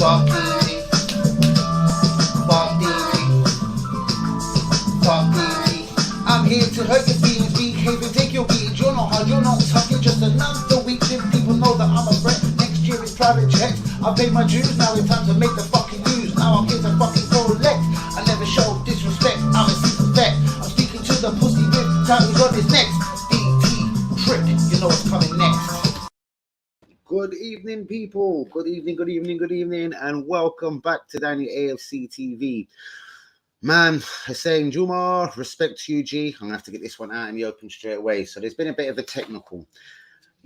Fuck easy. Fuck easy. Fuck easy. I'm here to hurt your feelings, behave and take your beatings. You're not hard, you're not tough, you're just another weak if people know that I'm a threat. Next year it's private checks. I paid my dues, now it's time to make the fucking news. Now I'm here to fucking collect. I never show disrespect, I'm a season vet. I'm speaking to the pussy with tattoos on his neck. DT trick, you know what's coming next. Good evening, people. Good evening, and welcome back to Danny AFC TV. Man, Hussein Juma, respect to you, G. I'm going to have to get this one out in the open straight away. So there's been a bit of a technical.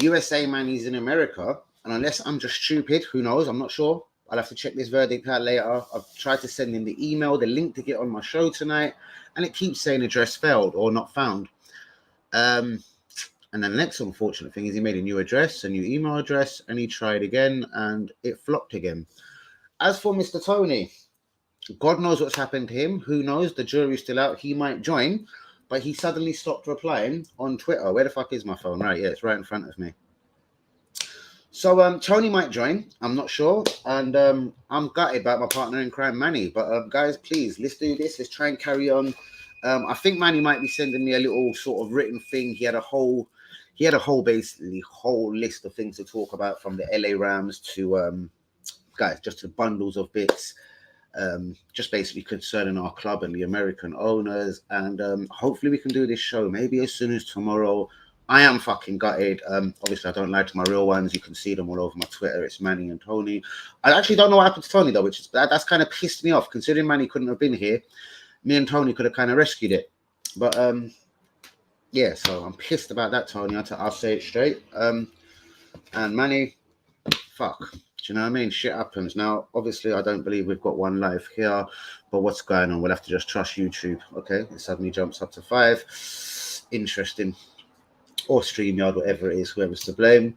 USA, man, he's in America. And unless I'm just stupid, who knows? I'm not sure. I'll have to check this verdict out later. I've tried to send him the email, the link to get on my show tonight. And it keeps saying address failed or not found. And then the next unfortunate thing is he made a new address, a new email address, and he tried again, and it flopped again. As for Mr. Tony, God knows what's happened to him. Who knows? The jury's still out. He might join, but he suddenly stopped replying on Twitter. Where the fuck is my phone? Right, yeah, it's right in front of me. So Tony might join. I'm not sure. And I'm gutted about my partner in crime, Manny. But guys, please, let's do this. Let's try and carry on. I think Manny might be sending me a little sort of written thing. He had a whole basically whole list of things to talk about, from the LA Rams to guys, just to bundles of bits, just basically concerning our club and the American owners. And hopefully we can do this show maybe as soon as tomorrow. I am fucking gutted. Obviously I don't lie to my real ones. You can see them all over my Twitter. It's Manny and Tony. I actually don't know what happened to Tony though, which is that's kind of pissed me off, considering Manny couldn't have been here. Me and Tony could have kind of rescued it. But yeah, so I'm pissed about that, Tony. I'll say it straight. And Manny, fuck. Do you know what I mean? Shit happens. Now, obviously, I don't believe we've got one live here, but what's going on? We'll have to just trust YouTube. Okay, it suddenly jumps up to 5. Interesting. Or StreamYard, whatever it is, whoever's to blame.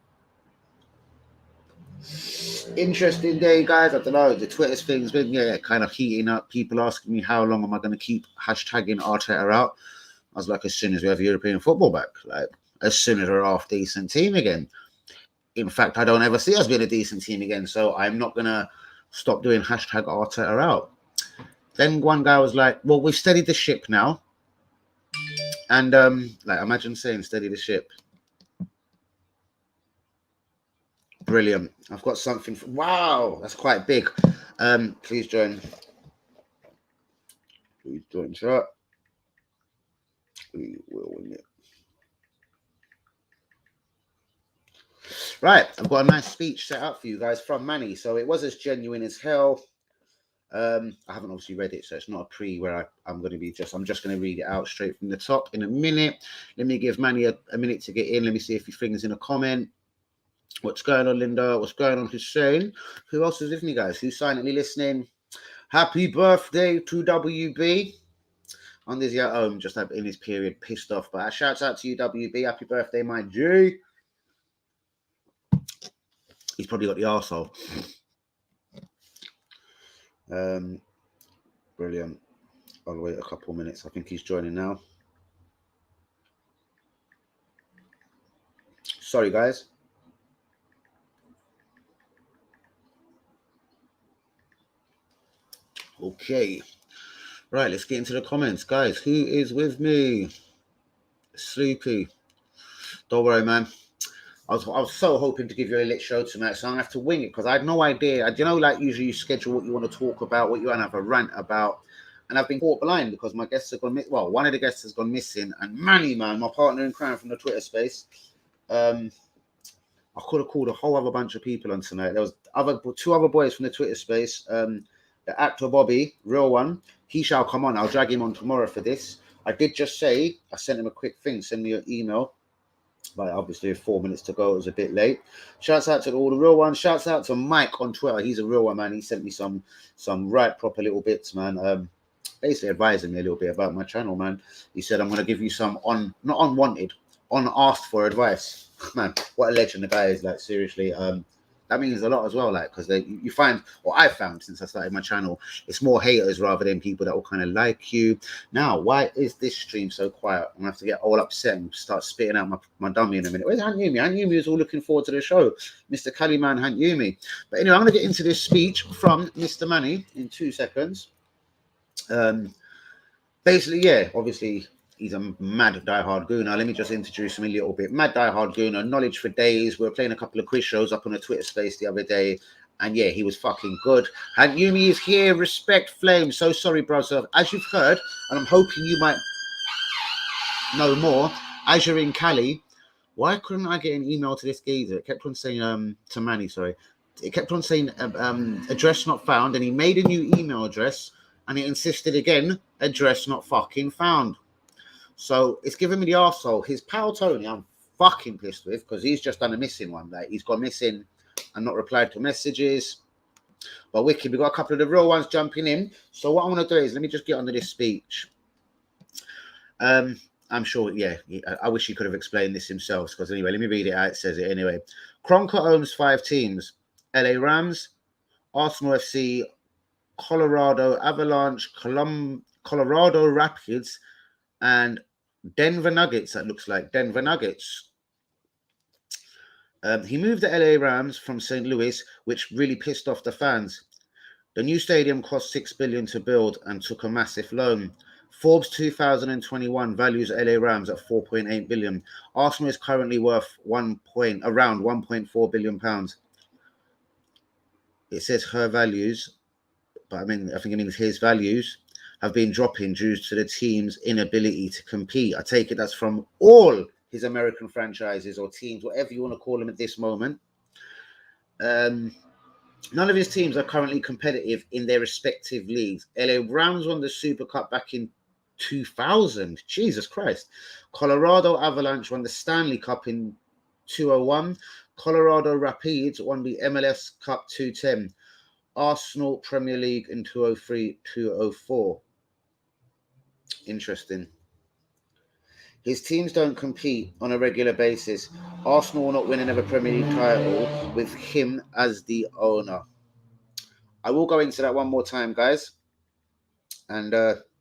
Interesting day, guys. I don't know. The Twitter thing's been kind of heating up. People asking me how long am I going to keep hashtagging Arteta out. I was like, as soon as we have European football back, like as soon as we're a half decent team again. In fact, I don't ever see us being a decent team again, so I'm not gonna stop doing hashtag Arteta out. Then one guy was like, well, we've steadied the ship now. And like, imagine saying steady the ship. Brilliant. I've got something. Wow, that's quite big. Please join. Please join chat. We will win it. Right, I've got a nice speech set up for you guys from Manny. So it was as genuine as hell. I haven't obviously read it, so it's not a pre where I'm going to be I'm just going to read it out straight from the top in a minute. Let me give Manny a minute to get in. Let me see if he things in a comment. What's going on, Linda? What's going on, Hussein? Who else is with me, guys? Who's silently listening? Happy birthday to WB. On this at home, just in his period, pissed off. But shouts out to you, WB. Happy birthday, my G. He's probably got the arsehole. Brilliant. I'll wait a couple minutes. I think he's joining now. Sorry, guys. Okay. Right, let's get into the comments. Guys, who is with me? Sleepy. Don't worry, man. I was so hoping to give you a lit show tonight, so I'm going to have to wing it because I had no idea. You know, like usually you schedule what you want to talk about, what you want to have a rant about. And I've been caught blind because my guests have gone missing. Well, one of the guests has gone missing. And Manny, man, my partner in crime from the Twitter space, I could have called a whole other bunch of people on tonight. There was two other boys from the Twitter space. The actor Bobby, real one, he shall come on. I'll drag him on tomorrow for this. I did just say, I sent him a quick thing, send me an email. But obviously 4 minutes to go, it was a bit late. Shouts out to all the real ones. Shouts out to Mike on Twitter. He's a real one, man. He sent me some right proper little bits, man. Basically advising me a little bit about my channel, man. He said, I'm going to give you some not unwanted, unasked for advice. Man, what a legend the guy is, like, seriously. that means a lot as well. Like, because you find, or I've found since I started my channel, it's more haters rather than people that will kind of like you. Now, why is this stream so quiet? I'm gonna have to get all upset and start spitting out my dummy in a minute. Where's Aunt Yumi? Aunt Yumi is all looking forward to the show. Mr. Caliman, Aunt Yumi. But anyway, I'm gonna get into this speech from Mr. Manny in 2 seconds. Basically, yeah, obviously he's a mad diehard gooner. Let me just introduce him a little bit. Mad diehard gooner, knowledge for days. We were playing a couple of quiz shows up on a Twitter space the other day, and yeah, he was fucking good. And Yumi is here. Respect, Flame. So sorry, brother. As you've heard, and I'm hoping you might know more, as you're in Cali, why couldn't I get an email to this geezer? It kept on saying, to Manny, sorry. It kept on saying, address not found, and he made a new email address, and it insisted again, address not fucking found. So it's giving me the arsehole. His pal Tony, I'm fucking pissed with, because he's just done a missing one. Like, he's gone missing and not replied to messages. But wicked, we got a couple of the real ones jumping in. So what I want to do is, let me just get onto this speech. I'm sure, yeah, I wish he could have explained this himself, because anyway, let me read it out. It says it anyway. Kroenke owns 5 teams: LA Rams, Arsenal FC, Colorado Avalanche, Colorado Rapids, and Denver Nuggets. That looks like Denver Nuggets. He moved the LA Rams from St. Louis, which really pissed off the fans. The new stadium cost $6 billion to build and took a massive loan. Forbes 2021 values LA Rams at $4.8 billion. Arsenal is currently worth around £1.4 billion. It says her values, but I think it means his values have been dropping due to the team's inability to compete. I take it that's from all his American franchises or teams, whatever you want to call them at this moment. None of his teams are currently competitive in their respective leagues. LA Rams won the Super Cup back in 2000. Jesus Christ. Colorado Avalanche won the Stanley Cup in 2001. Colorado Rapids won the MLS Cup 2010. Arsenal Premier League in 2003-2004. Interesting. His teams don't compete on a regular basis. Arsenal will not win another Premier League title with him as the owner. I will go into that one more time, guys. And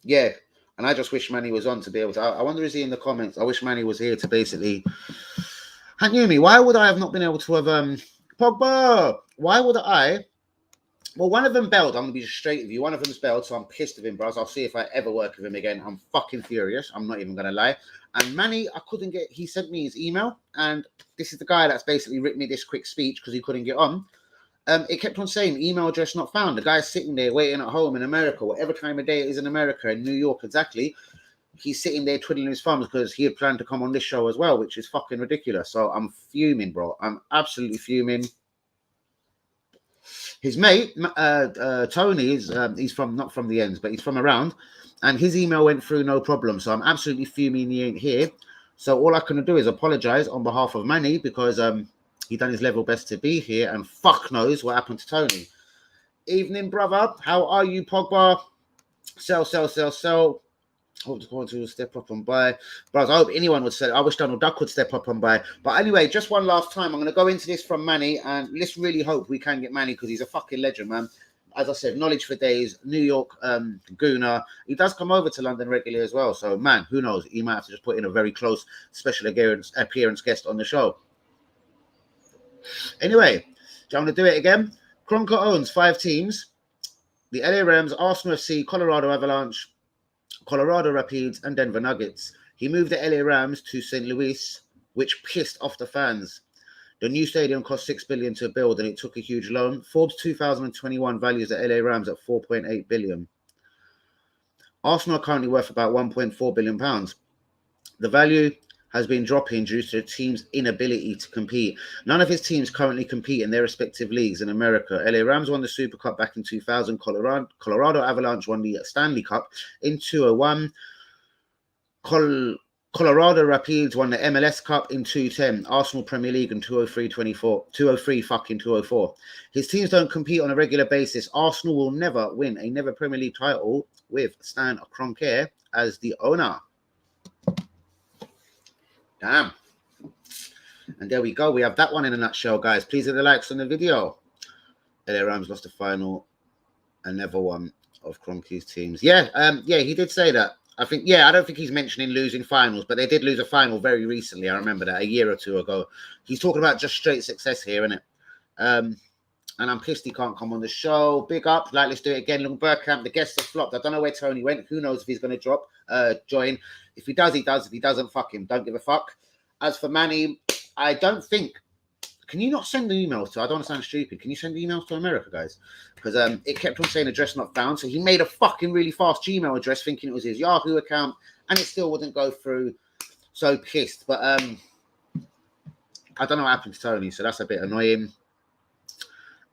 yeah, and I just wish Manny was on to be able to. I wonder, is he in the comments? I wish Manny was here to basically. Yumi, why would I have not been able to have Pogba? Why would I? Well, one of them bailed. I'm going to be straight with you. One of them's bailed, so I'm pissed with him, bros. I'll see if I ever work with him again. I'm fucking furious. I'm not even going to lie. And Manny, I couldn't get... He sent me his email, and this is the guy that's basically written me this quick speech because he couldn't get on. It kept on saying, email address not found. The guy's sitting there waiting at home in America, whatever time of day it is in America, in New York exactly. He's sitting there twiddling his thumbs because he had planned to come on this show as well, which is fucking ridiculous. So I'm fuming, bro. I'm absolutely fuming. His mate, Tony, he's from, not from the ends, but he's from around, and his email went through no problem. So I'm absolutely fuming he ain't here. So all I can do is apologize on behalf of Manny because he done his level best to be here, and fuck knows what happened to Tony. Evening, brother. How are you, Pogba? Sell. Hope to step up and buy. But I hope anyone would say, I wish Donald Duck would step up and buy. But anyway, just one last time. I'm going to go into this from Manny, and let's really hope we can get Manny because he's a fucking legend, man. As I said, knowledge for days, New York gooner. He does come over to London regularly as well. So, man, who knows? He might have to just put in a very close special appearance guest on the show. Anyway, do you want to do it again? Kroenke owns 5 teams. The LA Rams, Arsenal FC, Colorado Avalanche, Colorado Rapids, and Denver Nuggets. He moved the LA Rams to St. Louis, which pissed off the fans. The new stadium cost $6 billion to build, and it took a huge loan. Forbes 2021 values the LA Rams at $4.8 billion. Arsenal are currently worth about £1.4 billion. The value has been dropping due to the team's inability to compete. None of his teams currently compete in their respective leagues in America. LA Rams won the Super Cup back in 2000. Colorado Avalanche won the Stanley Cup in 2001. Colorado Rapids won the MLS Cup in 2010. Arsenal Premier League in 2003-2004. His teams don't compete on a regular basis. Arsenal will never win another Premier League title with Stan Kroenke as the owner. Damn. And there we go. We have that one in a nutshell, guys. Please hit the likes on the video. LA Rams lost the final and never won of Kroenke's teams. Yeah, he did say that. I think, I don't think he's mentioning losing finals, but they did lose a final very recently. I remember that a year or two ago. He's talking about just straight success here, isn't it? And I'm pissed he can't come on the show. Big up. Like, let's do it again. Long Burkamp. The guests have flopped. I don't know where Tony went. Who knows if he's going to join. If he does, he does. If he doesn't, fuck him. Don't give a fuck. As for Manny, I don't think... Can you not send the emails to... I don't want to sound stupid. Can you send the emails to America, guys? Because it kept on saying address not found. So he made a fucking really fast Gmail address thinking it was his Yahoo account. And it still wouldn't go through. So pissed. But I don't know what happened to Tony. So that's a bit annoying.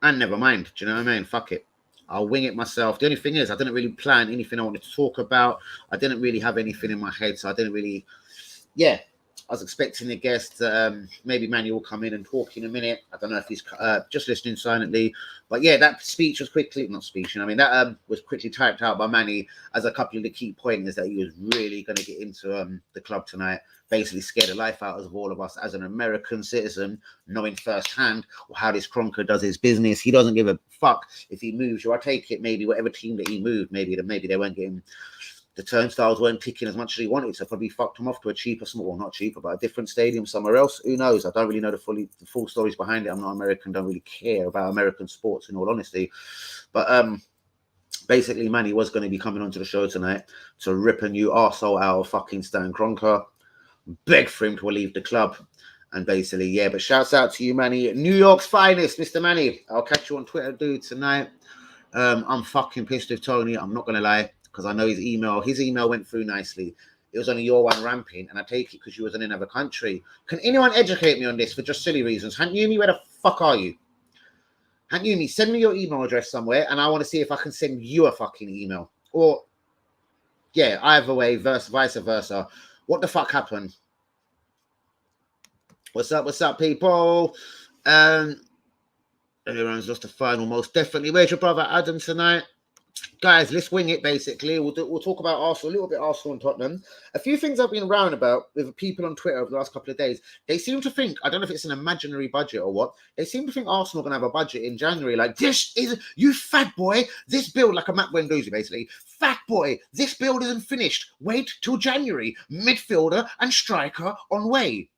And never mind. Do you know what I mean? Fuck it. I'll wing it myself. The only thing is, I didn't really plan anything I wanted to talk about. I didn't really have anything in my head. So I didn't really... Yeah. I was expecting a guest. Maybe Manny will come in and talk in a minute. I don't know if he's just listening silently. But yeah, that speech was that was quickly typed out by Manny as a couple of the key pointers that he was really going to get into the club tonight. Basically scare the life out of all of us as an American citizen, knowing firsthand how this Kroenke does his business. He doesn't give a fuck if he moves you. I take it maybe whatever team that he moved, maybe they weren't getting... The turnstiles weren't ticking as much as he wanted, so probably fucked him off to a cheaper, not cheaper, but a different stadium somewhere else. Who knows? I don't really know the full stories behind it. I'm not American, don't really care about American sports in all honesty. But basically, Manny was going to be coming onto the show tonight to rip a new arsehole out of fucking Stan Kroenke, beg for him to leave the club. And basically, but shouts out to you, Manny. New York's finest, Mr. Manny. I'll catch you on Twitter, dude, tonight. I'm fucking pissed with Tony. I'm not going to lie. Because I know his email went through nicely. It was only your one ramping, and I take it because you was in another country. Can anyone educate me on this for just silly reasons? Yumi, where the fuck are you? Yumi, send me your email address somewhere, and I want to see if I can send you a fucking email. Or, either way, vice versa. What the fuck happened? What's up, people? Everyone's lost the final, most definitely. Where's your brother Adam tonight? Guys, let's wing it, basically. We'll talk about Arsenal, a little bit Arsenal and Tottenham. A few things I've been around about with people on Twitter over the last couple of days. They seem to think, I don't know if it's an imaginary budget or what, they seem to think Arsenal are going to have a budget in January. Like, this is, you fat boy, this build, like a Matt Guendouzi, basically. Fat boy, this build isn't finished. Wait till January. Midfielder and striker on way.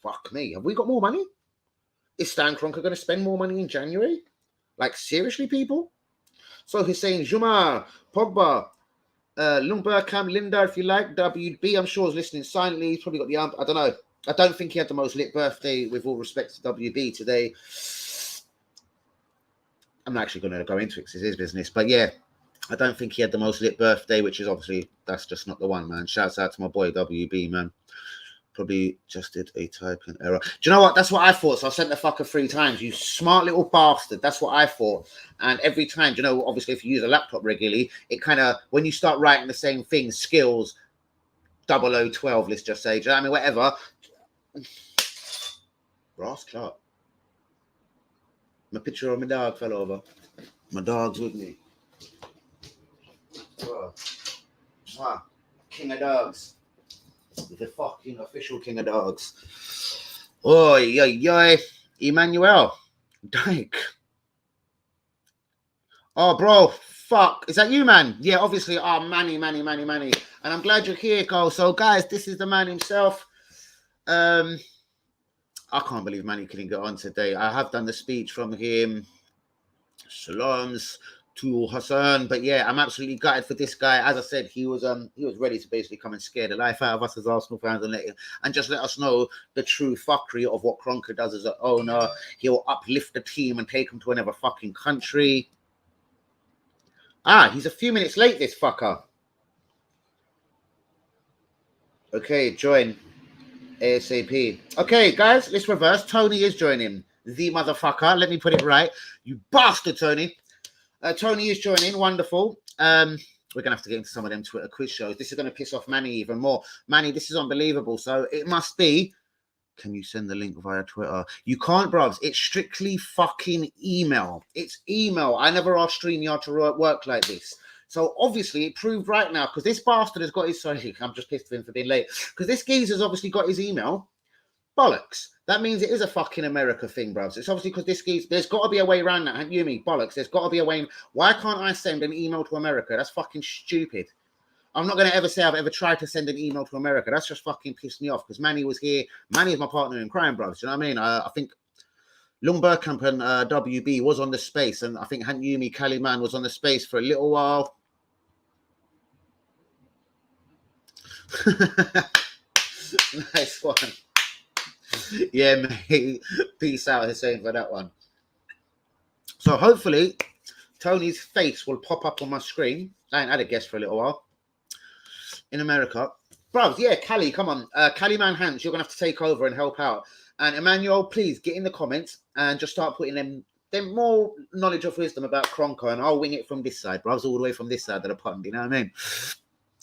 Fuck me. Have we got more money? Is Stan Kroenke going to spend more money in January? Like, seriously, people? So Hussein Jumar, Pogba, Lundberg, Linda, if you like, WB, I'm sure is listening silently. He's probably got the I don't know. I don't think he had the most lit birthday, with all respect to WB today. I'm not actually going to go into it because it's his business. But I don't think he had the most lit birthday, which is obviously, that's just not the one, man. Shouts out to my boy WB, man. Probably just did a typing error. Do you know what? That's what I thought. So I sent the fucker 3 times. You smart little bastard. That's what I thought. And every time, obviously if you use a laptop regularly, it kind of, when you start writing the same thing, skills 0012, let's just say, do you know what I mean? Whatever. Ross Clark. My picture of my dog fell over. My dog's with me. Wow. King of dogs. The fucking official king of dogs. Oi, oi, oi. Emmanuel. Dyke. Oh, bro. Fuck. Is that you, man? Yeah, obviously. Oh, Manny. And I'm glad you're here, Cole. So, guys, this is the man himself. I can't believe Manny couldn't get on today. I have done the speech from him. Salams to Hassan, but I'm absolutely gutted for this guy. As I said, he was ready to basically come and scare the life out of us as Arsenal fans and just let us know the true fuckery of what Kroenke does as an owner. He'll uplift the team and take them to another fucking country. He's a few minutes late, this fucker. Okay, join ASAP. Okay, guys, let's reverse. Tony is joining. The motherfucker. Let me put it right. You bastard, Tony. Tony is joining. Wonderful. We're going to have to get into some of them Twitter quiz shows. This is going to piss off Manny even more. Manny, this is unbelievable. So it must be... Can you send the link via Twitter? You can't, bruvs. It's strictly fucking email. It's email. I never asked StreamYard to work like this. So obviously it proved right now, because this bastard has got his... Sorry, I'm just pissed at him for being late. Because this geezer's obviously got his email. Bollocks. That means it is a fucking America thing, bro. It's obviously because there's got to be a way around that. You mean bollocks? There's got to be a way. Why can't I send an email to America? That's fucking stupid. I'm not going to ever say I've ever tried to send an email to America. That's just fucking pissed me off because Manny was here. Manny is my partner in crime, bro. You know what I mean? I think Lung Burkamp and WB was on the space, and I think Yumi Kaliman was on the space for a little while. Nice one. Yeah, mate. Peace out, Hussein, for that one. So hopefully Tony's face will pop up on my screen. I ain't had a guess for a little while. In America. Bro, yeah, Cali, come on. Cali Man Hands, you're going to have to take over and help out. And Emmanuel, please get in the comments and just start putting them more knowledge of wisdom about Kroenke, and I'll wing it from this side, bro. I was all the way from this side of the pond, you know what I mean?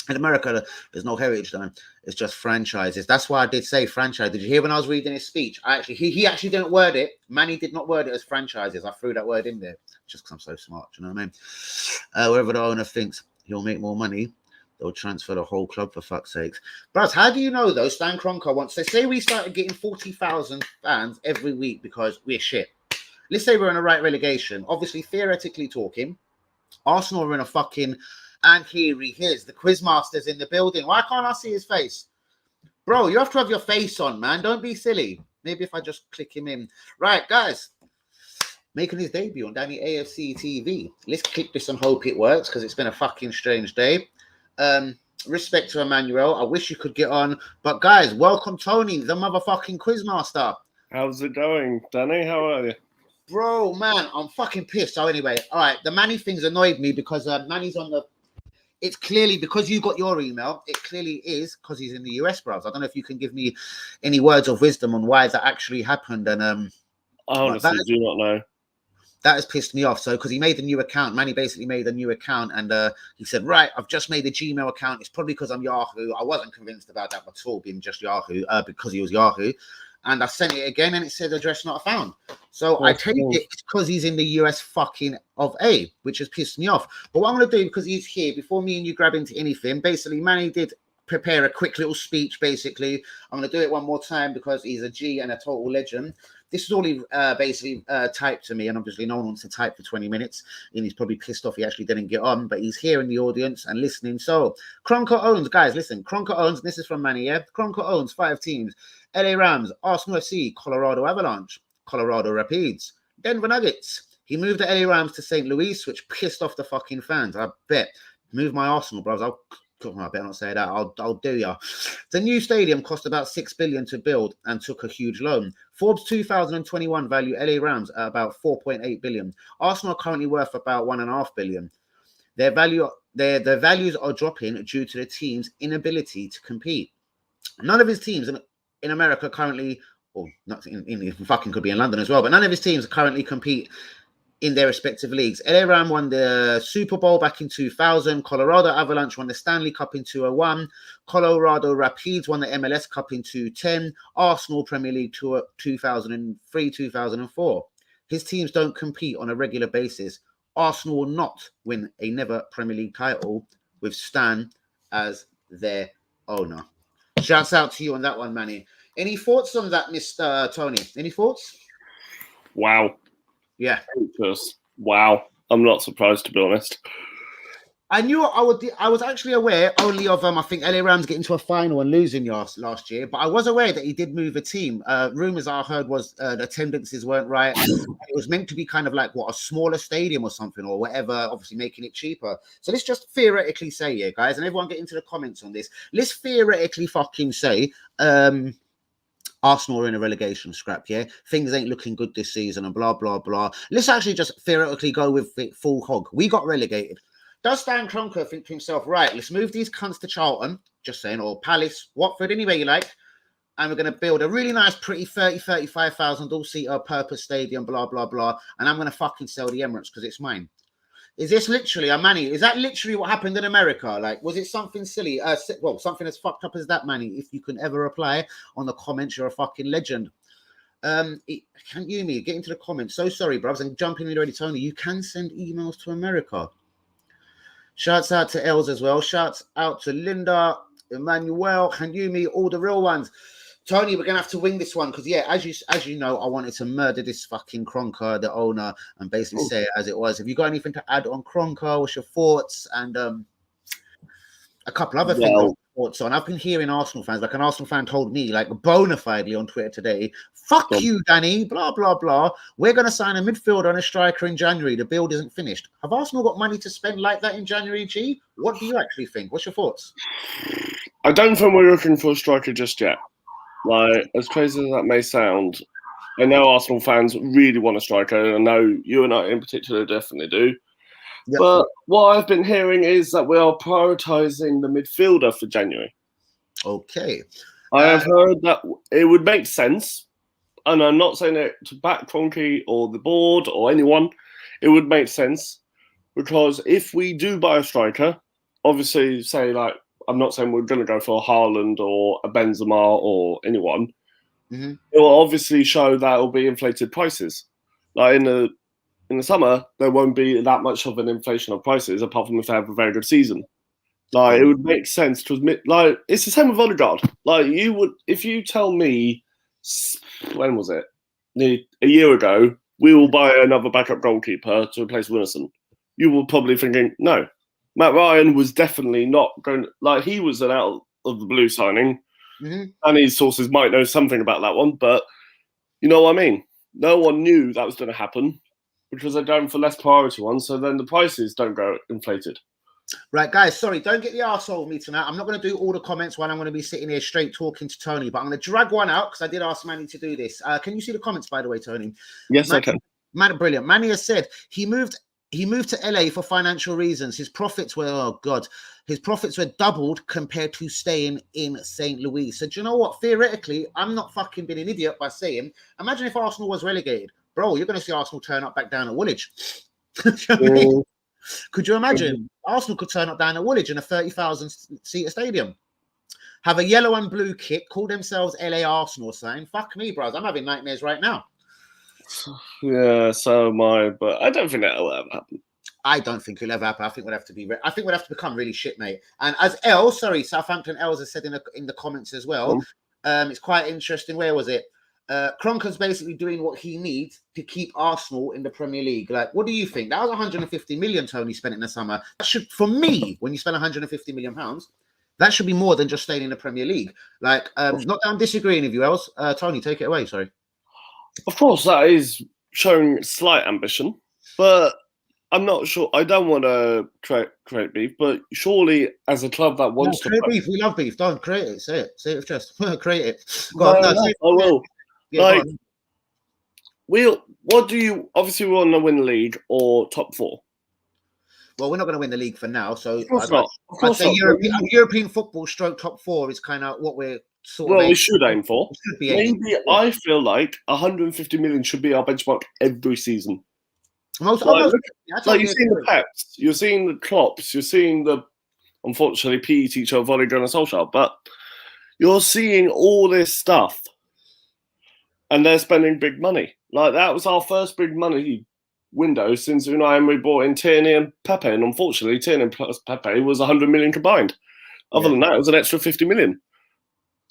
In America, there's no heritage, though. It's just franchises. That's why I did say franchise. Did you hear when I was reading his speech? He actually didn't word it. Manny did not word it as franchises. I threw that word in there just because I'm so smart. You know what I mean? Wherever the owner thinks he'll make more money, they'll transfer the whole club, for fuck's sakes. Bros, how do you know, though, Stan Kroenke wants to say we started getting 40,000 fans every week because we're shit. Let's say we're in a right relegation. Obviously, theoretically talking, Arsenal are in a fucking... And here he is. The Quizmaster's in the building. Why can't I see his face? Bro, you have to have your face on, man. Don't be silly. Maybe if I just click him in. Right, guys. Making his debut on Danny AFC TV. Let's click this and hope it works because it's been a fucking strange day. Respect to Emmanuel. I wish you could get on. But, guys, welcome Tony, the motherfucking Quizmaster. How's it going, Danny? How are you? Bro, man, I'm fucking pissed. So anyway, all right, the Manny thing's annoyed me because Manny's on the... It's clearly because you got your email. It clearly is because he's in the US, bros. I don't know if you can give me any words of wisdom on why that actually happened. And I honestly do not know. That has pissed me off. So because he made a new account, Manny basically made a new account, and he said, "Right, I've just made a Gmail account. It's probably because I'm Yahoo." I wasn't convinced about that at all, being just Yahoo, because he was Yahoo. And I sent it again, and it said address not found. So I take it because he's in the US fucking of A, which has pissed me off. But what I'm going to do, because he's here, before me and you grab into anything, basically, Manny did prepare a quick little speech, basically. I'm going to do it one more time because he's a G and a total legend. This is all he basically typed to me, and obviously no one wants to type for 20 minutes, and he's probably pissed off he actually didn't get on, but he's here in the audience and listening. So, Kroenke owns, guys, listen, Kroenke owns, this is from Manny, yeah? Kroenke owns 5 teams. LA Rams, Arsenal FC, Colorado Avalanche, Colorado Rapids, Denver Nuggets. He moved the LA Rams to St. Louis, which pissed off the fucking fans. I bet. Move my Arsenal, bros. I better not say that. I'll do ya. The new stadium cost about $6 billion to build and took a huge loan. Forbes 2021 value LA Rams at about $4.8 billion. Arsenal are currently worth about $1.5 billion. Their values are dropping due to the team's inability to compete. None of his teams in America currently, or not in fucking could be in London as well, but none of his teams currently compete in their respective leagues. LA Ram won the Super Bowl back in 2000. Colorado Avalanche won the Stanley Cup in 2001. Colorado Rapids won the MLS Cup in 2010. Arsenal Premier League Tour 2003, 2004. His teams don't compete on a regular basis. Arsenal will not win another Premier League title with Stan as their owner. Shouts out to you on that one, Manny. Any thoughts on that, Mr. Tony? Any thoughts? Wow. Yeah. Wow. I'm not surprised, to be honest. I knew I was actually aware only of I think LA Rams getting to a final and losing last year, but I was aware that he did move a team. Rumors I heard was the attendances weren't right. It was meant to be kind of like a smaller stadium or something or whatever, obviously making it cheaper. So let's just theoretically say, yeah, guys, and everyone get into the comments on this. Let's theoretically fucking say Arsenal are in a relegation scrap, yeah? Things ain't looking good this season and blah, blah, blah. Let's actually just theoretically go with it full hog. We got relegated. Does Stan Kroenke think to himself, right, let's move these cunts to Charlton, just saying, or Palace, Watford, anywhere you like, and we're going to build a really nice, pretty 35,000 all-seater purpose stadium, blah, blah, blah, and I'm going to fucking sell the Emirates because it's mine. Is this literally, Manny, is that literally what happened in America? Like, was it something silly? Well, something as fucked up as that, Manny? If you can ever reply on the comments, you're a fucking legend. Can't you, me? Get into the comments. So sorry, bruvs, and jump in already, Tony. You can send emails to America. Shouts out to Els as well. Shouts out to Linda, Emmanuel, Hanyumi, all the real ones. Tony, we're gonna have to wing this one because as you know, I wanted to murder this fucking Kroenke, the owner, and basically say it as it was. Have you got anything to add on Kroenke? What's your thoughts? And a couple other things thoughts on. I've been hearing Arsenal fans, like an Arsenal fan told me, like bona fidely on Twitter today, fuck you, Danny, blah, blah, blah. We're going to sign a midfielder and a striker in January. The build isn't finished. Have Arsenal got money to spend like that in January, G? What do you actually think? What's your thoughts? I don't think we're looking for a striker just yet. Like, as crazy as that may sound, I know Arsenal fans really want a striker. I know you and I in particular definitely do. Yep. But what I've been hearing is that we are prioritising the midfielder for January. Okay. I have heard that it would make sense, and I'm not saying it to back Kroenke or the board or anyone. It would make sense because if we do buy a striker, obviously, say like I'm not saying we're going to go for a Haaland or a Benzema or anyone. Mm-hmm. It will obviously show that it will be inflated prices. Like in the summer, there won't be that much of an inflation of prices, apart from if they have a very good season. Like, it would make sense to admit, like, it's the same with Odegaard. Like, you would, if you tell me, when was it? A year ago, we will buy another backup goalkeeper to replace Winnison. You were probably thinking, no. Matt Ryan was definitely not going, like, he was an out of the blue signing. Mm-hmm. And his sources might know something about that one, but you know what I mean? No one knew that was going to happen. Because they're going for less priority ones, so then the prices don't go inflated. Right, guys, sorry, don't get the arsehole with me tonight. I'm not going to do all the comments while I'm going to be sitting here straight talking to Tony, but I'm going to drag one out because I did ask Manny to do this. Can you see the comments, by the way, Tony? Yes, I can. Brilliant. Manny has said he moved to LA for financial reasons. His profits were, doubled compared to staying in St. Louis. So do you know what? Theoretically, I'm not fucking being an idiot by saying, imagine if Arsenal was relegated. Bro, you're going to see Arsenal turn up back down at Woolwich. Could you imagine? Arsenal could turn up down at Woolwich in a 30,000-seater stadium. Have a yellow and blue kit, call themselves LA Arsenal, saying, fuck me, bros. I'm having nightmares right now. Yeah, so am I, but I don't think that will ever happen. I don't think it'll ever happen. I think we'd have to become really shit, mate. And as Southampton Els has said in the comments as well, it's quite interesting. Where was it? Kroenke's basically doing what he needs to keep Arsenal in the Premier League. Like, what do you think? That was 150 million Tony spent in the summer. That should, for me, when you spend 150 million pounds, that should be more than just staying in the Premier League. Like, not that I'm disagreeing with you, Els. Tony, take it away. Sorry. Of course, that is showing slight ambition, but I'm not sure. I don't want to create beef, but surely as a club that wants to create beef, we love beef. Don't create it. Say it with chest. Create it. I will. Yeah, like, what do you obviously we want to win the league or top four? Well, we're not going to win the league for now, so of course not. I'd say European football stroke top four is kind of what we're we should aim for. Maybe I feel like 150 million should be our benchmark every season. You're seeing the Peps, you're seeing the Klopps, you're seeing the unfortunately PE teacher of Ole Gunnar Solskjaer, but you're seeing all this stuff. And they're spending big money. Like, that was our first big money window since Unai Emery brought in Tierney and Pepe. And unfortunately, Tierney plus Pepe was 100 million combined. Other than that, it was an extra 50 million.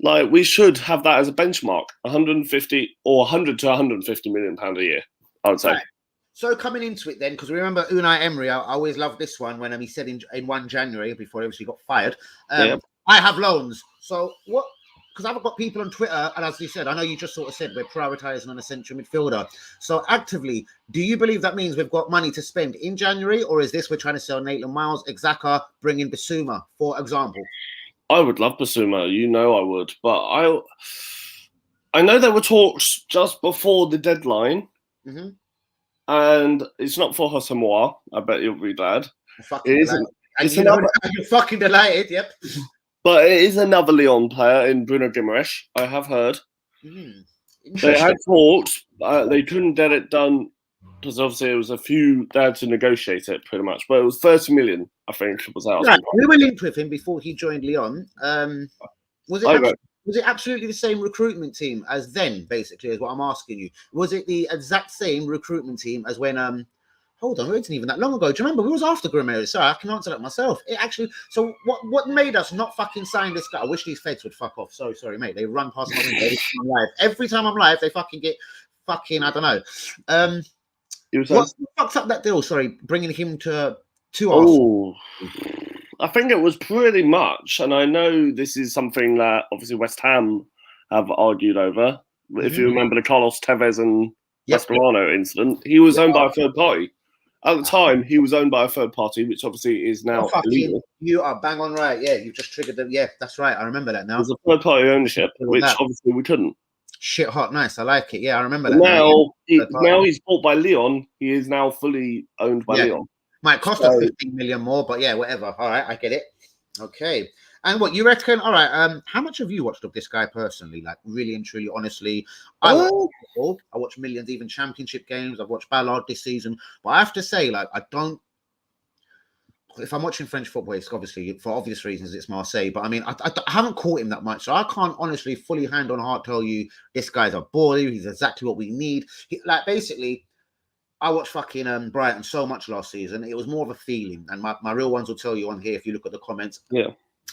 Like, we should have that as a benchmark, 150 or 100 to 150 million pound a year, I would say. Right. So coming into it then, because remember Unai Emery, I always loved this one when he said in 1 January, before he obviously got fired, I have loans. So what... Because I've got people on Twitter, and as you said, I know you just sort of said we're prioritising on a central midfielder. So actively, do you believe that means we've got money to spend in January, or is this we're trying to sell Maitland Miles, Xhaka, bring in Bissouma, for example? I would love Bissouma, you know I would, but I know there were talks just before the deadline, and it's not for Hossamoa. I bet you'll be glad. You're fucking delighted, yep. But it is another Lyon player in Bruno Guimaraes, I have heard. They had talks. They couldn't get it done because obviously it was they had to negotiate it pretty much. But it was 30 million, I think, was out. Right. We were linked with him before he joined Lyon. Was it absolutely the same recruitment team as then, basically, is what I'm asking you? Was it the exact same recruitment team as when Hold on, it wasn't even that long ago. Do you remember? We was after Grimace. Sorry, I can answer that myself. It actually. So what made us not fucking sign this guy? I wish these feds would fuck off. Sorry, mate. They run past my window every time I'm live. They fucking get fucking. I don't know. What fucked up that deal? Sorry, bringing him to Arsenal. I think it was pretty much, and I know this is something that obviously West Ham have argued over. If you remember the Carlos Tevez and Mascherano incident, he was owned by a third party. At the time, he was owned by a third party, which obviously is now illegal. You are bang on right. Yeah, you've just triggered them. Yeah, that's right. I remember that now. There's a third party ownership, which obviously we couldn't. Shit hot, nice. I like it. Yeah, I remember that. Now he's bought by Lyon. He is now fully owned by Lyon. Might cost us 15 million more, but yeah, whatever. All right, I get it. Okay. And what you reckon? All right. How much have you watched of this guy personally? Like, really and truly, honestly, I watch millions, even championship games. I've watched Ballard this season, but I have to say, like, I don't. If I'm watching French football, it's obviously for obvious reasons it's Marseille. But I mean, I haven't caught him that much, so I can't honestly fully hand on heart tell you this guy's a boy. He's exactly what we need. Basically. I watched fucking Brighton so much last season. It was more of a feeling. And my real ones will tell you on here if you look at the comments. Yeah.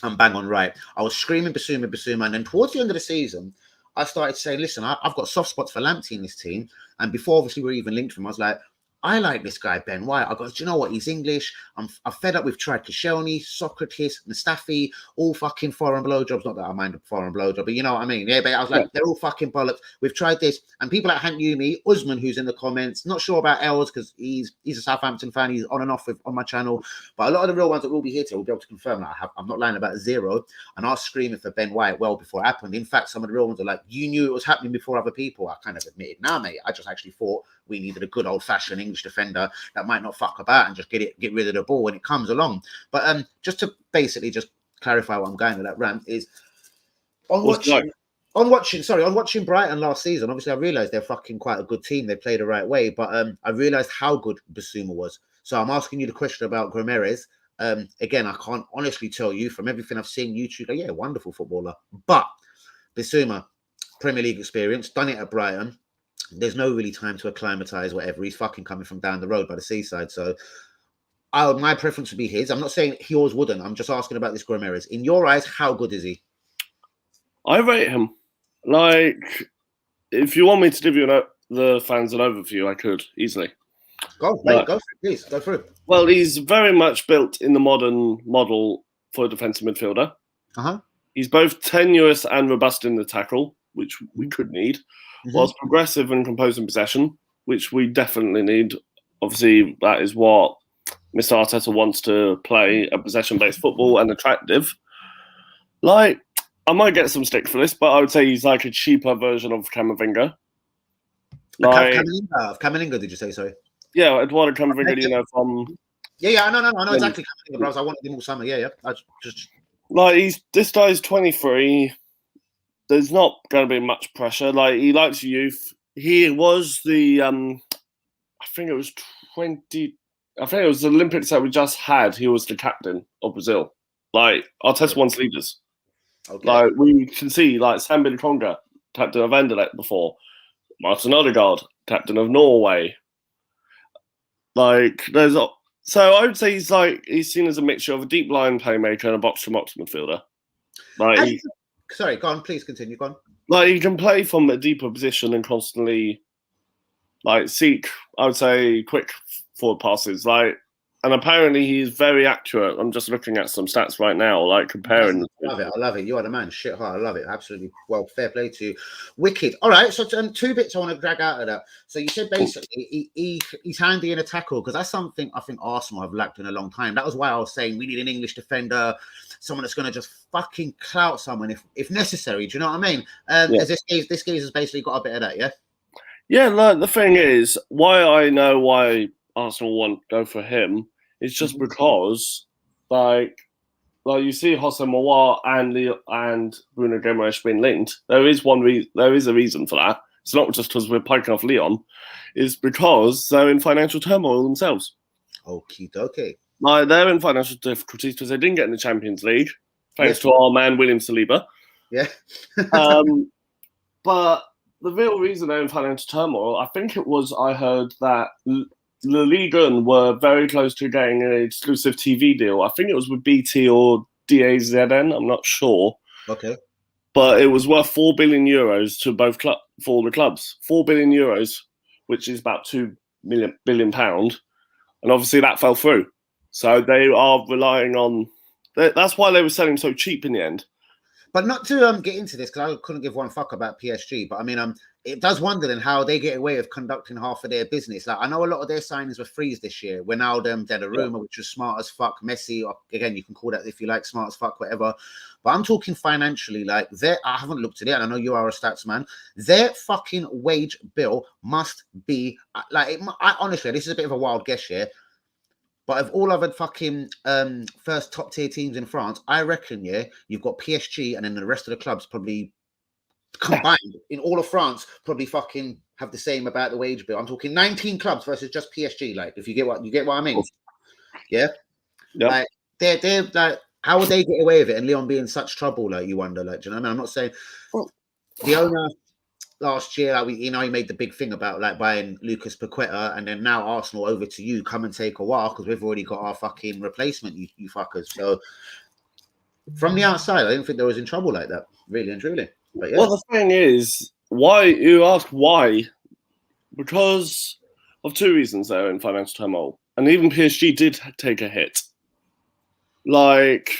I'm bang on right. I was screaming Basuma. And then towards the end of the season, I started saying, listen, I've got soft spots for Lamptey in this team. And before, obviously, we were even linked from, I was like, I like this guy, Ben White. I go, do you know what? He's English. I'm fed up with Tried Koscielny, Socrates, Mustafi, all fucking foreign blowjobs. Not that I mind a foreign blowjob, but you know what I mean? Yeah, but I was like, they're all fucking bollocks. We've tried this. And people like Hank Yumi, Usman, who's in the comments, not sure about Els because he's a Southampton fan. He's on and off on my channel. But a lot of the real ones that will be here today will be able to confirm that I'm not lying about zero. And I was screaming for Ben White well before it happened. In fact, some of the real ones are like, you knew it was happening before other people. I kind of admitted, nah, mate, I just actually thought we needed a good old-fashioned English defender that might not fuck about and just get rid of the ball when it comes along. But just to basically just clarify what I'm going with that rant is on watching Brighton last season. Obviously, I realised they're fucking quite a good team. They play the right way, but I realised how good Basuma was. So I'm asking you the question about Grimace. Again, I can't honestly tell you from everything I've seen YouTube. Like, yeah, wonderful footballer, but Basuma, Premier League experience, done it at Brighton. There's no really time to acclimatise, whatever. He's fucking coming from down the road by the seaside. So my preference would be his. I'm not saying yours wouldn't. I'm just asking about this Grimace. In your eyes, how good is he? I rate him. Like, if you want me to give you the fans an overview, I could easily. Go for it, please. Go through. Well, he's very much built in the modern model for a defensive midfielder. He's both tenuous and robust in the tackle, which we could need. Whilst progressive and composed in possession, which we definitely need. Obviously, that is what Mr. Arteta wants to play, a possession-based football and attractive. Like, I might get some stick for this, but I would say he's like a cheaper version of Camavinga. Like, Camavinga, did you say, sorry? Yeah, Eduardo Camavinga, you know, from... Yeah, I know exactly Camavinga, bro. I wanted him all summer, yeah. This guy's 23. There's not going to be much pressure. Like, he likes youth. He was the, I think it was the Olympics that we just had. He was the captain of Brazil. Like, Arteta wants leaders. Okay. Like, we can see, like, Sambi Kroenke, captain of Anderlecht before. Martin Odegaard, captain of Norway. Like, so I would say he's seen as a mixture of a deep line playmaker and a box-to-box midfielder. Like, sorry, go on. Please continue. Go on. Like, he can play from a deeper position and constantly, like, seek, I would say, quick forward passes. Like, and apparently he's very accurate. I'm just looking at some stats right now, like, comparing. I love it. You are the man. Shit hard. I love it. Absolutely. Well, fair play to you. Wicked. All right. So two bits I want to drag out of that. So you said basically he's handy in a tackle, because that's something I think Arsenal have lacked in a long time. That was why I was saying we need an English defender, someone that's going to just fucking clout someone if necessary. Do you know what I mean? This geezer has basically got a bit of that, yeah? Yeah, like, the thing is, why I know why Arsenal want to go for him is just because, like you see Jose Mawar and Bruno Guimaraes being linked. There is a reason for that. It's not just because we're piking off Lyon. It's because they're in financial turmoil themselves. Okie dokie. Like, they're in financial difficulties because they didn't get in the Champions League, thanks to our man William Saliba. Yeah. But the real reason they're in financial turmoil, I think it was, I heard that the League One were very close to getting an exclusive TV deal. I think it was with BT or DAZN. I'm not sure. Okay. But it was worth €4 billion to both for the clubs. €4 billion, which is about £2 billion, and obviously that fell through. So they are relying on. That's why they were selling so cheap in the end. But not to get into this, because I couldn't give one fuck about PSG. But I mean, it does wonder then how they get away with conducting half of their business. Like I know a lot of their signings were freeze this year. Wijnaldum, Donnarumma, which was smart as fuck. Messi, again, you can call that if you like, smart as fuck, whatever. But I'm talking financially. Like I haven't looked at it, and I know you are a stats man. Their fucking wage bill must be like. Honestly, this is a bit of a wild guess here. But of all other fucking first top tier teams in France, I reckon, you've got PSG and then the rest of the clubs probably combined in all of France probably fucking have the same about the wage bill. I'm talking 19 clubs versus just PSG. Like, if you get what I mean, yeah. Like they're like, how would they get away with it? And Lyon be in such trouble? Like, you wonder. Like, do you know what I mean? I'm not saying the owner. Last year, like he made the big thing about like buying Lucas Paqueta, and then now Arsenal over to you, come and take a while because we've already got our fucking replacement, you fuckers. So from the outside, I didn't think they was in trouble like that, really and truly. But yeah. Well, the thing is, why you ask why? Because of two reasons they're in financial turmoil, and even PSG did take a hit. Like.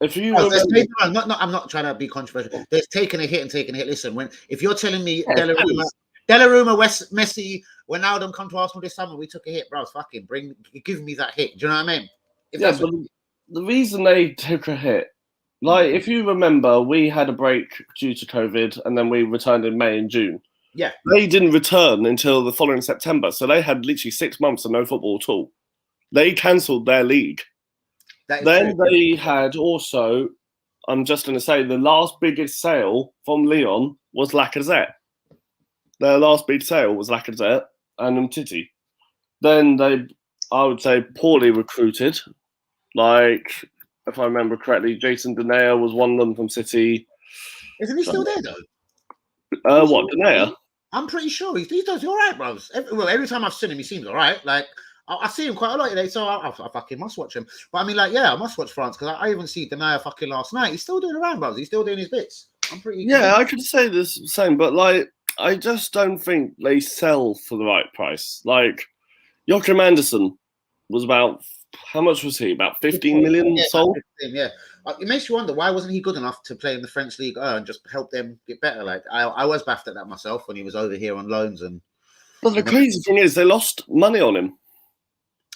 If you I'm not trying to be controversial. There's taking a hit and taking a hit. Listen, if you're telling me Donnarumma, Messi, Wijnaldum come to Arsenal this summer, we took a hit, bro. Fucking give me that hit. Do you know what I mean? But the reason they took a hit, like if you remember, we had a break due to COVID, and then we returned in May and June. Yeah, they didn't return until the following September, so they had literally 6 months of no football at all. They cancelled their league. Then they had also, I'm just going to say, the last biggest sale from Lyon was Lacazette. Their last big sale was Lacazette and Umtiti. Then they, I would say, poorly recruited. Like, if I remember correctly, Jason Denayer was one of them from City. Isn't he still there, though? What, Denayer? I'm pretty sure he does all right, bros. Every time I've seen him, he seems all right. Like, I see him quite a lot today, so I fucking must watch him. But I mean, like, I must watch France because I even see Denayer fucking last night. He's still doing around, bros. He's still doing his bits. I'm pretty. Yeah, I could say the same, but like, I just don't think they sell for the right price. Like, Joachim Andersen was about, how much was he? About 15 million sold? 15, yeah. It makes you wonder, why wasn't he good enough to play in the French League and just help them get better? Like, I was baffed at that myself when he was over here on loans. But the crazy thing is, they lost money on him.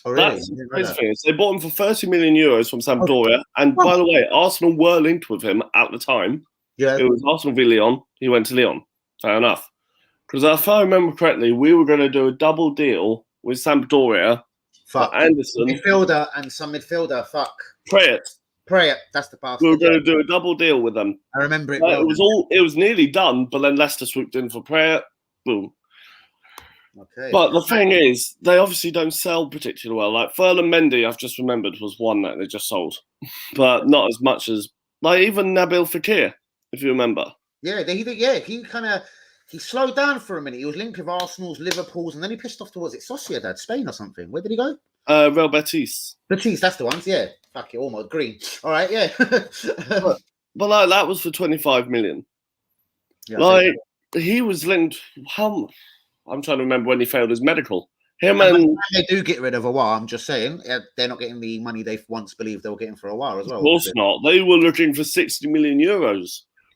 Oh, really? That's the crazy thing is, they bought him for €30 million from Sampdoria. And by the way, Arsenal were linked with him at the time. Yeah. It was Arsenal v Lyon. He went to Lyon. Fair enough. Because if I remember correctly, we were going to do a double deal with Sampdoria for Andersen. Midfielder and some midfielder. Fuck. Prayet. That's the pass. We were going to do a double deal with them. I remember it. It was nearly done, but then Leicester swooped in for Prayet. Boom. Okay. But the thing is, they obviously don't sell particularly well. Like Ferland Mendy, I've just remembered, was one that they just sold, but not as much as like even Nabil Fekir, if you remember. Yeah, he slowed down for a minute. He was linked with Arsenal's, Liverpool's, and then he pissed off towards Sociedad, Spain or something. Where did he go? Real Betis. Betis, that's the ones. Yeah, fuck it, almost green. All right, yeah. but like that was for 25 million. Yeah, like he was linked. I'm trying to remember when he failed his medical. And they do get rid of a while. I'm just saying they're not getting the money they once believed they were getting for a while as well. Of course not. They were looking for €60 million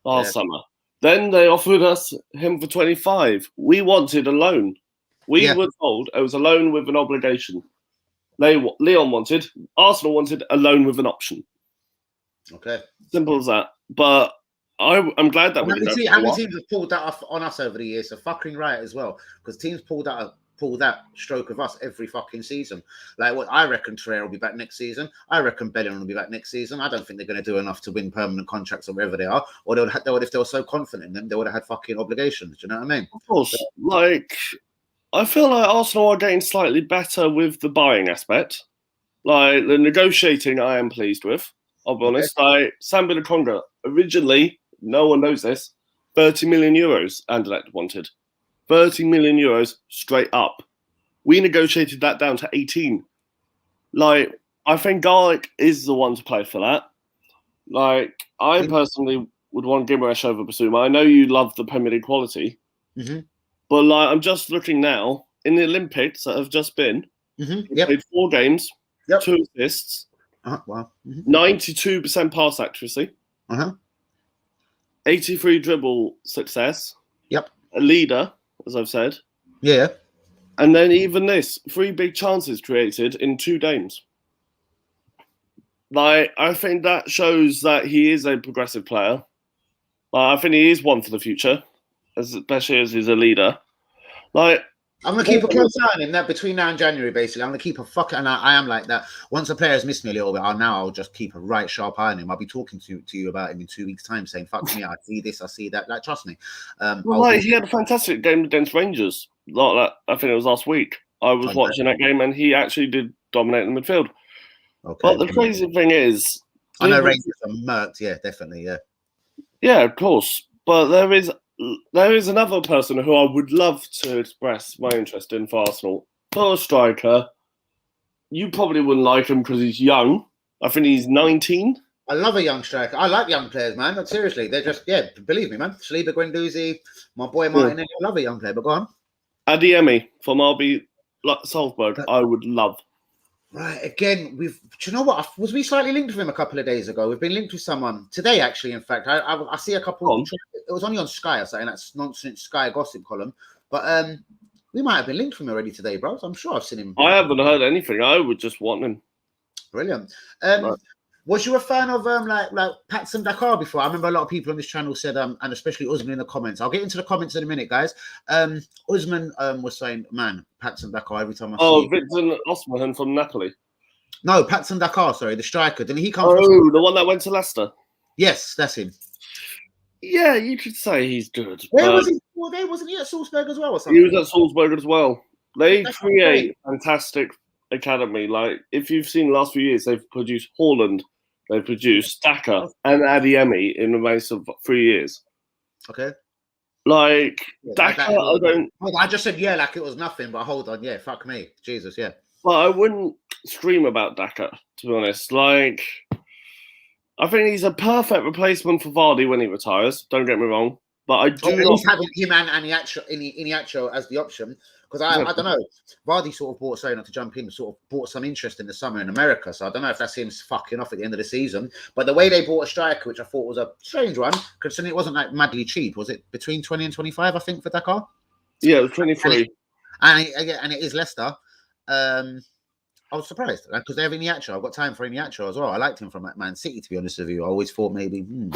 last summer. Then they offered us him for 25. We wanted a loan. We were told it was a loan with an obligation. Lyon wanted, Arsenal wanted a loan with an option. Okay, simple as that. But I'm glad that how many teams have pulled that off on us over the years? So fucking right as well, because teams pull that stroke of us every fucking season. Like what I reckon, Traore will be back next season. I reckon Bellingham will be back next season. I don't think they're going to do enough to win permanent contracts or wherever they are. Or if they were so confident in them, they would have had fucking obligations. Do you know what I mean? Of course. Like I feel like Arsenal are getting slightly better with the buying aspect. Like the negotiating, I am pleased with. I'll be honest. Like Sambi Lokonga, originally, no one knows this, €30 million Anderlecht wanted. €30 million straight up. We negotiated that down to 18. Like, I think Garlic is the one to play for that. Like, I personally would want Gimaresh over Basuma. I know you love the Premier League quality, but like, I'm just looking now in the Olympics that have just been. He played 4 games, 2 assists, Wow. 92% pass accuracy, 83 dribble success. Yep. A leader, as I've said. Yeah. And then even this, 3 big chances created in 2 games. Like, I think that shows that he is a progressive player. I think he is one for the future, especially as he's a leader. Like, I'm gonna keep a close eye on him. That between now and January, basically, I'm gonna keep a fucking. And I am like that. Once a player's missed me a little bit, I'll just keep a right sharp eye on him. I'll be talking to you about him in 2 weeks' time, saying, "Fuck me, I see this, I see that." Like, trust me. He had a fantastic game against Rangers. Like that, I think it was last week. I was watching that game, and he actually did dominate the midfield. Okay. But the crazy thing is, I know Rangers are murked. Yeah, definitely. Yeah. Yeah, of course. But there is another person who I would love to express my interest in for Arsenal. For a striker, you probably wouldn't like him because he's young. I think he's 19. I love a young striker. I like young players, man. But seriously, they're just, believe me, man. Saliba, Guendouzi, my boy Martin. I love a young player, but go on. Adeyemi from RB Salzburg, I would love. Right, again, do you know what? Was we slightly linked with him a couple of days ago? We've been linked with someone today, actually. In fact, I see a couple. It was only on Sky or something. That's nonsense Sky gossip column. But we might have been linked with him already today, bro. I'm sure I've seen him. I haven't heard anything. I would just want him. Brilliant. Was you a fan of like Patson Dakar before? I remember a lot of people on this channel said, and especially Usman in the comments. I'll get into the comments in a minute, guys. Usman was saying, man, Patson Dakar every time I see Vincent Osman from Napoli. No, Patson Dakar, sorry, the striker. Didn't he come from the one that went to Leicester? Yes, that's him. Yeah, you could say he's good. Where was he? Well, wasn't he at Salzburg as well or something? He was at Salzburg as well. They create fantastic academy. Like, if you've seen the last few years, they've produced Haaland, they've produced Daka and Adeyemi in the space of 3 years. Okay. Like, Daka, I just said, like it was nothing, but hold on. Yeah, fuck me. Jesus, yeah. But I wouldn't scream about Daka, to be honest. Like, I think he's a perfect replacement for Vardy when he retires. Don't get me wrong. But I do not having him and Iniacho as the option. Because I don't know, Vardy sort of bought, sorry not to jump in, sort of bought some interest in the summer in America. So I don't know if that's him fucking off at the end of the season. But the way they bought a striker, which I thought was a strange one, considering it wasn't like madly cheap. Was it between 20 and 25, I think, for Dakar? Yeah, it was 23. And it is Leicester. I was surprised because they have Iniacho. I've got time for Iniacho as well. I liked him from Man City, to be honest with you. I always thought maybe. Do you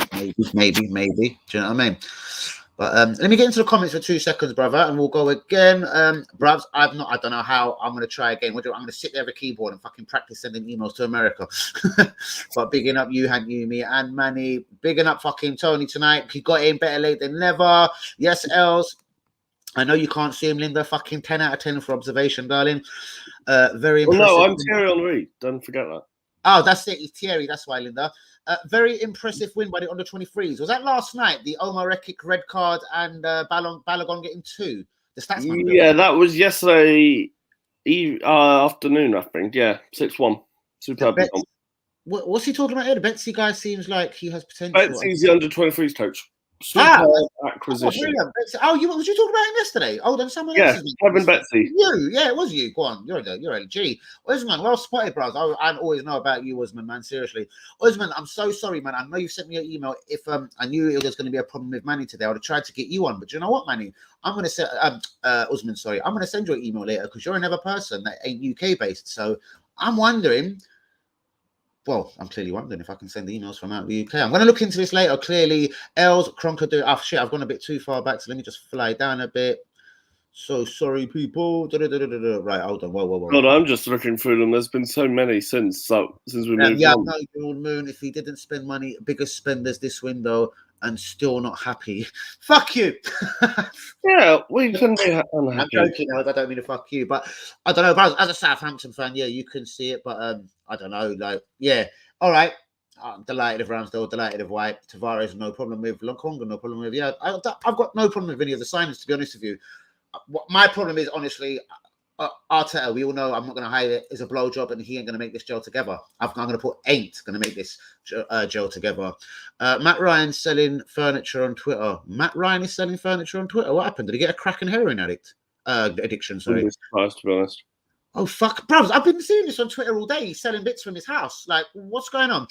know what I mean? But let me get into the comments for 2 seconds, brother, and we'll go again. Bruvs, I don't know how. I'm going to try again. I'm going to sit there with a keyboard and fucking practice sending emails to America. But bigging up you, Hank, you, me, and Manny. Bigging up fucking Tony tonight. He got in better late than never. Yes, Els. I know you can't see him, Linda. Fucking 10 out of 10 for observation, darling. Very impressive. No, I'm Thierry Henry. Don't forget that. Oh, that's it. He's Thierry. That's why, Linda. Very impressive win by the under 23s. Was that last night? The Omar Rekik red card and Balogun getting 2. The stats. Yeah, that was yesterday afternoon, I think. Yeah, 6-1. Superb. What's he talking about here? The Betsy guy seems like he has potential. Betsy's the under 23s coach. Superb acquisition. Was you talking about him yesterday? Oh, then someone else. Kevin Betsy. You, it was you. Go on, you're a G. Usman, well spotted, bros. I always know about you, Usman, man. Seriously, Usman, I'm so sorry, man. I know you sent me an email. If I knew it was going to be a problem with Manny today, I would have tried to get you on. But you know what, Manny? I'm going to say, Usman, sorry, I'm going to send you an email later because you're another person that ain't UK based. So I'm wondering. Well, I'm clearly wondering if I can send emails from out of the UK. I'm going to look into this later. Clearly, Els, Kroenke do. Oh, shit, I've gone a bit too far back. So let me just fly down a bit. So sorry, people. Right, hold on. Whoa. God, I'm just looking through them. There's been so many since we moved on. Yeah, no, Old Moon. If he didn't spend money, biggest spenders this window and still not happy. Fuck you. Yeah, we can be unhappy. I'm joking. I don't mean to fuck you, but I don't know. But as a Southampton fan, yeah, you can see it. But I don't know. Like, yeah, all right. I'm delighted of Ramsdale, delighted of White. Tavares, no problem with. Lokonga, no problem with. Yeah, I've got no problem with any of the signings, to be honest with you. My problem is, honestly, Arteta, we all know, I'm not going to hide it, is a blowjob and he ain't going to make this gel together. I'm going to put ain't going to make this gel together. Matt Ryan selling furniture on Twitter. Matt Ryan is selling furniture on Twitter. What happened? Did he get a cracking heroin addiction? Sorry. Wouldn't be surprised, to be honest. Oh, fuck. Bros, I've been seeing this on Twitter all day. He's selling bits from his house. Like, what's going on?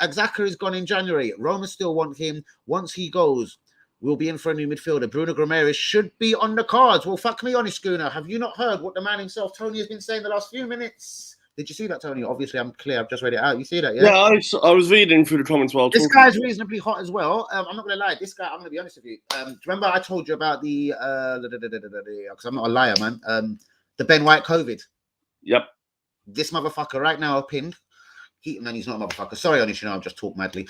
Xhaka is gone in January. Roma still want him. Once he goes, we'll be in for a new midfielder. Bruno Gomes should be on the cards. Well, fuck me, honest Schooner. Have you not heard what the man himself, Tony, has been saying the last few minutes? Did you see that, Tony? Obviously, I'm clear. I've just read it out. You see that, yeah? Yeah, I was reading through the comments while this talking. guy's reasonably hot as well. I'm not going to lie. This guy, I'm going to be honest with you. Remember I told you about the, because I'm not a liar, man. The Ben White COVID. Yep. This motherfucker right now pinned. He's not a motherfucker. Sorry, honest, I've just talked madly.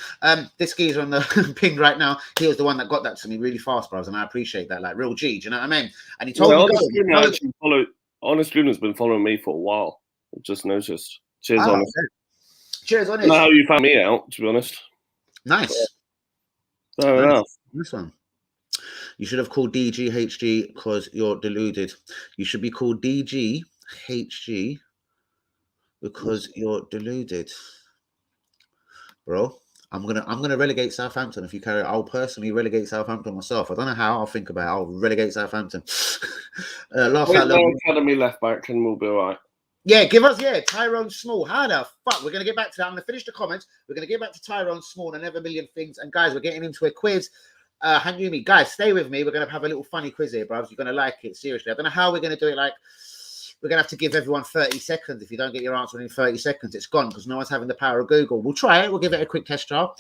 This geezer on the pinned right now. He was the one that got that to me really fast, bros, and I appreciate that. Like real G, do you know what I mean? And he told me. Honest Luna's been following me for a while. I've just noticed. Cheers, Honest. Cheers, Honest. I don't know how you found me out, to be honest. Nice. Fair enough. This one. You should have called DGHG because you're deluded. You should be called DGHG because you're deluded, bro. I'm gonna relegate Southampton if you carry it. I'll personally relegate Southampton myself. I don't know how. I'll think about it. I'll relegate Southampton. Academy left back and we'll be all right. Yeah, give us Tyrone Small. How the fuck? We're gonna get back to that. I'm gonna finish the comments. We're gonna get back to Tyrone Small and another million things. And guys, we're getting into a quiz. Hangumi, guys, stay with me. We're gonna have a little funny quiz here, bros. You're gonna like it. Seriously, I don't know how we're gonna do it. Like, we're going to have to give everyone 30 seconds. If you don't get your answer in 30 seconds, it's gone because no one's having the power of Google. We'll try it. We'll give it a quick test trial.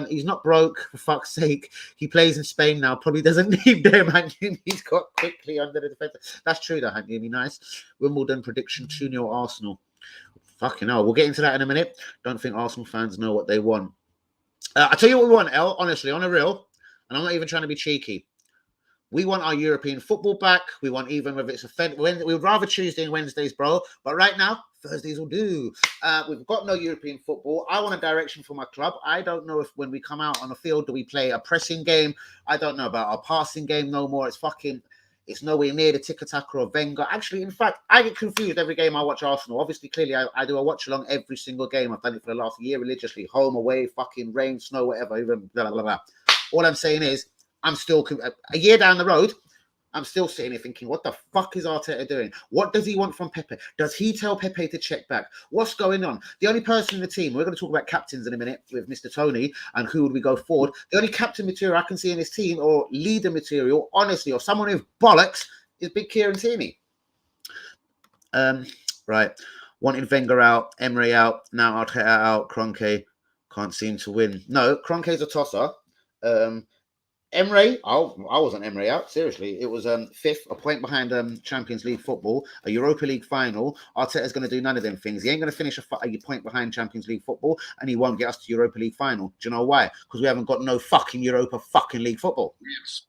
He's not broke, for fuck's sake. He plays in Spain now. Probably doesn't need them. He's got quickly under the defense. That's true, though, Hangumi. Nice. Wimbledon prediction 2-0 Arsenal. Fucking hell. We'll get into that in a minute. Don't think Arsenal fans know what they want. I'll tell you what we want, El, honestly, on a real. And I'm not even trying to be cheeky. We want our European football back. We want even if it's we would rather Tuesday and Wednesdays, bro. But right now, Thursdays will do. We've got no European football. I want a direction for my club. I don't know if when we come out on the field, do we play a pressing game? I don't know about our passing game no more. It's nowhere near the tick-a-tacker or Wenger. Actually, in fact, I get confused every game I watch Arsenal. Obviously, clearly, I do a watch-along every single game. I've done it for the last year religiously. Home, away, fucking rain, snow, whatever. Even blah, blah, blah. All I'm saying is, I'm still a year down the road. I'm still sitting here thinking, what the fuck is Arteta doing? What does he want from Pepe? Does he tell Pepe to check back? What's going on? The only person in the team, we're going to talk about captains in a minute with Mr. Tony and who would we go forward. The only captain material I can see in his team or leader material, honestly, or someone with bollocks is Big Kieran Tierney. Right. Wanting Wenger out, Emery out, now Arteta out, Kroenke can't seem to win. No, Kroenke's a tosser. Emery, I wasn't Emery out. Seriously, it was fifth, a point behind Champions League football, a Europa League final. Arteta's going to do none of them things. He ain't going to finish a point behind Champions League football, and he won't get us to Europa League final. Do you know why? Because we haven't got no fucking Europa fucking League football. Yes.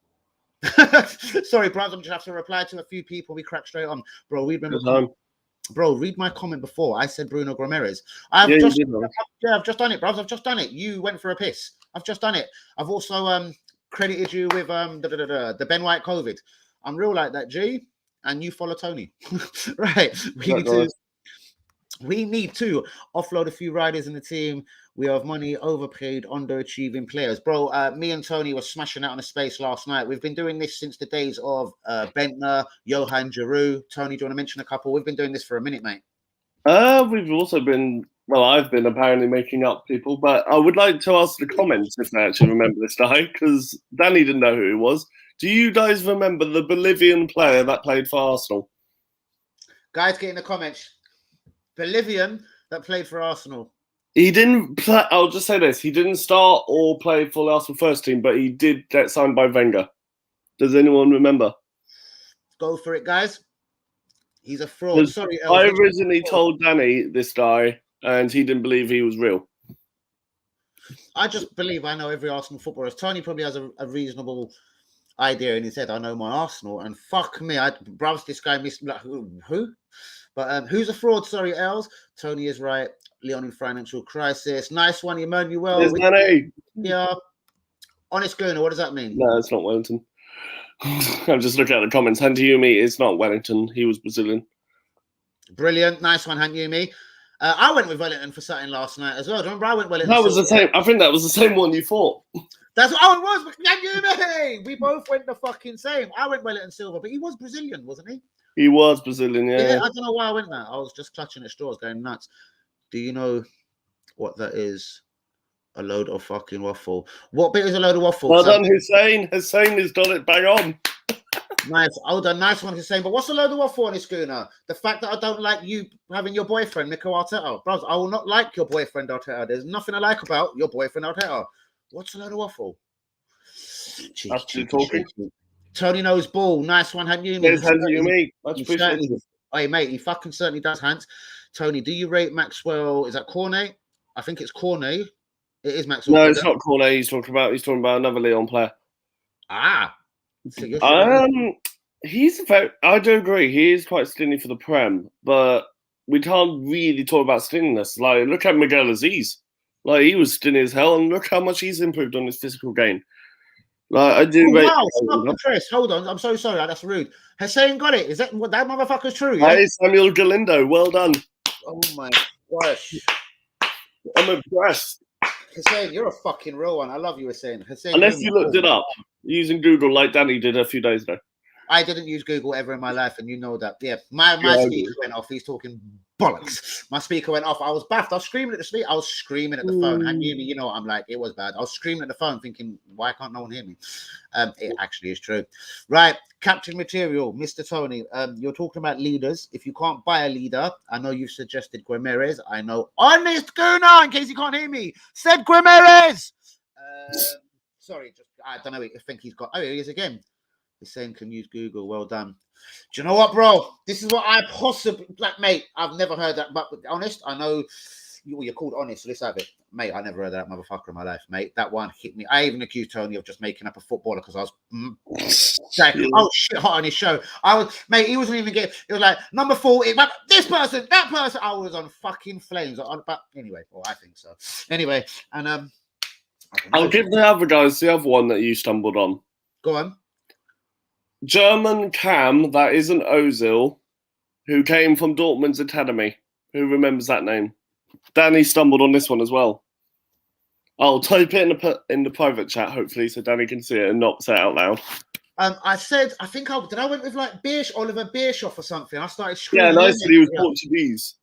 Sorry, Brad. I'm just have to reply to a few people. We crack straight on, bro. Read my comment before. I said Bruno Gomes. I've just done it, bro. I've just done it. You went for a piss. I've just done it. I've also credited you with the Ben White COVID. I'm real like that, G, and you follow Tony. Right. We need to offload a few riders in the team. We have money, overpaid, underachieving players. Bro, me and Tony were smashing out on a space last night. We've been doing this since the days of Bentner, Johan Giroud. Tony, do you want to mention a couple? We've been doing this for a minute, mate. We've also been, I've been apparently making up people, but I would like to ask the comments if they actually remember this guy, because Danny didn't know who he was. Do you guys remember the Bolivian player that played for Arsenal? Guys, get in the comments. Bolivian that played for Arsenal. He didn't play, I'll just say this, he didn't start or play for the Arsenal first team, but he did get signed by Wenger. Does anyone remember? Go for it, guys. He's a fraud. Sorry, I originally told Danny this guy, and he didn't believe he was real. I just believe I know every Arsenal footballer. Tony probably has a reasonable idea in his head. I know my Arsenal, and fuck me, browse this guy missed like who? But who's a fraud? Sorry, Els. Tony is right. Leon in financial crisis. Nice one, Emmanuel. There's Danny. Yeah. Honest Gunner, what does that mean? No, it's not Wellington. I'm just looking at the comments. Hantiyumi is not Wellington. He was Brazilian. Brilliant. Nice one, Yumi. I went with Wellington for something last night as well. Do you remember I went Wellington? That was the same. I think that was the same one you thought. That's what it was. Yumi. We both went the fucking same. I went Wellington Silver, but he was Brazilian, wasn't he? He was Brazilian, yeah. I don't know why I went that. I was just clutching at straws, going nuts. Do you know what that is? A load of fucking waffle. What bit is a load of waffle? Well done, Hussein. Hussein has done it bang on. Nice. Hold on. Nice one, Hussein. But what's a load of waffle on this schooner? The fact that I don't like you having your boyfriend, Mikel Arteta. Bros, I will not like your boyfriend, Arteta. There's nothing I like about your boyfriend, Arteta. What's a load of waffle? Cheeky. Tony knows ball. Nice one, Yumi. There's Yumi. Much appreciated. Hey, mate, he fucking certainly does, Hans. Tony, do you rate Maxwell? Is that Cornet? I think it's Cornet. It is Maxwell. No, it's not Cornet. He's talking about another Leon player. He's I do agree. He is quite stingy for the Prem, but we can't really talk about stinginess. Like, look at Miguel Aziz. Like, he was stingy as hell, and look how much he's improved on his physical game. Like, I do. Stop, Chris. Hold on. I'm so sorry. That's rude. Hussein got it. Is that what that motherfucker's true? Yeah? Hey, Samuel Galindo. Well done. Oh my gosh. I'm impressed. Hussein, you're a fucking real one. I love you, Hussein. Unless you looked it up using Google like Danny did a few days ago. I didn't use Google ever in my life, and you know that. Yeah, my speaker went off. He's talking bollocks. My speaker went off. I was baffed. I was screaming at the speaker. I was screaming at the phone. And you know what I'm like. It was bad. I was screaming at the phone thinking, why can't no one hear me? It actually is true. Right. Captain Material, Mr. Tony, you're talking about leaders. If you can't buy a leader, I know you've suggested Guimarães. I know Honest Guna, in case you can't hear me, said Guimarães. Sorry, I don't know. I think he's got. Oh, he is again. He's saying can use Google. Well done. Do you know what, bro? This is what I possibly mate. I've never heard that, but honest, I know you're called honest. So let's have it, mate. I never heard that motherfucker in my life, mate. That one hit me. I even accused Tony of just making up a footballer because I was saying, oh shit, hot on his show. I was, mate. He wasn't even getting. It was like number 40. This person, that person. I was on fucking flames. But anyway, well, I think so. Anyway, and I'll give the other guys the other one that you stumbled on. Go on. German Cam, that isn't Ozil, who came from Dortmund's academy. Who remembers that name? Danny stumbled on this one as well. I'll type it in the private chat, hopefully, so Danny can see it and not say it out loud. I said, I think I went with like Oliver Bierhoff or something. I started screaming. Yeah, nice. He was Portuguese.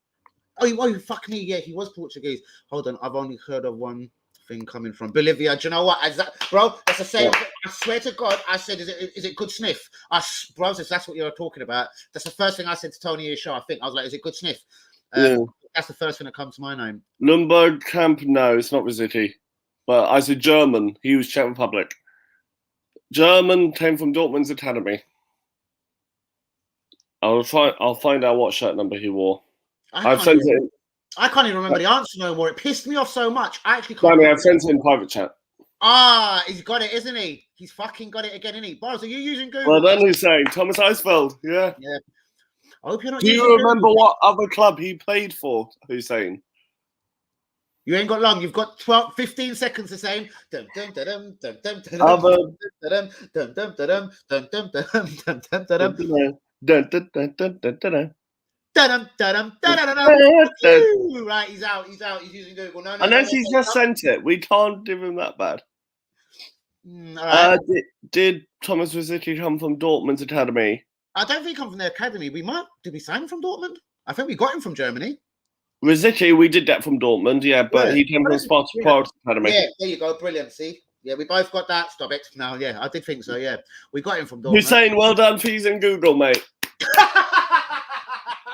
Oh, fuck me. Yeah, he was Portuguese. Hold on. I've only heard of one thing coming from Bolivia. Do you know what? Bro, that's the same. Yeah. I swear to God, I said, is it good sniff? Bro, if that's what you're talking about, that's the first thing I said to Tony in his show. I think I was like, is it good sniff? That's the first thing that comes to my name. Nürnberg Camp, no, it's not Rosicky. But I said German. He was Czech Republic. German came from Dortmund's academy. I'll find out what shirt number he wore. I've sent it. I can't even remember the answer no more. It pissed me off so much. I actually can't. I've sent it in private chat. He's got it, isn't he? He's fucking got it again, isn't he? Boris, are you using Google? Well, then who's saying Thomas Eisfeld? Yeah. Yeah. I hope you're not. Do you remember what other club he played for, Hussein? You ain't got long. You've got 15 seconds to say. Right, he's out. He's using Google. No, unless he's just sent it. We can't give him that bad. Right. Did Thomas Rosicky come from Dortmund's academy? I don't think he come from the academy. Did we sign him from Dortmund? I think we got him from Germany. Rosicky, we did that from Dortmund, yeah, but he came from Sparta Prague academy. Yeah, there you go. Brilliant. See? Yeah, we both got that. Stop it. No, yeah, I did think so, yeah. We got him from Dortmund. Hussein, well done for using Google, mate.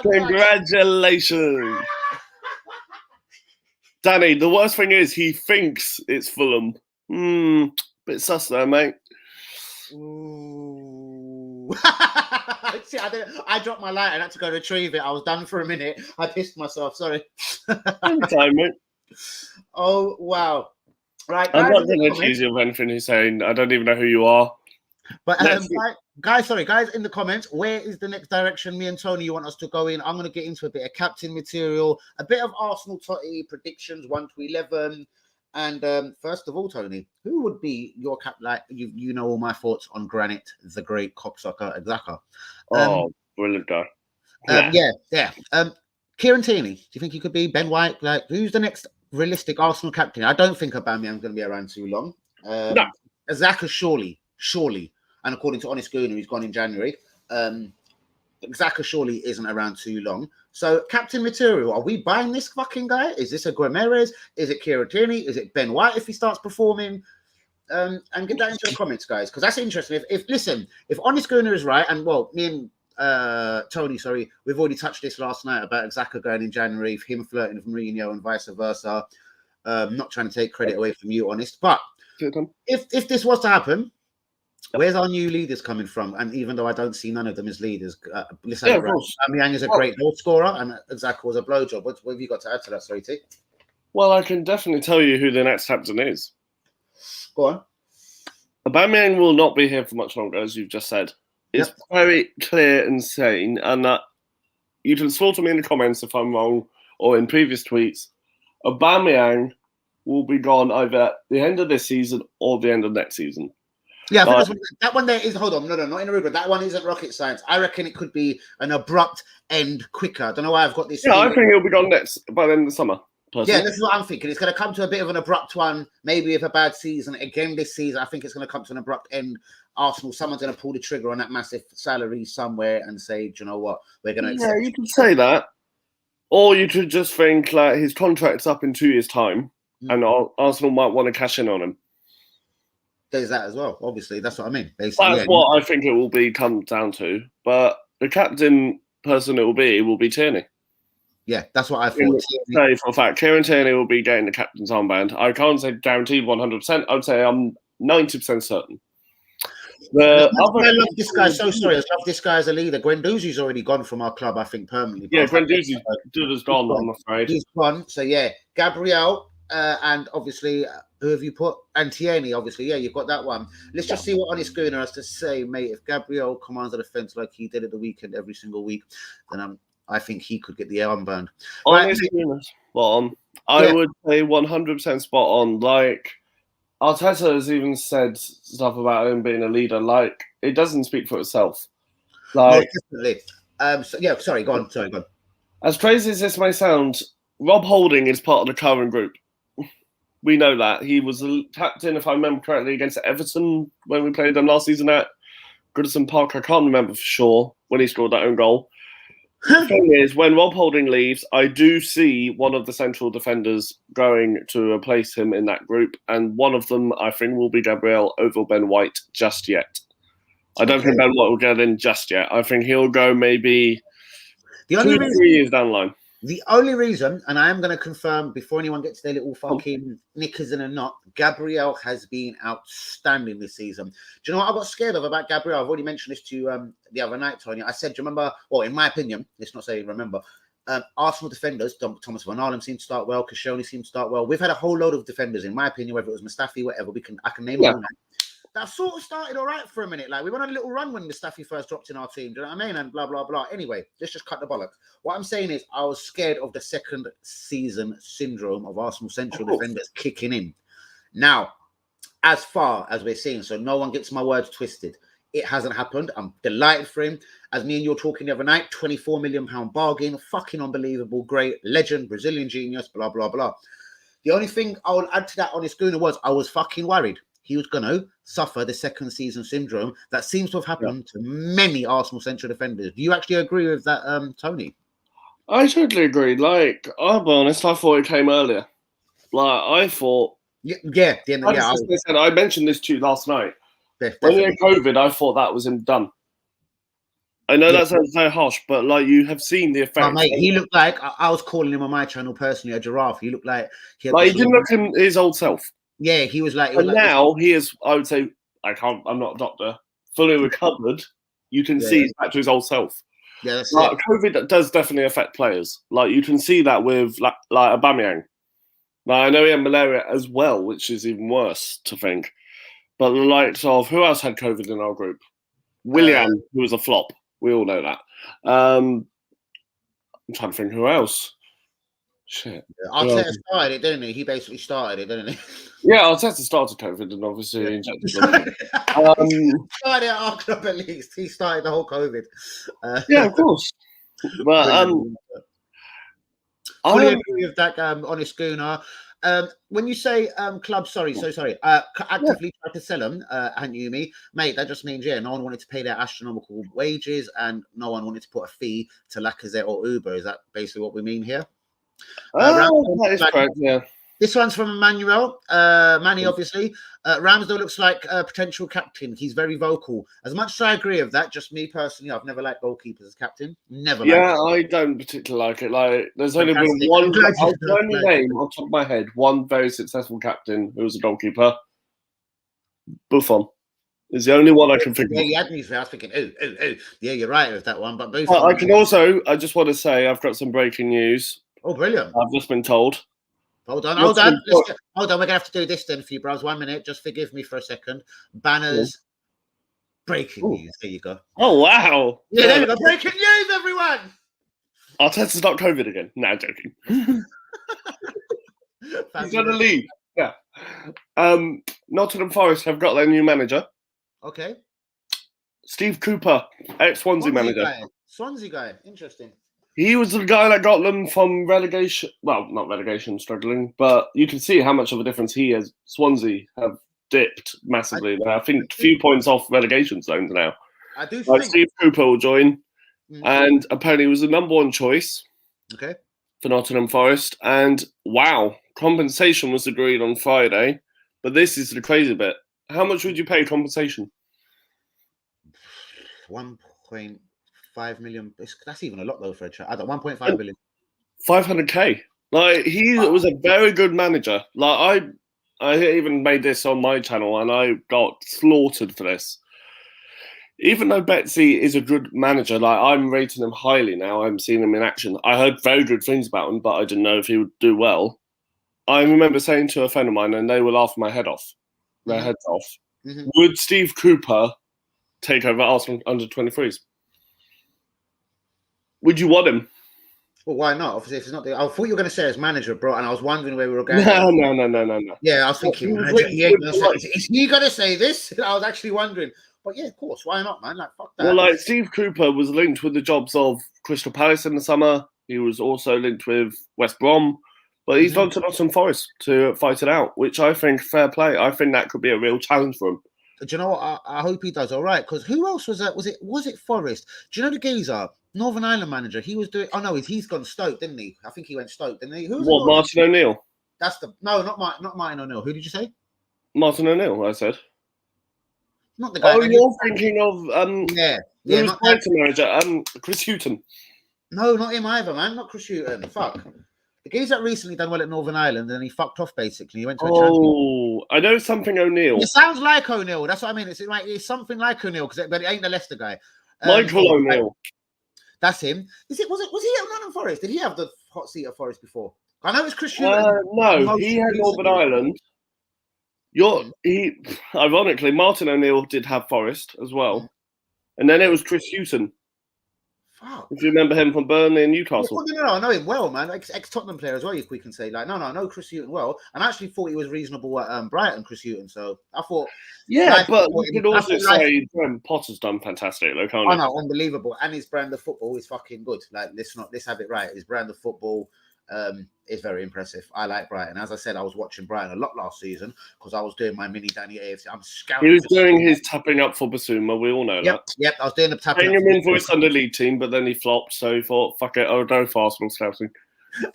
Congratulations. Danny, the worst thing is he thinks it's Fulham. Bit sus though, mate. Ooh. See, I dropped my light and had to go retrieve it. I was done for a minute. I pissed myself. Sorry. Anytime, mate. Oh, wow. Right. I'm not going to accuse you of anything, Hussein. I don't even know who you are. But guys, in the comments, where is the next direction me and Tony you want us to go in? I'm going to get into a bit of captain material, a bit of Arsenal Totty predictions 1 to 11. And first of all, Tony, who would be your cap? Like you know all my thoughts on Granit, the great cocksucker Xhaka. Brilliant guy. Yeah. Kieran Tierney, do you think he could be Ben White? Like, who's the next realistic Arsenal captain? I don't think Aubameyang's going to be around too long. No. Xhaka surely, and according to Honest Gooner, he's gone in January. Xhaka surely isn't around too long. So, captain material, are we buying this fucking guy? Is this a Guimarães? Is it Kieran Tierney? Is it Ben White if he starts performing? And get that into the comments, guys, because that's interesting. If Honest Gooner is right, and well, me and Tony, we've already touched this last night about Xhaka going in January, him flirting with Mourinho and vice versa. Not trying to take credit away from you, Honest, but if this was to happen, where's our new leaders coming from? And even though I don't see none of them as leaders, Aubameyang is a great goal scorer, and Xhaka was a blowjob. What have you got to add to that, sorry, T? Well, I can definitely tell you who the next captain is. Go on. Aubameyang will not be here for much longer, as you've just said. It's very clear and sane, and that you can slaughter me in the comments if I'm wrong, or in previous tweets. Aubameyang will be gone either at the end of this season or the end of next season. Yeah, I think that one there is. Hold on, no, not in a rubric. That one isn't rocket science. I reckon it could be an abrupt end quicker. I don't know why I've got this. Yeah, I think he'll be gone by the end of the summer. Personally. Yeah, this is what I'm thinking. It's going to come to a bit of an abrupt one, maybe with a bad season. Again, this season, I think it's going to come to an abrupt end. Arsenal, someone's going to pull the trigger on that massive salary somewhere and say, do you know what, we're going to accept. Yeah, you can say that. Or you could just think like his contract's up in 2 years' time and Arsenal might want to cash in on him. There's that as well, obviously. That's what I mean. Basically, that's what I think it will come down to. But the captain person it will be Tierney. Yeah, that's what I thought. Say for a fact, Kieran Tierney will be getting the captain's armband. I can't say guaranteed 100%. I'd say I'm 90% certain. I love this guy. So sorry, I love this guy as a leader. Guendouzi's already gone from our club, I think, permanently. Yeah, Guendouzi has gone, I'm afraid. He's gone. So, yeah, Gabriel and obviously, who have you put? And Tierney, obviously. Yeah, you've got that one. Let's just see what Honest Gooner has to say, mate. If Gabriel commands the defence like he did at the weekend every single week, then I think he could get the armband. Honest Gooner, spot on. I would say 100% spot on. Like, Arteta has even said stuff about him being a leader. Like, it doesn't speak for itself. Like, no, definitely. Sorry, go on. As crazy as this may sound, Rob Holding is part of the current group. We know that. He was the captain, if I remember correctly, against Everton when we played them last season at Goodison Park. I can't remember for sure when he scored that own goal. The thing is, when Rob Holding leaves, I do see one of the central defenders going to replace him in that group, and one of them, I think, will be Gabriel over Ben White just yet. I don't think Ben White will get in just yet. I think he'll go maybe 2 to 3 years down the line. The only reason, and I am going to confirm before anyone gets their little fucking knickers in a knot, Gabriel has been outstanding this season. Do you know what I got scared of about Gabriel? I've already mentioned this to you the other night, Tony. I said, do you remember, well, in my opinion, let's not say remember, Arsenal defenders, Thomas Van Arlen seemed to start well, Koscielny seemed to start well. We've had a whole load of defenders, in my opinion, whether it was Mustafi, whatever, I can name them. That sort of started all right for a minute. Like, we went on a little run when Mustafi first dropped in our team. Do you know what I mean? And blah, blah, blah. Anyway, let's just cut the bollocks. What I'm saying is I was scared of the second season syndrome of Arsenal central defenders kicking in. Now, as far as we're seeing, so no one gets my words twisted, it hasn't happened. I'm delighted for him. As me and you were talking the other night, £24 million bargain. Fucking unbelievable. Great. Legend. Brazilian genius. Blah, blah, blah. The only thing I will add to that, Honest Gooner, was I was fucking worried he was going to suffer the second season syndrome that seems to have happened to many Arsenal central defenders. Do you actually agree with that, Tony? I totally agree. Like, I'll be honest, I thought it came earlier. Like, I thought... I mentioned this to you last night. When he had COVID, I thought that was him done. I know that sounds so harsh, but, like, you have seen the effect. Oh, mate, he looked like... I was calling him on my channel personally a giraffe. He looked like... He didn't look like his old self. Yeah, he was like... now he is, I would say, I'm not a doctor, fully recovered. You can see he's back to his old self. Yeah, that's like, COVID does definitely affect players. Like, you can see that with, like Aubameyang. Like, I know he had malaria as well, which is even worse to think. But the likes of... Who else had COVID in our group? Willian, who was a flop. We all know that. I'm trying to think who else. Shit. Arteta started it, didn't he? He basically started it, didn't he? Yeah, Arteta started COVID and obviously injected started at our club at least. He started the whole COVID. Yeah, of course. But fully agree with that, Honest Schooner. When you say club, actively try to sell them, and Yumi, mate, that just means no one wanted to pay their astronomical wages, and no one wanted to put a fee to Lacazette or Uber. Is that basically what we mean here? That is correct. Yeah. This one's from Emmanuel. Manny, obviously. Ramsdale looks like a potential captain. He's very vocal. As much as I agree with that, just me personally, I've never liked goalkeepers as captain. Never liked it. I don't particularly like it. Like, there's only been one. I'll only name on top of my head one very successful captain who was a goalkeeper. Buffon is the only one I can think of. Yeah, you had me. I was thinking, yeah, you're right with that one. But I can also. I just want to say I've got some breaking news. Oh, brilliant! I've just been told. Hold on. We're gonna have to do this then for you, bros. 1 minute. Just forgive me for a second. Banners. Breaking news. There you go. Oh wow! Yeah, there we go. Breaking news, everyone. Arteta's not COVID again. No, I'm joking. He's gonna leave. Yeah. Nottingham Forest have got their new manager. Okay. Steve Cooper, ex-Swansea manager. Swansea guy. Interesting. He was the guy that got them from relegation. Well, not relegation, struggling, but you can see how much of a difference he has. Swansea have dipped massively. I think a few points off relegation zones now. I do think Steve Cooper will join, and apparently he was the number one choice. Okay. For Nottingham Forest, and wow, compensation was agreed on Friday, but this is the crazy bit. How much would you pay compensation? 1.5 million. That's even a lot though for a chat. I got 1.5 million. 500k. Like, he was a very good manager. Like, I even made this on my channel, and I got slaughtered for this. Even though Betsy is a good manager, like, I'm rating him highly now. I'm seeing him in action. I heard very good things about him, but I didn't know if he would do well. I remember saying to a friend of mine, and they were laughing my head off, their heads off. Would Steve Cooper take over Arsenal under 23s? Would you want him? Well, why not? Obviously, if it's not I thought you were going to say as manager, bro, and I was wondering where we were going. No. Yeah, I was thinking, is he going to say this? I was actually wondering. But yeah, of course, why not, man? Like, fuck that. Well, like, Steve Cooper was linked with the jobs of Crystal Palace in the summer. He was also linked with West Brom. But he's gone to Nottingham Forest to fight it out, which I think fair play. I think that could be a real challenge for him. Do you know what? I hope he does all right. Because who else was that? Was it Forest? Do you know the geezer? Northern Ireland manager. He was doing. Oh no, he's gone Stoke, didn't he? I think he went Stoke, didn't he? What, Martin O'Neill? That's not Martin O'Neill. Who did you say? Martin O'Neill. I said. Not the guy. Oh, you're thinking of who was Brighton manager? Chris Hughton. No, not him either, man. Not Chris Hughton. Fuck. The geezer that recently done well at Northern Ireland, and he fucked off basically. He went to a champion. I know something O'Neill. It sounds like O'Neill. That's what I mean. It's something like O'Neill, but it ain't the Leicester guy. Michael O'Neill. That's him. Was he at Nottingham Forest? Did he have the hot seat at Forest before? I know it's Chris Hughton. No, he had Northern Ireland. Ironically, Martin O'Neill did have Forest as well, and then it was Chris Hughton. Fuck. If you remember him from Burnley and Newcastle. No, I know him well, man. Ex-Tottenham player as well, if we can say. Like, no, I know Chris Hughton well, and I actually thought he was reasonable at Brighton, Chris Hughton. So I thought, but you could also say Graham Potter's done fantastic, though, can't he? Oh no, unbelievable, and his brand of football is fucking good. Like, let's have it right. His brand of football is very impressive. I like Brighton. As I said, I was watching Brighton a lot last season because I was doing my mini Danny AFC. I'm scouting. He was doing his tapping up for Basuma. We all know that. Yep. I was doing the tapping. Paying him in for his Sunday league team, but then he flopped. So he thought, "Fuck it, I'll go for Arsenal scouting."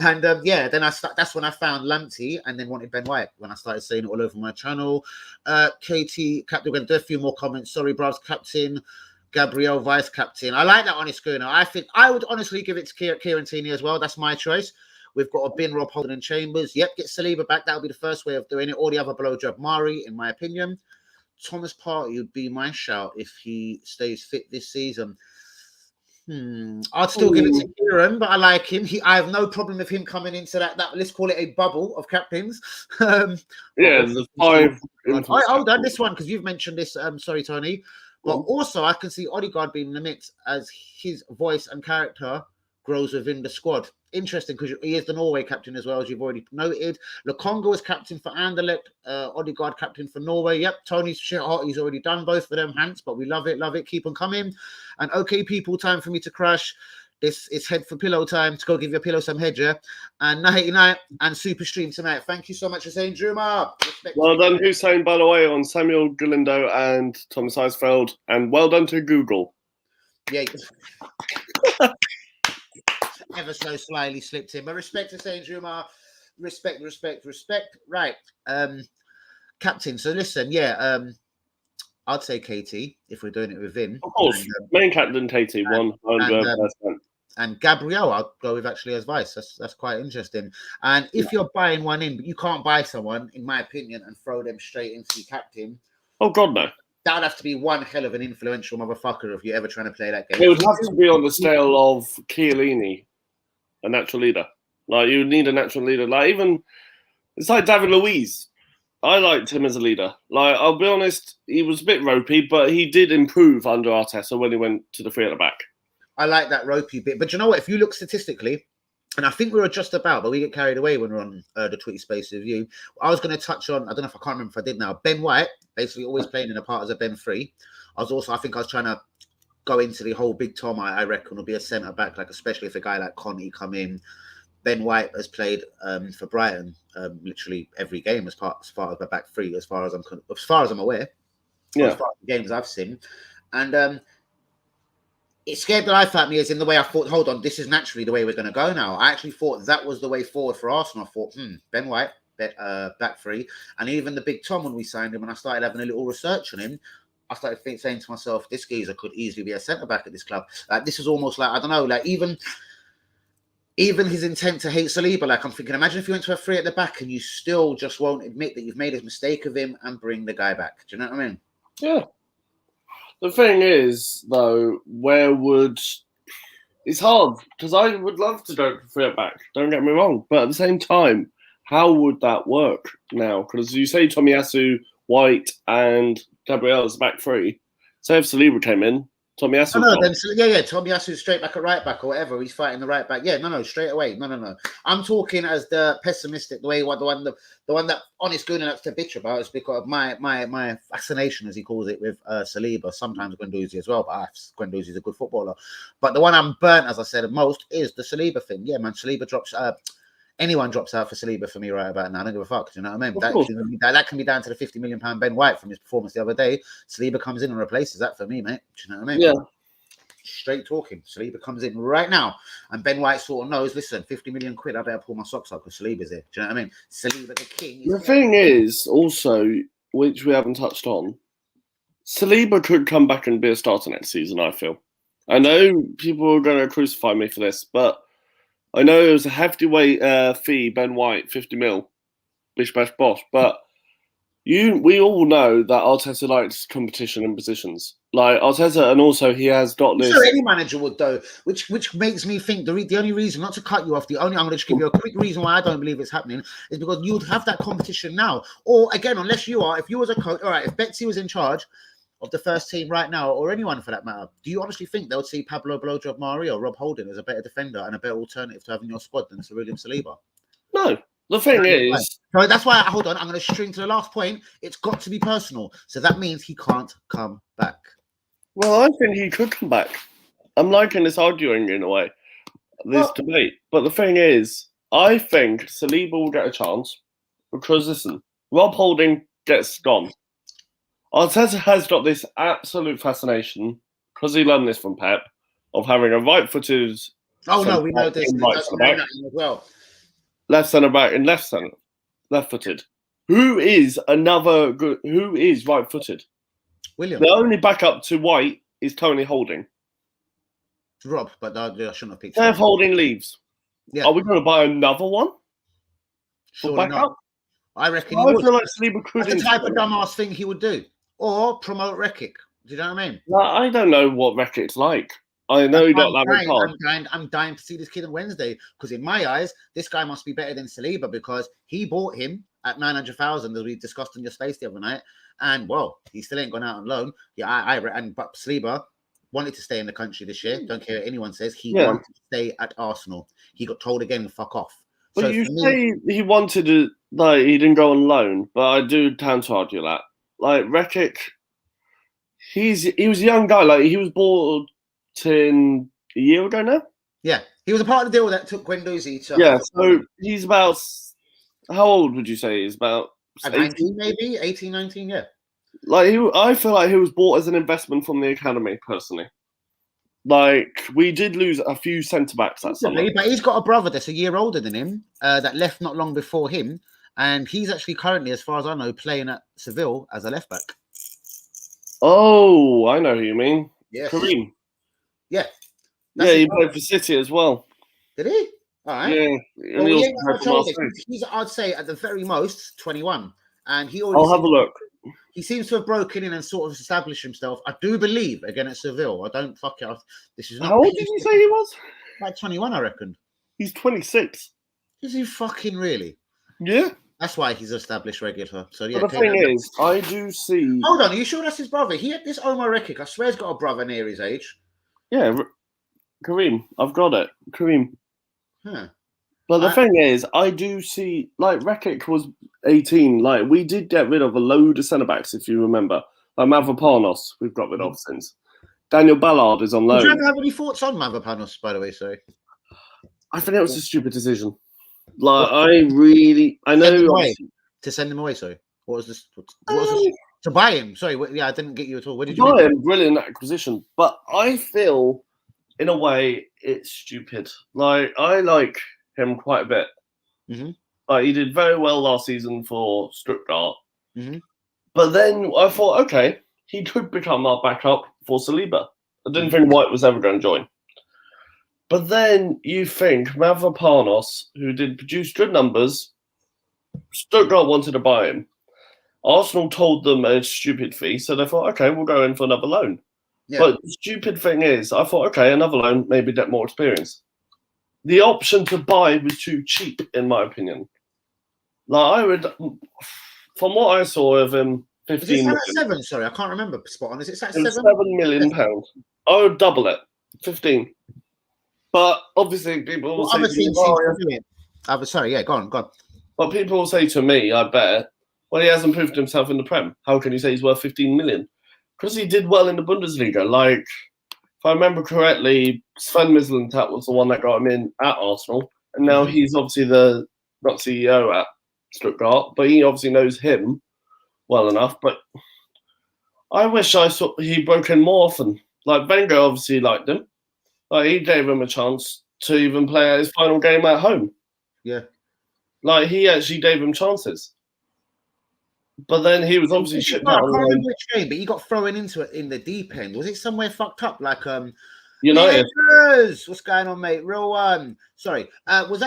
And then that's when I found Lamptey and then wanted Ben White when I started saying it all over my channel. KT captain, we're going to do a few more comments. Sorry, bros, captain. Gabriel, vice captain. I like that Honest Schooner. I think I would honestly give it to Kieran Tierney as well. That's my choice. We've got a bin Rob Holden and Chambers. Yep, get Saliba back. That would be the first way of doing it. Or the other blowjob Mari, in my opinion. Thomas Partey would be my shout if he stays fit this season. I'd still give it to Kieran, but I like him. I have no problem with him coming into that let's call it a bubble of captains. The five. Hold on, this one, because you've mentioned this. Sorry, Tony. But also, I can see Odegaard being in the mix as his voice and character grows within the squad. Interesting, because he is the Norway captain as well, as you've already noted. Lokonga was captain for Anderlecht, Odegaard captain for Norway. Yep, Tony's shit hot. He's already done both for them, Hans, but we love it, keep on coming. And okay, people, time for me to crash. It's head for pillow time to go give your pillow some head, yeah. And nighty night and super stream tonight. Thank you so much for saying, Juma. Well done, Hussein, by the way, on Samuel Galindo and Thomas Heisfeld, and well done to Google. Yeah. Ever so slyly slipped in, but respect to saying, Juma. Respect. Right, Captain. So listen, yeah, I'd say KT if we're doing it with Vin. Of course, main captain KT, 100%. And Gabriel, I'll go with actually as vice. That's quite interesting. And if you're buying one in, but you can't buy someone, in my opinion, and throw them straight into your captain. Oh God, no. That would have to be one hell of an influential motherfucker if you're ever trying to play that game. It would have to be on the scale of Chiellini, a natural leader. Like you would need a natural leader. Like even it's like David Luiz. I liked him as a leader. Like I'll be honest, he was a bit ropey, but he did improve under Arteta when he went to the three at the back. I like that ropey bit, but you know what? If you look statistically, and I think we were just about, but we get carried away when we're on the Tweety Space review. I was going to touch on, I don't know if I can't remember if I did now. Ben White, basically always playing in a part as a Ben 3. I think I was trying to go into the whole Big Tom. I reckon will be a centre back, like especially if a guy like Conte come in. Ben White has played for Brighton literally every game as far as the back 3, as far as I'm aware. Yeah, as far as the games I've seen, and. It scared the life out of me as in the way I thought, hold on, this is naturally the way we're going to go now. I actually thought that was the way forward for Arsenal. I thought, Ben White, back 3. And even the Big Tom, when we signed him, when I started having a little research on him, I started saying to myself, this geezer could easily be a centre-back at this club. Like, this is almost like, I don't know, like even his intent to hate Saliba, like I'm thinking, imagine if you went to a 3 at the back and you still just won't admit that you've made a mistake of him and bring the guy back. Do you know what I mean? Yeah. The thing is, though, it's hard because I would love to go for it back. Don't get me wrong, but at the same time, how would that work now? Because you say Tomiyasu, White, and Gabriel is back 3. Say if Saliba came in, Tomiyasu. Tomiyasu straight back at right back or whatever. He's fighting the right back. Yeah, no, straight away. No. I'm talking as the pessimistic, the one that honest Gooner likes to bitch about is because of my fascination, as he calls it, with Saliba. Sometimes Guendouzi as well, but Guendouzi's a good footballer. But the one I'm burnt, as I said, most is the Saliba thing. Yeah, man, Saliba drops. Anyone drops out for Saliba for me right about now. I don't give a fuck. Do you know what I mean? That can be down to the £50 million Ben White from his performance the other day. Saliba comes in and replaces that for me, mate. Do you know what I mean? Yeah. Straight talking. Saliba comes in right now, and Ben White sort of knows. Listen, 50 million quid. I better pull my socks up because Saliba's here. Do you know what I mean? Saliba, the king. The thing is, also, which we haven't touched on, Saliba could come back and be a starter next season. I feel. I know people are going to crucify me for this, but. I know it was a hefty fee, Ben White, 50 mil, bish bash bosh, but we all know that Arteta likes competition and positions. Like Arteta, and also he has got this. Sure, any manager would though, which makes me think the only reason, not to cut you off, I'm going to just give you a quick reason why I don't believe it's happening is because you'd have that competition now. Or again, unless you are, if you was a coach, all right, if Betsy was in charge of the first team right now, or anyone for that matter, do you honestly think they'll see Pablo Blowjob Mari or Rob Holding as a better defender and a better alternative to having your squad than Sir William Saliba? No. The thing is... So that's why, hold on, I'm going to string to the last point. It's got to be personal. So that means he can't come back. Well, I think he could come back. I'm liking this arguing in a way, this debate. But the thing is, I think Saliba will get a chance because, listen, Rob Holding gets gone. Arteta has got this absolute fascination, because he learned this from Pep, of having a right-footed... Oh, no, we know this. Right as well. Left centre-back and left-footed. Who is right-footed? William. The only backup to White is Tony Holding. Rob, but I shouldn't have picked him. If Holding leaves, are we going to buy another one? Surely not. I reckon he would. Feel like Saliba could. That's the type of dumbass thing he would do. Or promote Rekic. Do you know what I mean? No, I don't know what Rekic's like. I know he got that. I'm dying to see this kid on Wednesday because in my eyes, this guy must be better than Saliba because he bought him at 900,000 as we discussed in your space the other night. And well, he still ain't gone out on loan. Yeah, but Saliba wanted to stay in the country this year. Don't care what anyone says. He wanted to stay at Arsenal. He got told again, fuck off. But so you say he wanted to, like, he didn't go on loan, but I do counter argue that. Like, Rekic, he was a young guy. Like, he was bought in a year ago now. Yeah, he was a part of the deal that took Guendouzi to Yeah, so he's about, how old would you say he's about? 19, maybe 18, 19. Yeah, Like I feel like he was bought as an investment from the academy. Personally, like we did lose a few centre backs that summer. but he's got a brother that's a year older than him that left not long before him, and he's actually currently, as far as I know, playing at Seville as a left back. Oh, I know who you mean. Yes. Kareem. Yeah. Yeah, he played for City as well. Did he? All right. Yeah. Well, he ain't got much older. He's, I'd say, at the very most, 21. And he already. I'll have a look. He seems to have broken in and sort of established himself. I do believe, again, at Seville. I don't fuck it off. This is not. How old did you say he was? Like 21, I reckon. He's 26. Is he fucking really? Yeah. That's why he's established regular. So yeah. But the thing is, I do see. Hold on, are you sure that's his brother? He had this Omar Rekik. I swear he's got a brother near his age. Yeah, Kareem. I've got it. Kareem. Huh. But the thing is, I do see, like, Rekik was 18. Like, we did get rid of a load of centre-backs, if you remember. Like, Mavropanos, we've got rid of since. Daniel Ballard is on loan. Do you have any thoughts on Mavropanos, by the way, sorry? I think it was a stupid decision. Like, I know... To send him away, sorry. What was this? To buy him? Sorry, I didn't get you at all. What did you buy him? Brilliant acquisition. But I feel, in a way, it's stupid. Like, I like him quite a bit. Mm-hmm. He did very well last season for Stuttgart. Mm-hmm. But then I thought, okay, he could become our backup for Saliba. I didn't think White was ever going to join. But then you think Mavropanos, who did produce good numbers, Stuttgart wanted to buy him. Arsenal told them a stupid fee, so they thought, okay, we'll go in for another loan. Yeah. But the stupid thing is, I thought, okay, another loan, maybe get more experience. The option to buy was too cheap, in my opinion. Like, I would, from what I saw of him, 15 million. Is it 7? Sorry, I can't remember. Spot on. Is it 7? £7 million. I would double it, 15. But obviously, people will say to me, sorry, yeah, go on. But people will say to me, I bet, well, he hasn't proved himself in the Prem. How can you say he's worth 15 million? Because he did well in the Bundesliga. Like, if I remember correctly, Sven Mislintat was the one that got him in at Arsenal. And now he's obviously not CEO at Stuttgart, but he obviously knows him well enough. But I wish I saw he broke in more often. Like, Wenger obviously liked him. Like, he gave him a chance to even play his final game at home. Yeah. Like, he actually gave him chances. But then he was obviously shipped out. I can't remember which game, but he got thrown into it in the deep end. Was it somewhere fucked up? Like, United. What's going on, mate? Real sorry. Was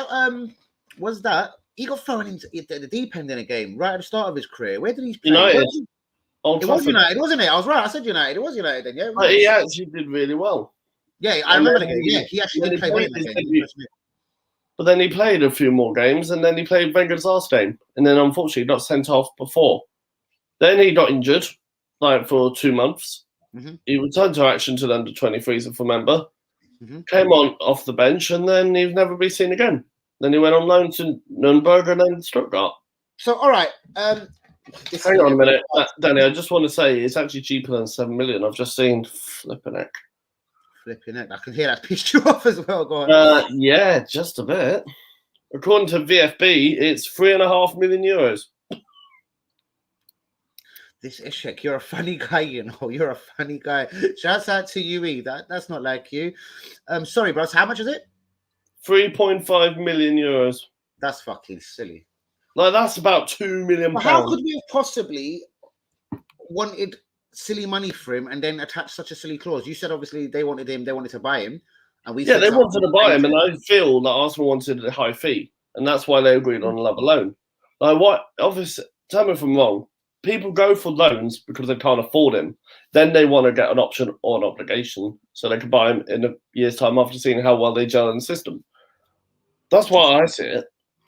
that he got thrown into the deep end in a game right at the start of his career? Where did he play? United. It was United, wasn't it? I was right. I said United. It was United then, yeah. But he actually did really well. Yeah, I remember the game. Yeah, he actually did play well in the game. But then he played a few more games, and then he played Wenger's last game, and then unfortunately got sent off before. Then he got injured, like for 2 months. Mm-hmm. He returned to action to the under-23s, if I remember. Mm-hmm. Came on off the bench, and then he's never been seen again. Then he went on loan to Nuremberg and then Stuttgart. So, all right. Hang on a minute, Danny. I just want to say it's actually cheaper than 7 million. I've just seen flipping heck. I can hear that pissed you off as well. Go on. Yeah, just a bit. According to VFB, it's €3.5 million. This Ishak, you're a funny guy, you know. You're a funny guy. Shouts out to UE. That's not like you. Sorry, bros. How much is it? €3.5 million. That's fucking silly. Like, that's about £2 million. But how could we have possibly wanted silly money for him and then attach such a silly clause? You said obviously they wanted to buy him, and they wanted to buy him, and I feel that Arsenal wanted a high fee, and that's why they agreed on another loan. Like, what? Obviously, tell me if I'm wrong. People go for loans because they can't afford him. Then they want to get an option or an obligation so they can buy him in a year's time after seeing how well they gel in the system. That's why I see it.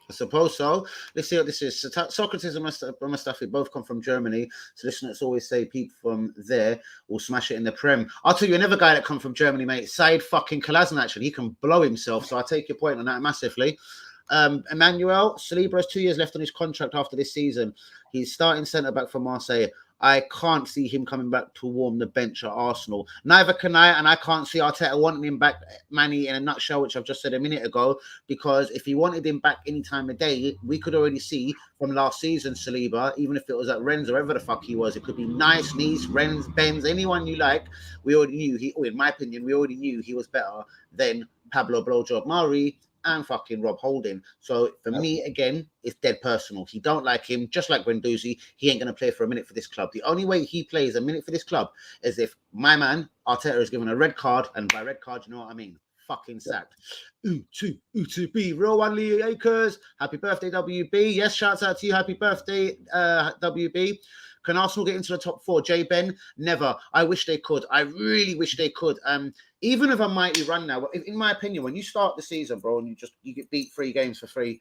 I suppose so. Let's see what this is. Socrates and Mustafi both come from Germany. So let's always say people from there will smash it in the Prem. I'll tell you another guy that come from Germany, mate. Said fucking Kolasinac, actually. He can blow himself. So I take your point on that massively. Emmanuel Saliba has 2 years left on his contract after this season. He's starting centre back for Marseille. I can't see him coming back to warm the bench at Arsenal. Neither can I, and I can't see Arteta wanting him back, Manny, in a nutshell, which I've just said a minute ago, because if he wanted him back any time of day, we could already see from last season, Saliba, even if it was at Rennes or wherever the fuck he was, it could be Nice, Nice, Rennes, Benz, anyone you like, we already knew, in my opinion, we already knew he was better than Pablo Blowjob Mari and fucking Rob Holding. So for me, again, it's dead personal. He don't like him, just like Guendouzi. He ain't going to play for a minute for this club. The only way he plays a minute for this club is if my man, Arteta, is given a red card, and by red card, you know what I mean? Fucking sacked. U2B, Real One Lee Akers. Happy birthday, WB. Yes, shouts out to you. Happy birthday, WB. Can Arsenal get into the top 4? J Ben, never. I wish they could. I really wish they could. Even if a mighty run now, in my opinion, when you start the season, bro, and you get beat 3 games for free,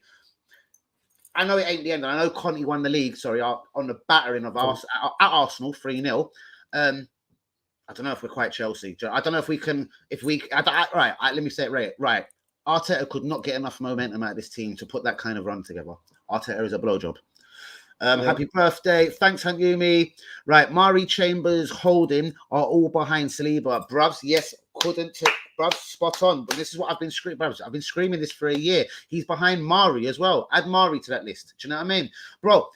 I know it ain't the end. I know Conte won the league, on the battering of at Arsenal 3-0. I don't know if we're quite Chelsea. I don't know if we can, right, let me say it right. Arteta could not get enough momentum out of this team to put that kind of run together. Arteta is a blowjob. Happy birthday. Thanks, Hanyumi. Right, Mari, Chambers, Holding are all behind Saliba. Bruvs, yes, Bruvs, spot on. But this is what I've been screaming. Bruvs, I've been screaming this for a year. He's behind Mari as well. Add Mari to that list. Do you know what I mean? Bro,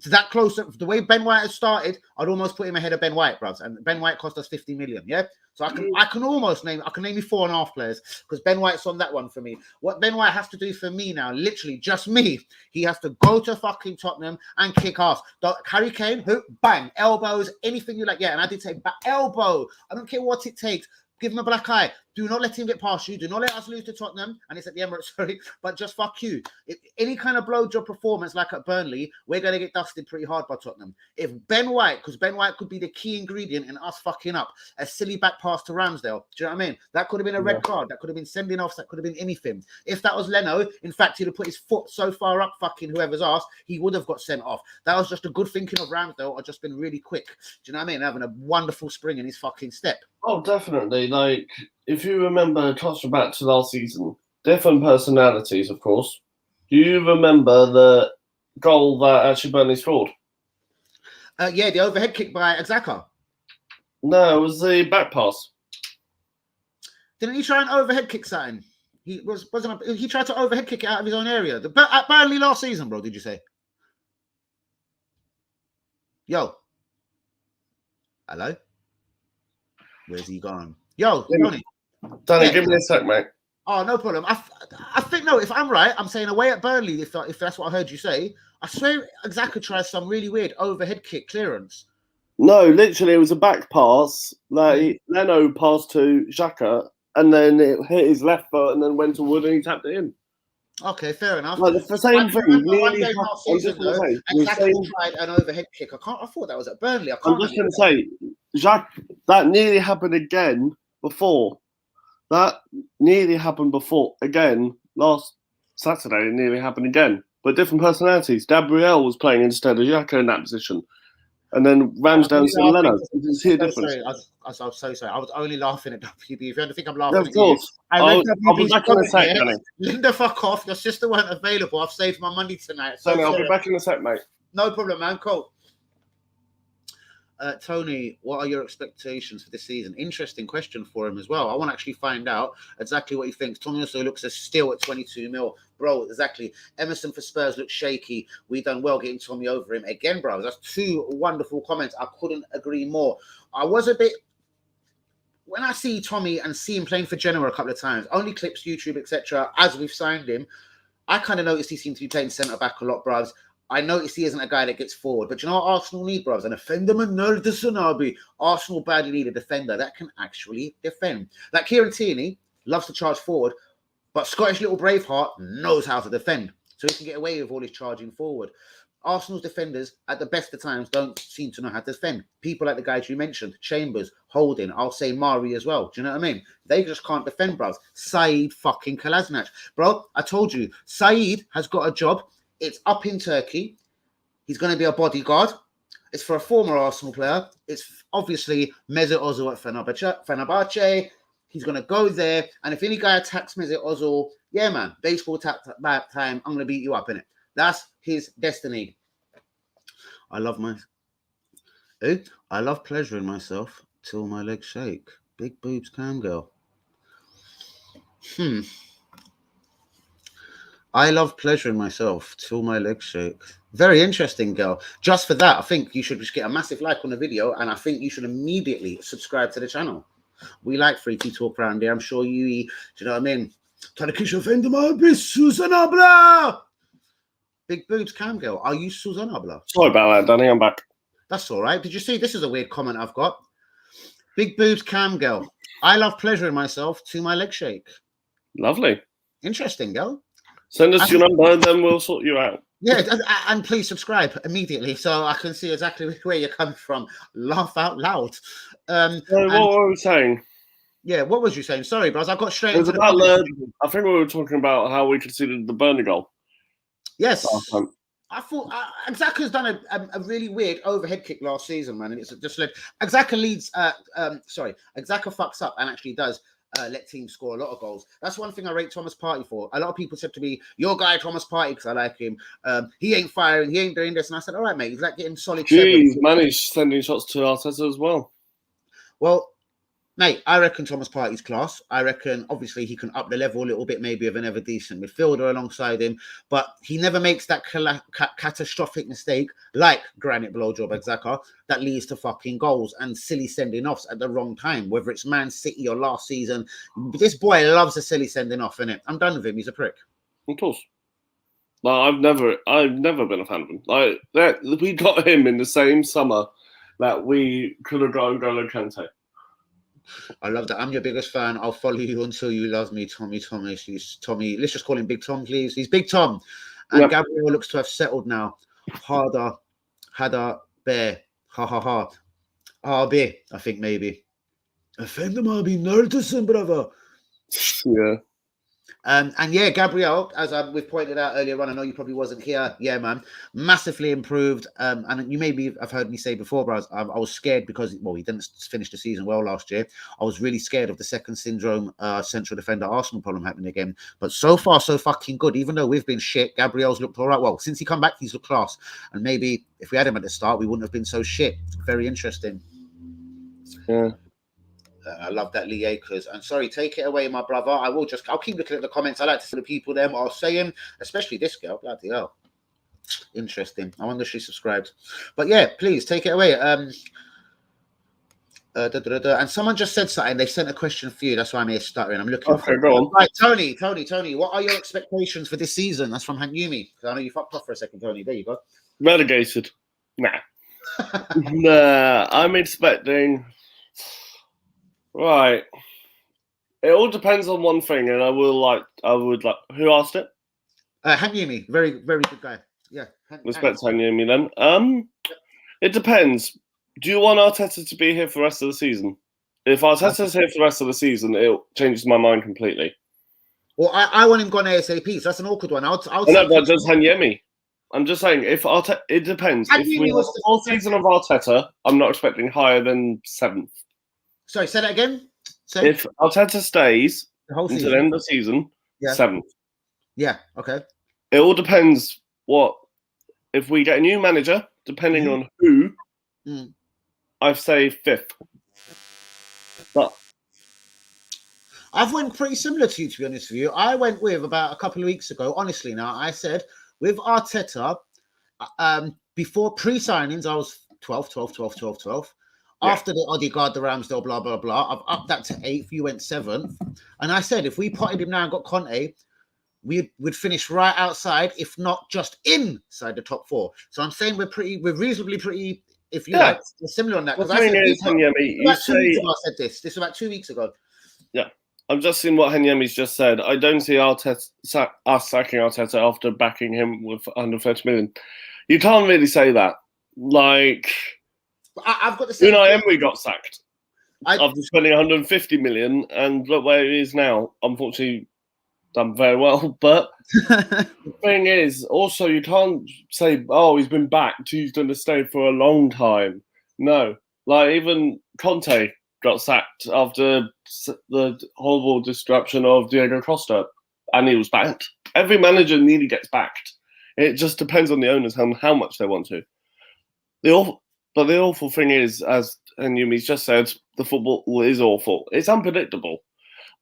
that close, the way Ben White has started, I'd almost put him ahead of Ben White, bruvs. And Ben White cost us 50 million, yeah? So I can name you 4.5 players because Ben White's on that one for me. What Ben White has to do for me now, literally just me, he has to go to fucking Tottenham and kick ass. Harry Kane, hook, bang, elbows, anything you like. Yeah, and I did say elbow. I don't care what it takes. Give him a black eye. Do not let him get past you. Do not let us lose to Tottenham. And it's at the Emirates, sorry. But just fuck you. If any kind of blowjob performance like at Burnley, we're going to get dusted pretty hard by Tottenham. If Ben White, because Ben White could be the key ingredient in us fucking up, a silly back pass to Ramsdale. Do you know what I mean? That could have been a red card. That could have been sending offs. That could have been anything. If that was Leno, in fact, he'd have put his foot so far up fucking whoever's ass, he would have got sent off. That was just a good thinking of Ramsdale or just been really quick. Do you know what I mean? Having a wonderful spring in his fucking step. Oh, definitely. Like, if you remember, touching back to last season, different personalities, of course. Do you remember the goal that actually Burnley scored? Yeah, the overhead kick by Xhaka. No, it was the back pass. Didn't he try an overhead kick something? He tried to overhead kick it out of his own area. At Burnley last season, bro, did you say? Yo. Hello? Where's he gone? Yo, Danny, give me a sec, mate. Oh, no problem. I think, no, if I'm right, I'm saying away at Burnley, if that's what I heard you say, I swear Xhaka tries some really weird overhead kick clearance. No, literally, it was a back pass. Like, Leno passed to Xhaka, and then it hit his left foot and then went to Wood and he tapped it in. Okay, fair enough. Like, the same thing. Xhaka tried an overhead kick. I thought that was at Burnley. I'm just going to say, that nearly happened again before. That nearly happened before again last Saturday. It nearly happened again, but different personalities. Gabriel was playing instead of Xhaka in that position, and then Ramsdale and Leno. You can see a difference. I'm so sorry. I was only laughing at WB. If you don't think I'm laughing, of course. I'll be back in a sec, Danny. Linda, fuck off. Your sister weren't available. I've saved my money tonight. So I'll be back in a sec, mate. No problem, man. Cool. Tony, what are your expectations for this season? Interesting question for him as well. I want to actually find out exactly what he thinks. Tommy also looks as still at 22 mil. Bro, exactly. Emerson for Spurs looks shaky. We done well getting Tommy over him. Again, bro, that's 2 wonderful comments. I couldn't agree more. I was a bit... When I see Tommy and see him playing for Genoa a couple of times, only clips, YouTube, etc., as we've signed him, I kind of noticed he seemed to be playing centre-back a lot, bros. I noticed he isn't a guy that gets forward. But you know what Arsenal need, bros? An defender, Arsenal badly need a defender that can actually defend. Like Kieran Tierney loves to charge forward, but Scottish little Braveheart knows how to defend. So he can get away with all his charging forward. Arsenal's defenders, at the best of times, don't seem to know how to defend. People like the guys you mentioned, Chambers, Holding, I'll say Mari as well. Do you know what I mean? They just can't defend, bros. Saeed fucking Kolasinac. Bro, I told you, Saeed has got a job. It's up in Turkey. He's going to be a bodyguard. It's for a former Arsenal player. It's obviously Mesut Ozil at Fenerbahce. He's going to go there. And if any guy attacks Mesut Ozil, yeah, man, baseball time, I'm going to beat you up, innit? That's his destiny. I love my Ooh, I love pleasuring myself till my legs shake. Big boobs cam girl. I love pleasuring myself till my legs shake. Very interesting, girl. Just for that, I think you should just get a massive like on the video, and I think you should immediately subscribe to the channel. We like freaky talk around here. I'm sure you do you know what I mean? Trying to kiss your friend of my bitch, Susanna Blah. Big boobs cam girl. Are you Susanna Blah? Sorry about that, Danny. I'm back. That's all right. Did you see? This is a weird comment I've got. Big boobs cam girl. I love pleasuring myself to my leg shake. Lovely. Interesting, girl. Send us your number, and then we'll sort you out. Yeah, and please subscribe immediately so I can see exactly where you're coming from. Laugh out loud. So what were we saying? Yeah, what was you saying? Sorry, bros. I got straight It was into about the. I think we were talking about how we considered the Burnley goal. Yes. I thought Xhaka's done a really weird overhead kick last season, man. And it's just led. Xhaka leads. Xhaka fucks up and actually does let teams score a lot of goals. That's one thing I rate Thomas Partey for. A lot of people said to me, "Your guy Thomas Partey," because I like him. He ain't firing. He ain't doing this. And I said, "All right, mate. He's like getting solid." Jeez, man, he's sending shots to Arteta as well. Well, mate, I reckon Thomas Partey's class. I reckon, obviously, he can up the level a little bit, maybe of another decent midfielder alongside him, but he never makes that catastrophic mistake like granite blowjob Xhaka that leads to fucking goals and silly sending offs at the wrong time, whether it's Man City or last season. This boy loves a silly sending off, innit? I'm done with him. He's a prick. Of course. No, I've never been a fan of him. Like we got him in the same summer that we could have got N'Golo Kante. I love that. I'm your biggest fan. I'll follow you until you love me, Tommy Thomas. He's Tommy. Let's just call him Big Tom, please. He's Big Tom. And yep. Gabriel looks to have settled now. Harder, bear. Ha ha ha. RB, I think maybe. Efendim abi, neredesin, brother? Yeah. And yeah, Gabriel, as we've pointed out earlier on, I know you probably wasn't here. Yeah, man, massively improved. And you maybe have heard me say before, bro, I was scared because, well, he didn't finish the season well last year. I was really scared of the second syndrome, central defender Arsenal problem happening again. But so far, so fucking good. Even though we've been shit, Gabriel's looked all right. Well, since he come back, he's looked class. And maybe if we had him at the start, we wouldn't have been so shit. Very interesting. Yeah. I love that, Lee Akers. And sorry, take it away, my brother. I'll keep looking at the comments. I like to see the people them are saying, especially this girl. Bloody hell. Interesting. I wonder if she subscribed. But yeah, please take it away. And someone just said something. They sent a question for you. That's why I'm here stuttering. I'm looking for it. Go on. Right, Tony. What are your expectations for this season? That's from Hanyumi. I know you fucked off for a second, Tony. There you go. Relegated. Nah. Nah. I'm expecting. Right. It all depends on one thing, and I would like. Who asked it? Hanyumi, very, very good guy. Yeah. Respect Hanyumi then. It depends. Do you want Arteta to be here for the rest of the season? If Arteta's here for the rest of the season, it changes my mind completely. Well, I want him gone ASAP, so that's an awkward one. I'll no, but does Hanyemi? I'm just saying, if Arteta, it depends. If we have the whole season of Arteta, I'm not expecting higher than 7th. Sorry, say that again. If Arteta stays until the end of the season, 7th. Yeah, okay. It all depends if we get a new manager, depending on who, I'd say 5th. But I've went pretty similar to you, to be honest with you. I went with about a couple of weeks ago, honestly now, I said with Arteta, before pre-signings, I was 12. After the Odegaard, the Ramsdale, blah, blah, blah, I've upped that to 8th. You went 7th. And I said, if we potted him now and got Conte, we'd finish right outside, if not just inside the top 4. So I'm saying we're reasonably pretty, if you like, similar on that. Because I said this was about 2 weeks ago. Yeah. I've just seen what Hanyemi's just said. I don't see us sacking Arteta after backing him with 130 million. You can't really say that. Like... I've got the same. Unai Emery got sacked after spending 150 million, and look where he is now. Unfortunately, done very well. But the thing is, also you can't say, "Oh, he's been backed. He's going to stay for a long time." No, like even Conte got sacked after the horrible disruption of Diego Costa, and he was backed. Every manager nearly gets backed. It just depends on the owners how much they want to. But the awful thing is, as Yumi's just said, the football is awful. It's unpredictable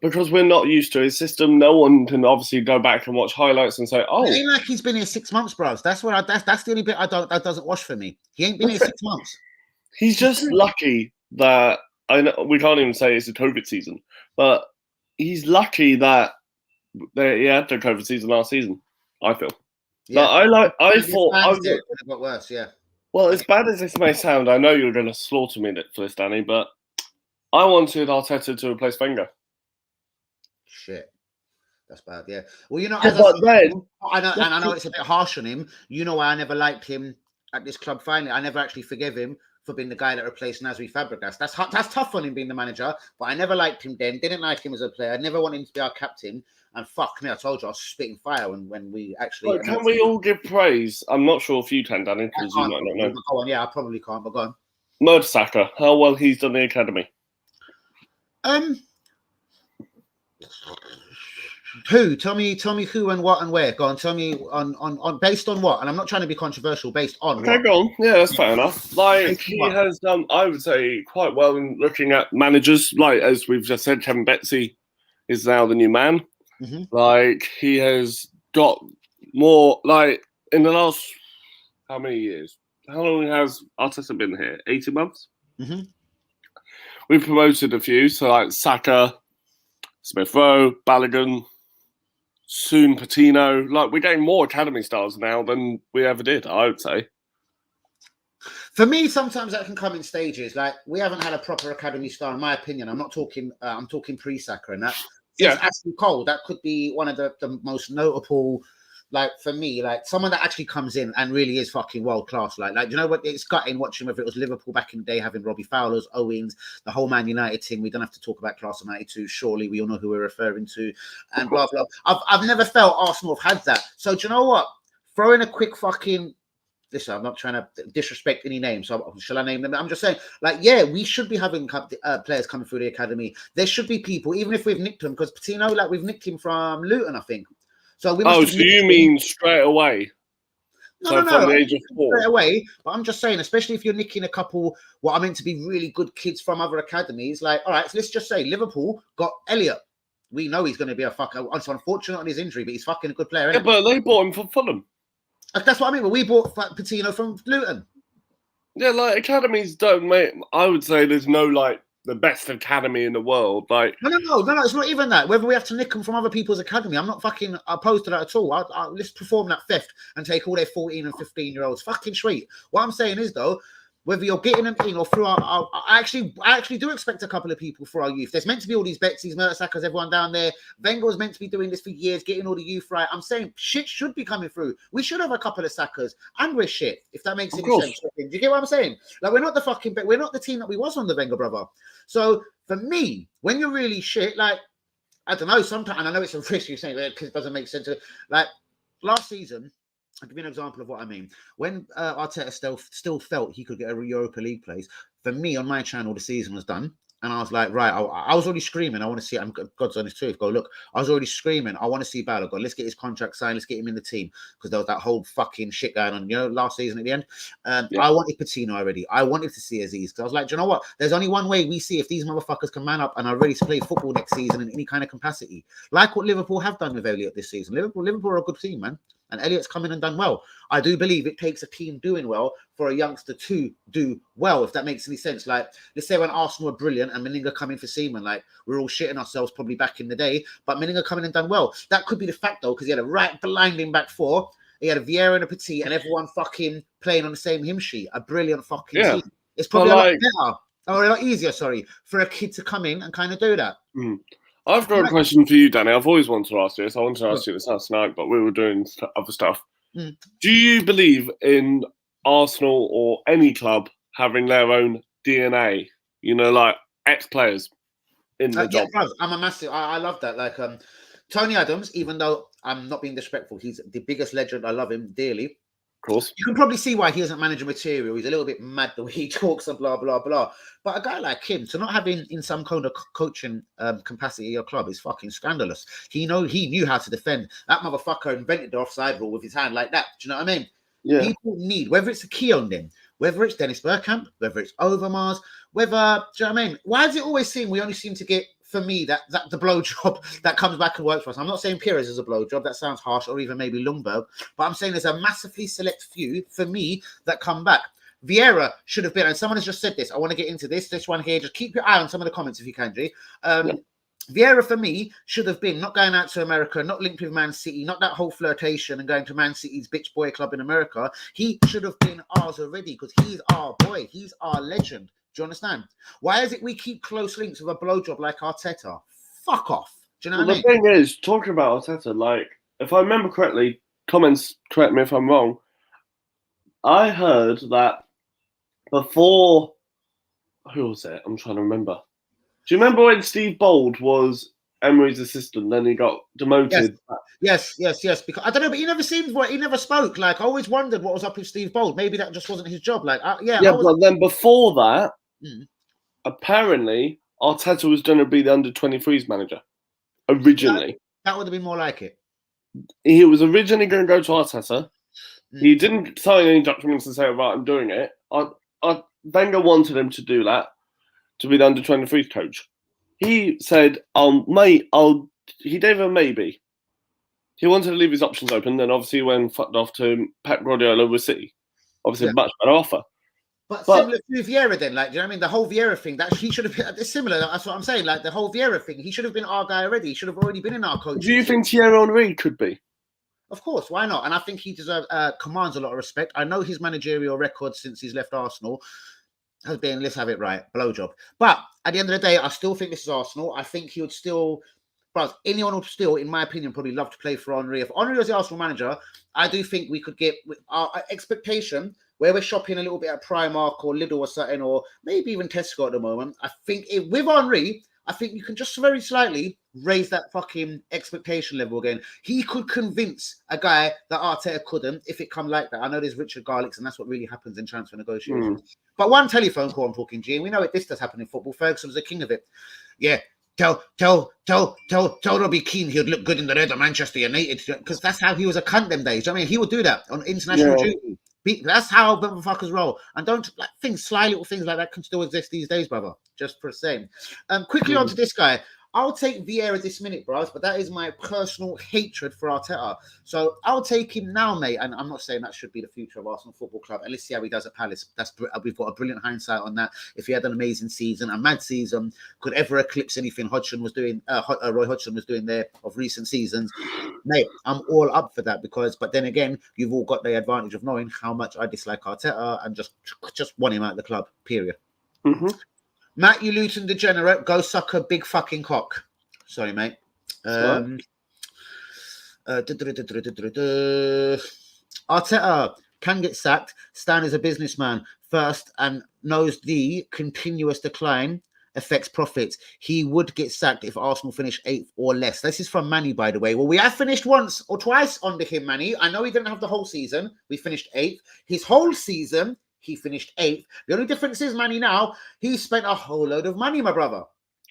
because we're not used to his system. No one can obviously go back and watch highlights and say, "Oh, it ain't like he's been here 6 months, bros." That's what that's the only bit that doesn't wash for me. He ain't been here 6 months. He's just lucky that I know we can't even say it's a COVID season, but he's lucky that he had the COVID season last season. I feel. Yeah, I thought I was. It got worse. Yeah. Well, as bad as this may sound, I know you're going to slaughter me for this, Danny, but I wanted Arteta to replace Wenger. Shit. That's bad, yeah. Well, you know, I know it's a bit harsh on him. You know why I never liked him at this club finally. I never actually forgave him for being the guy that replaced Nasri Fabregas. That's tough on him being the manager, but I never liked him then. Didn't like him as a player. I never wanted him to be our captain. And fuck me, I told you I was spitting fire when we actually. Well, can we all give praise? I'm not sure if you can, Danny, because you might not know. Go on, yeah, I probably can't, but go on. Mertesacker, how well he's done the academy. Who? Tell me who and what and where. Go on, tell me on based on what? And I'm not trying to be controversial. Based on okay, what? go on. Yeah, that's fair enough. Like he has done, I would say, quite well in looking at managers. Like as we've just said, Kevin Betsy is now the new man. Mm-hmm. Like he has got more. Like in the last how many years? How long has Arteta been here? 18 months. Mm-hmm. We've promoted a few, so like Saka, Smith Rowe, Balogun, soon Patino. Like we're getting more academy stars now than we ever did, I would say. For me, sometimes that can come in stages. Like we haven't had a proper academy star, in my opinion. I'm not talking. I'm talking pre-Saka and that. Yeah, Ashley Cole. That could be one of the most notable. Like for me, like someone that actually comes in and really is fucking world class. Like you know what? It's gutting watching whether it was Liverpool back in the day having Robbie Fowler's, Owens, the whole Man United team. We don't have to talk about class of '92. Surely we all know who we're referring to, and blah blah. I've never felt Arsenal have had that. So do you know what? Throw in a quick fucking. Listen, I'm not trying to disrespect any names, so shall I name them? I'm just saying, like, yeah, we should be having players coming through the academy. There should be people, even if we've nicked them, because Patino, like, we've nicked him from Luton, I think. So we must. Oh, so you mean straight away? No, from the age of 4. Straight away, but I'm just saying, especially if you're nicking a couple, what are meant to be really good kids from other academies, like, all right, so let's just say Liverpool got Elliot. We know he's going to be a fucker. It's unfortunate on his injury, but he's fucking a good player. Yeah, but they bought him from Fulham. That's what I mean. But we bought Patino from Luton. Yeah, like academies don't make. I would say there's no like the best academy in the world. Like no. It's not even that. Whether we have to nick them from other people's academy, I'm not fucking opposed to that at all. Let's perform that theft and take all their 14 and 15-year-olds. Fucking sweet. What I'm saying is though, whether you're getting them in or through I actually do expect a couple of people for our youth. There's meant to be all these Betsies, Mertesackers, everyone down there. Wenger was meant to be doing this for years, getting all the youth right. I'm saying shit should be coming through. We should have a couple of Sackers, and we're shit, if that makes any sense. Do you get what I'm saying? Like we're not the team that we was on the Wenger brother. So for me, when you're really shit, like I don't know, sometimes, and I know it's a risk you're saying because it doesn't make sense. Like last season. I'll give you an example of what I mean. When Arteta still felt he could get a Europa League place, for me on my channel, the season was done. And I was like, right, I was already screaming. I want to see, I'm God's honest truth. Go, look, I was already screaming. I want to see Balogun. Let's get his contract signed. Let's get him in the team. Because there was that whole fucking shit going on, you know, last season at the end. I wanted Patino already. I wanted to see Aziz. Because I was like, do you know what? There's only one way we see if these motherfuckers can man up and are ready to play football next season in any kind of capacity. Like what Liverpool have done with Elliot this season. Liverpool are a good team, man. And Elliot's come in and done well. I do believe it takes a team doing well for a youngster to do well, if that makes any sense. Like, let's say when Arsenal are brilliant and Meninga come in for Seaman, like, we're all shitting ourselves probably back in the day, but Meninga coming and done well. That could be the fact, though, because he had a right blinding back four. He had a Vieira and a Petit, and everyone fucking playing on the same hymn sheet. A brilliant fucking team. It's probably a lot better, or a lot easier, for a kid to come in and kind of do that. I've got a question for you, Danny. I've always wanted to ask you this. I wanted to ask you this last night, but we were doing other stuff. Do you believe in Arsenal or any club having their own DNA? You know, like ex-players in the job. Bro, I'm a massive. I love that. Like Tony Adams, even though I'm not being disrespectful, he's the biggest legend. I love him dearly. Of course. You can probably see why he doesn't manage material. He's a little bit mad the way he talks and blah, blah, blah. But a guy like him, to not having in some kind of coaching capacity at your club is fucking scandalous. He knew how to defend. That motherfucker invented the offside rule with his hand like that. Do you know what I mean? Yeah. People need, whether it's a key on them, Whether it's Dennis Bergkamp, whether it's Overmars, whether, do you know what I mean? Why does it always seem we only seem to get, for me, that the blowjob that comes back and works for us? I'm not saying Pires is a blowjob, that sounds harsh, or even maybe Lundberg, but I'm saying there's a massively select few, for me, that come back. Vieira should have been, and someone has just said this, I want to get into this one here, just keep your eye on some of the comments if you can, G. Vieira, for me, should have been not going out to America, not linked with Man City, not that whole flirtation and going to Man City's bitch boy club in America. He should have been ours already because he's our boy. He's our legend. Do you understand? Why is it we keep close links with a blowjob like Arteta? Fuck off. Do you know what I mean? The thing is, talking about Arteta, like, if I remember correctly, comments, correct me if I'm wrong, I heard that before, who was it? I'm trying to remember. Do you remember when Steve Bold was Emery's assistant? Then he got demoted. Yes. Because I don't know, but he never seemed he never spoke. Like I always wondered what was up with Steve Bold. Maybe that just wasn't his job. Like but then before that, apparently Arteta was going to be the under-23s manager. Originally, that would have been more like it. He was originally going to go to Arteta. He didn't sign any documents and say, "Right, I'm doing it." Wenger wanted him to do that, to be the under-23s coach. He said, he gave a maybe. He wanted to leave his options open, then obviously when fucked off to Pep Guardiola with City. Obviously a much better offer. But similar to Vieira then, like, do you know what I mean? The whole Vieira thing, that he should have been, it's similar, that's what I'm saying, like the whole Vieira thing, he should have been our guy already. He should have already been in our coach. Do you think Thierry Henry could be? Of course, why not? And I think he commands a lot of respect. I know his managerial record since he's left Arsenal has been, let's have it right, blowjob. But at the end of the day, I still think this is Arsenal. I think he would still, but anyone would still, in my opinion, probably love to play for Henry. If Henry was the Arsenal manager, I do think we could get our expectation where we're shopping a little bit at Primark or Lidl or something, or maybe even Tesco at the moment. I think with Henry, I think you can just very slightly raise that fucking expectation level again. He could convince a guy that Arteta couldn't if it come like that. I know there's Richard Garlicks, and that's what really happens in transfer negotiations. But one telephone call I'm talking, G, and we know this does happen in football. Ferguson's the king of it. Yeah, tell Robbie Keane he'd look good in the red of Manchester United, because that's how he was a cunt them days. I mean, he would do that on international duty. That's how motherfuckers roll. And don't sly little things like that can still exist these days, brother. Just for saying. Quickly on to this guy. I'll take Vieira this minute, bros, but that is my personal hatred for Arteta. So I'll take him now, mate. And I'm not saying that should be the future of Arsenal Football Club. And let's see how he does at Palace. We've got a brilliant hindsight on that. If he had an amazing season, a mad season, could ever eclipse anything Roy Hodgson was doing there of recent seasons, mate, I'm all up for that but then again, you've all got the advantage of knowing how much I dislike Arteta and just want him out of the club, period. Matt, you Luton degenerate, go suck a big fucking cock. Sorry, mate. Arteta can get sacked. Stan is a businessman first and knows the continuous decline affects profits. He would get sacked if Arsenal finish 8th or less. This is from Manny, by the way. Well, we have finished once or twice under him, Manny. I know he didn't have the whole season. We finished 8th. His whole season, he finished 8th. The only difference is, Manny, now, he spent a whole load of money, my brother.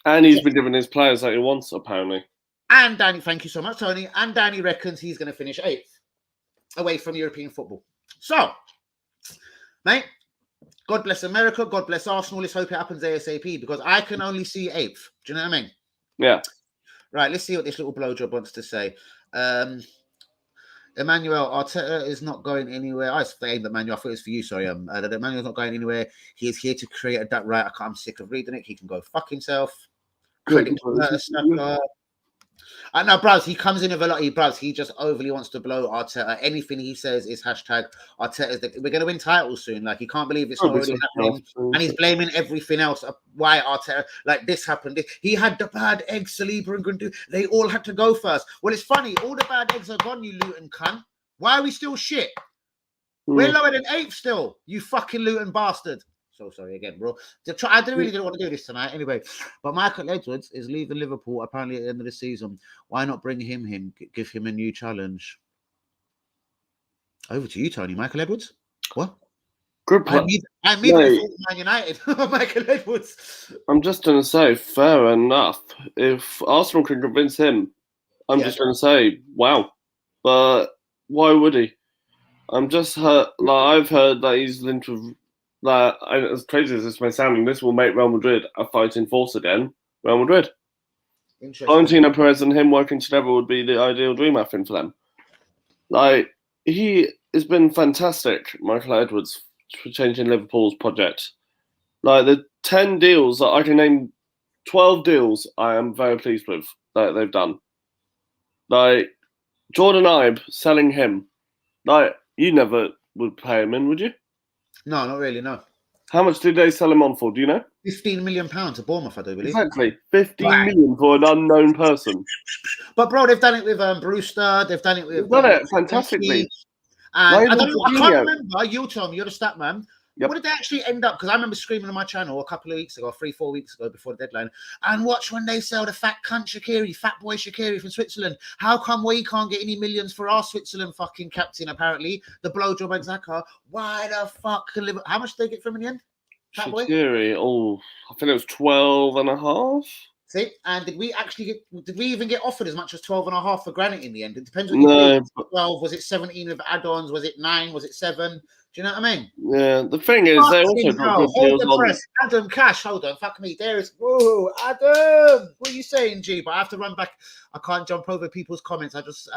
And he's been giving his players that he wants, apparently. And Danny, thank you so much, Tony. And Danny reckons he's going to finish 8th away from European football. So, mate, God bless America. God bless Arsenal. Let's hope it happens ASAP because I can only see 8th. Do you know what I mean? Yeah. Right, let's see what this little blowjob wants to say. Emmanuel, Arteta is not going anywhere. I aimed at Emmanuel. I thought it was for you. Sorry. Emmanuel's not going anywhere. He is here to create a duck. Right, I'm sick of reading it. He can go fuck himself. Credit to now, Browse, he comes in with a lot. He just overly wants to blow Arteta. Anything he says is hashtag Arteta. We're going to win titles soon. Like, he can't believe it's not already happening. And he's blaming everything else. Why Arteta, like this happened. He had the bad eggs, Saliba and Gundogan. They all had to go first. Well, it's funny. All the bad eggs are gone, you Luton cunt. Why are we still shit? We're lower than 8th still, you fucking Luton bastard. So sorry again, bro. I didn't want to do this tonight anyway. But Michael Edwards is leaving Liverpool apparently at the end of the season. Why not bring him in? Give him a new challenge. Over to you, Tony. Michael Edwards? What? Good play. I'm Man United. Michael Edwards. I'm just going to say, fair enough. If Arsenal can convince him, I'm just going to say, wow. But why would he? I'm just hurt. Like, I've heard that he's linked with Like, as crazy as this may sound, this will make Real Madrid a fighting force again. Real Madrid. Interesting. Florentino Perez and him working together would be the ideal dream, I think, for them. Like, he has been fantastic, Michael Edwards, for changing Liverpool's project. Like, the 10 deals that I can name, 12 deals I am very pleased with that they've done. Like, Jordan Ibe selling him. Like, you never would pay him in, would you? No, not really, no. How much did they sell him on for? Do you know? £15 million to Bournemouth, I do believe. Exactly. 15 million for an unknown person. But, bro, they've done it with Brewster. They've done it with... They've done it fantastically. And I can't remember. You'll tell me. You're the stat man. Yep. What did they actually end up? Because I remember screaming on my channel a couple of weeks ago, 3-4 weeks ago before the deadline. And watch when they sell the fat cunt Shaqiri, fat boy Shaqiri from Switzerland. How come we can't get any millions for our Switzerland fucking captain, apparently? The blowjob Xhaka. Why the fuck? How much did they get from him in the end? Fat boy? Shaqiri, I think it was 12 and a half. See, and did we even get offered as much as 12 and a half for Granite in the end? It depends what you believe. 12, was it 17 with add-ons? Was it 9? Was it 7? Do you know what I mean? Yeah, the thing is, they also got good hold deals the on. press. Adam Cash, hold on, fuck me. There is, whoa, Adam, what are you saying, G? But I have to run back. I can't jump over people's comments. I just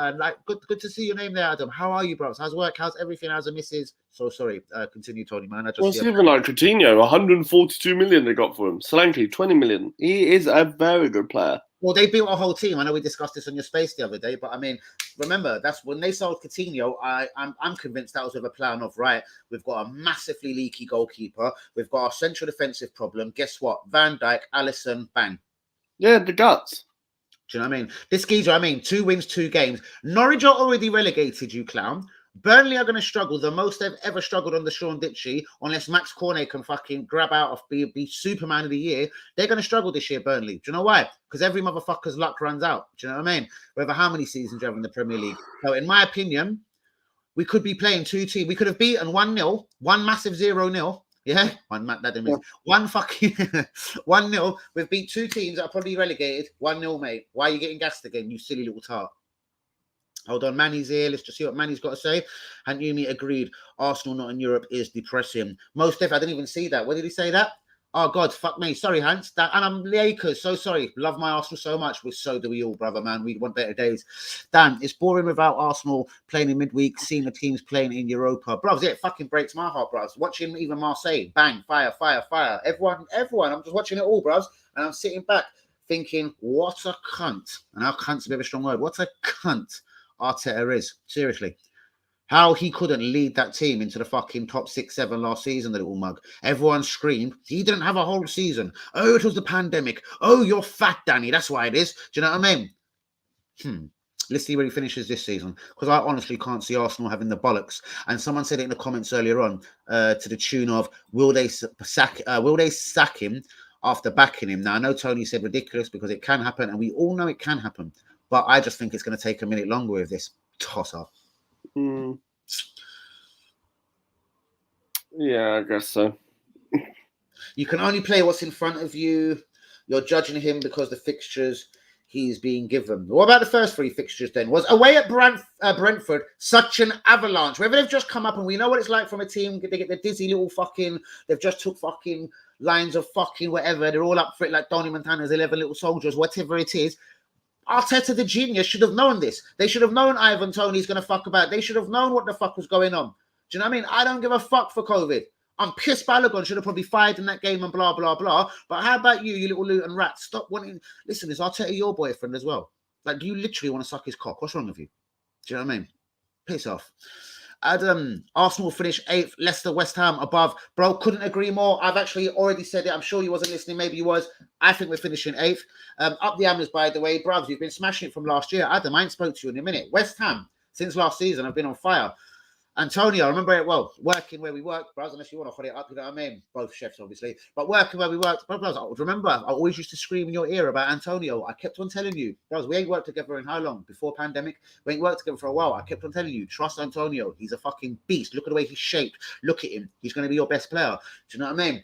good to see your name there, Adam. How are you, bros? How's work? How's everything? How's the missus? So sorry. Continue, Tony, man. It's even like Coutinho, 142 million they got for him. Solanke, 20 million. He is a very good player. Well, they built a whole team. I know we discussed this on your space the other day, but I mean, remember, that's when they sold Coutinho. I'm convinced that was with a plan of, right, we've got a massively leaky goalkeeper. We've got our central defensive problem. Guess what? Van Dijk, Alisson, bang. Yeah, the guts. Do you know what I mean? This geezer, 2 wins, 2 games. Norwich are already relegated, you clown. Burnley are going to struggle, the most they've ever struggled on the Sean Ditchy, unless Max Cornet can fucking grab out of be Superman of the year. They're going to struggle this year, Burnley. Do you know why? Because every motherfucker's luck runs out. Do you know what I mean? Whether how many seasons you have in the Premier League. So, in my opinion, we could be playing 2 teams. We could have beaten 1-0, one massive 0-0. Yeah, one fucking 1-0. We've beat 2 teams that are probably relegated. 1-0, mate. Why are you getting gassed again, you silly little tart? Hold on, Manny's here. Let's just see what Manny's got to say. And Yumi agreed. Arsenal not in Europe is depressing. Most definitely. I didn't even see that. Where did he say that? Oh, God, fuck me. Sorry, Hans. And I'm Lakers. So sorry. Love my Arsenal so much. Well, so do we all, brother, man. We want better days. Dan, it's boring without Arsenal playing in midweek, seeing the teams playing in Europa. Bros, it fucking breaks my heart, bros. Watching even Marseille. Bang, fire, fire, fire. Everyone. I'm just watching it all, bros. And I'm sitting back thinking, what a cunt. And our cunt's a bit of a strong word. What a cunt Arteta is. Seriously. How he couldn't lead that team into the fucking top 6, 7 last season, the little mug. Everyone screamed. He didn't have a whole season. Oh, it was the pandemic. Oh, you're fat, Danny. That's why it is. Do you know what I mean? Let's see where he finishes this season. Because I honestly can't see Arsenal having the bollocks. And someone said it in the comments earlier on to the tune of, will they sack him after backing him? Now, I know Tony said ridiculous because it can happen. And we all know it can happen. But I just think it's going to take a minute longer with this tosser. Yeah, I guess so. You can only play what's in front of you. You're judging him because the fixtures he's being given. What about the first 3 fixtures then? Was away at Brentford such an avalanche? Whether they've just come up and we know what it's like from a team, they get the dizzy little fucking, they've just took fucking lines of fucking whatever. They're all up for it like Tony Montana's 11 little soldiers, whatever it is. Arteta, the genius, should have known this. They should have known Ivan Toney's going to fuck about. They should have known what the fuck was going on. Do you know what I mean? I don't give a fuck for COVID. I'm pissed Balogun should have probably fired in that game and blah, blah, blah. But how about you little Luton rat? Stop wanting... Listen, is Arteta your boyfriend as well? Like, do you literally want to suck his cock? What's wrong with you? Do you know what I mean? Piss off. Adam, Arsenal finish 8th, Leicester, West Ham above. Bro, couldn't agree more. I've actually already said it. I'm sure you wasn't listening. Maybe you was. I think we're finishing 8th. Up the Hammers, by the way. Bros, you've been smashing it from last year. Adam, I ain't spoke to you in a minute. West Ham, since last season, have been on fire. Antonio, I remember it well. Working where we worked, bros, unless you want to put it up, you know what I mean? Both chefs, obviously. But working where we worked, bros, I remember, I always used to scream in your ear about Antonio. I kept on telling you, bros, we ain't worked together in how long? Before pandemic? We ain't worked together for a while. I kept on telling you, trust Antonio. He's a fucking beast. Look at the way he's shaped. Look at him. He's going to be your best player. Do you know what I mean?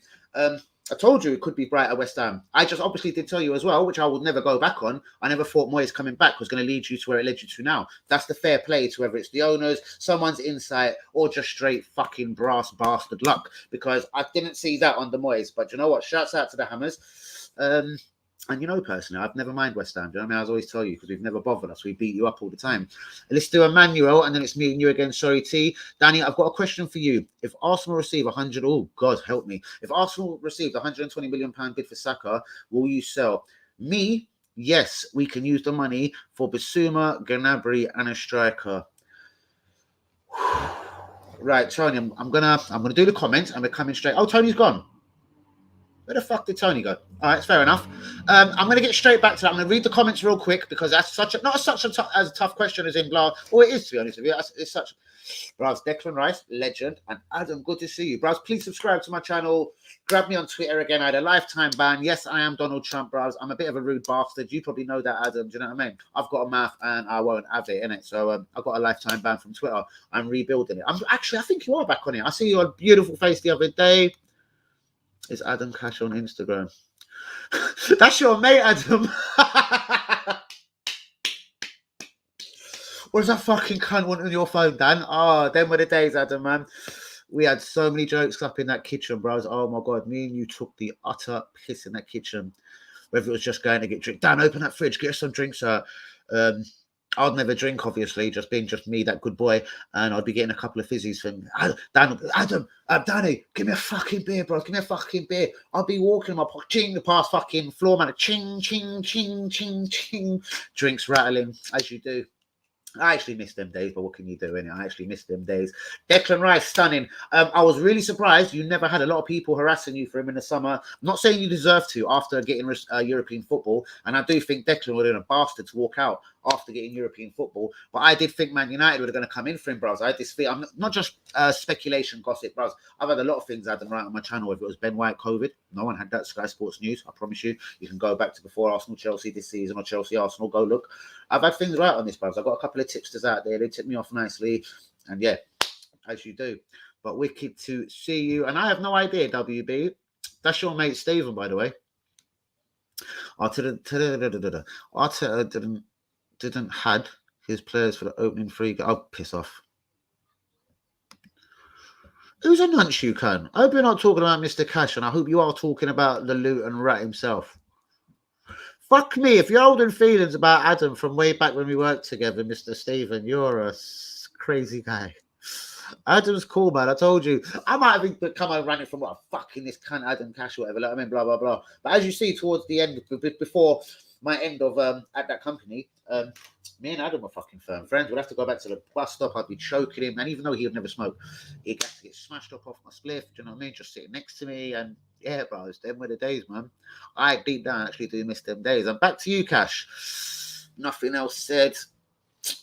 I told you it could be bright at West Ham. I just obviously did tell you as well, which I would never go back on. I never thought Moyes coming back was going to lead you to where it led you to now. That's the fair play to whether it's the owners, someone's insight, or just straight fucking brass bastard luck. Because I didn't see that on the Moyes. But you know what? Shouts out to the Hammers. And you know, personally, I've never mind West Ham. Do you know what I mean? I always tell you because we've never bothered us. We beat you up all the time. Let's do Emmanuel, and then it's me and you again. Sorry, T. Danny, I've got a question for you. If Arsenal receive 100, oh God, help me. If Arsenal received 120 million pound bid for Saka, will you sell? Me, yes. We can use the money for Basuma, Gnabry, and a striker. Right, Tony. I'm gonna do the comments, and we're coming straight. Oh, Tony's gone. Where the fuck did Tony go? All right, it's fair enough. I'm going to get straight back to that. I'm going to read the comments real quick because that's not such a tough question as in blah. Well, it is, to be honest with you. It's such. Bros, Declan Rice, legend. And Adam, good to see you. Bros, please subscribe to my channel. Grab me on Twitter again. I had a lifetime ban. Yes, I am Donald Trump, bros. I'm a bit of a rude bastard. You probably know that, Adam. Do you know what I mean? I've got a mouth and I won't have it, innit? So I've got a lifetime ban from Twitter. I'm rebuilding it. I think you are back on it. I see your beautiful face the other day. Is Adam Cash on Instagram? That's your mate, Adam. What does that fucking cunt want on your phone, Dan? Oh, them were the days, Adam, man. We had so many jokes up in that kitchen, bros. Oh, my God. Me and you took the utter piss in that kitchen. Whether it was just going to get drink. Dan, open that fridge. Get us some drinks, sir. I'd never drink, obviously, just being just me, that good boy, and I'd be getting a couple of fizzies from Adam, Danny, give me a fucking beer, bro, give me a fucking beer. I'll be walking my ching the past fucking floor, man, ching, ching, ching, ching, ching, drinks rattling as you do. I actually miss them days, but what can you do? Innit? I actually miss them days. Declan Rice, stunning. I was really surprised you never had a lot of people harassing you for him in the summer. I'm not saying you deserve to after getting European football, and I do think Declan would have been a bastard to walk out after getting European football. But I did think Man United were going to come in for him, bros. I had this fear. I'm not just speculation, gossip, bros. I've had a lot of things I've done right on my channel. If it was Ben White, COVID, no one had that. Sky Sports News, I promise you. You can go back to before Arsenal Chelsea this season or Chelsea Arsenal. Go look. I've had things right on this, bros. I've got a couple of tipsters out there. They tipped me off nicely, and yeah, as you do. But wicked to see you. And I have no idea, WB. That's your mate Stephen, by the way. Arteta didn't had his players for the opening three. Oh, piss off. Who's a nunch you can? I hope you're not talking about Mr. Cash, and I hope you are talking about the Luton rat himself. Fuck me, if you're holding feelings about Adam from way back when we worked together, Mr. Stephen, you're a crazy guy. Adam's cool, man. I told you. I might have come out running from what fucking this cunt Adam Cash or whatever. Like, I mean, blah, blah, blah. But as you see towards the end, before my end of at that company, me and Adam were fucking firm friends. We'd have to go back to the bus stop. I'd be choking him. And even though he would never smoke, he'd have to get smashed up off my spliff. Do you know what I mean? Just sitting next to me. And yeah, bro, them were the days, man. I deep down actually do miss them days. And back to you, Cash. Nothing else said.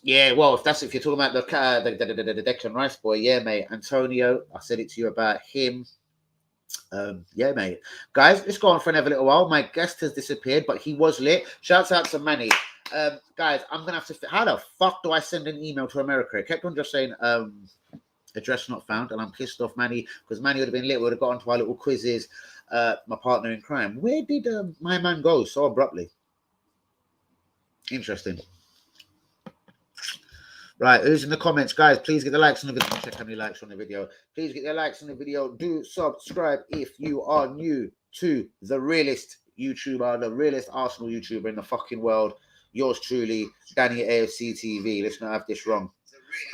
Yeah, well, if you're talking about the Declan Rice boy, yeah, mate. Antonio, I said it to you about him. Yeah, mate. Guys, let's go on for another little while. My guest has disappeared, but he was lit. Shouts out to Manny. Guys, I'm going to have to... How the fuck do I send an email to America? It kept on just saying, address not found, and I'm pissed off Manny, because Manny would have been lit. We would have got onto our little quizzes. My partner in crime. Where did my man go so abruptly? Interesting. Right, who's in the comments? Guys, please get the likes on the video. Check how many likes on the video. Please get the likes on the video. Do subscribe if you are new to the realest YouTuber, the realest Arsenal YouTuber in the fucking world. Yours truly, Danny AFC TV. Let's not have this wrong.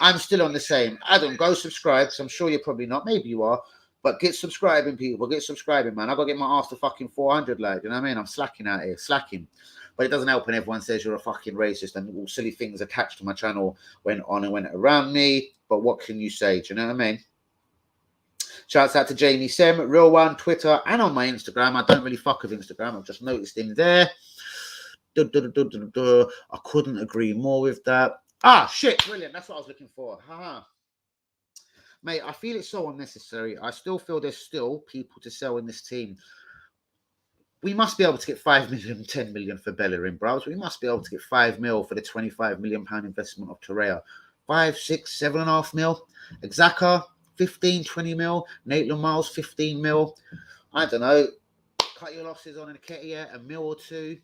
I'm still on the same. Adam, go subscribe, because I'm sure you're probably not. Maybe you are. But get subscribing, people. Get subscribing, man. I got to get my ass to fucking 400, like. You know what I mean? I'm slacking out here. Slacking. But it doesn't help when everyone says you're a fucking racist and all silly things attached to my channel went on and went around me. But what can you say? Do you know what I mean? Shouts out to Jamie Sem, Real One, Twitter, and on my Instagram. I don't really fuck with Instagram. I've just noticed him there. I couldn't agree more with that. Ah, shit. Brilliant. That's what I was looking for. Haha. Mate, I feel it's so unnecessary. I still feel there's still people to sell in this team. We must be able to get 5 million, 10 million for Bellerin, bros. We must be able to get 5 mil for the 25 million pound investment of Torreira. 5, 6, 7.5 mil. Xhaka, 15, 20 mil. Nate Miles, 15 mil. I don't know. cut your losses on Nketiah, a mil or two.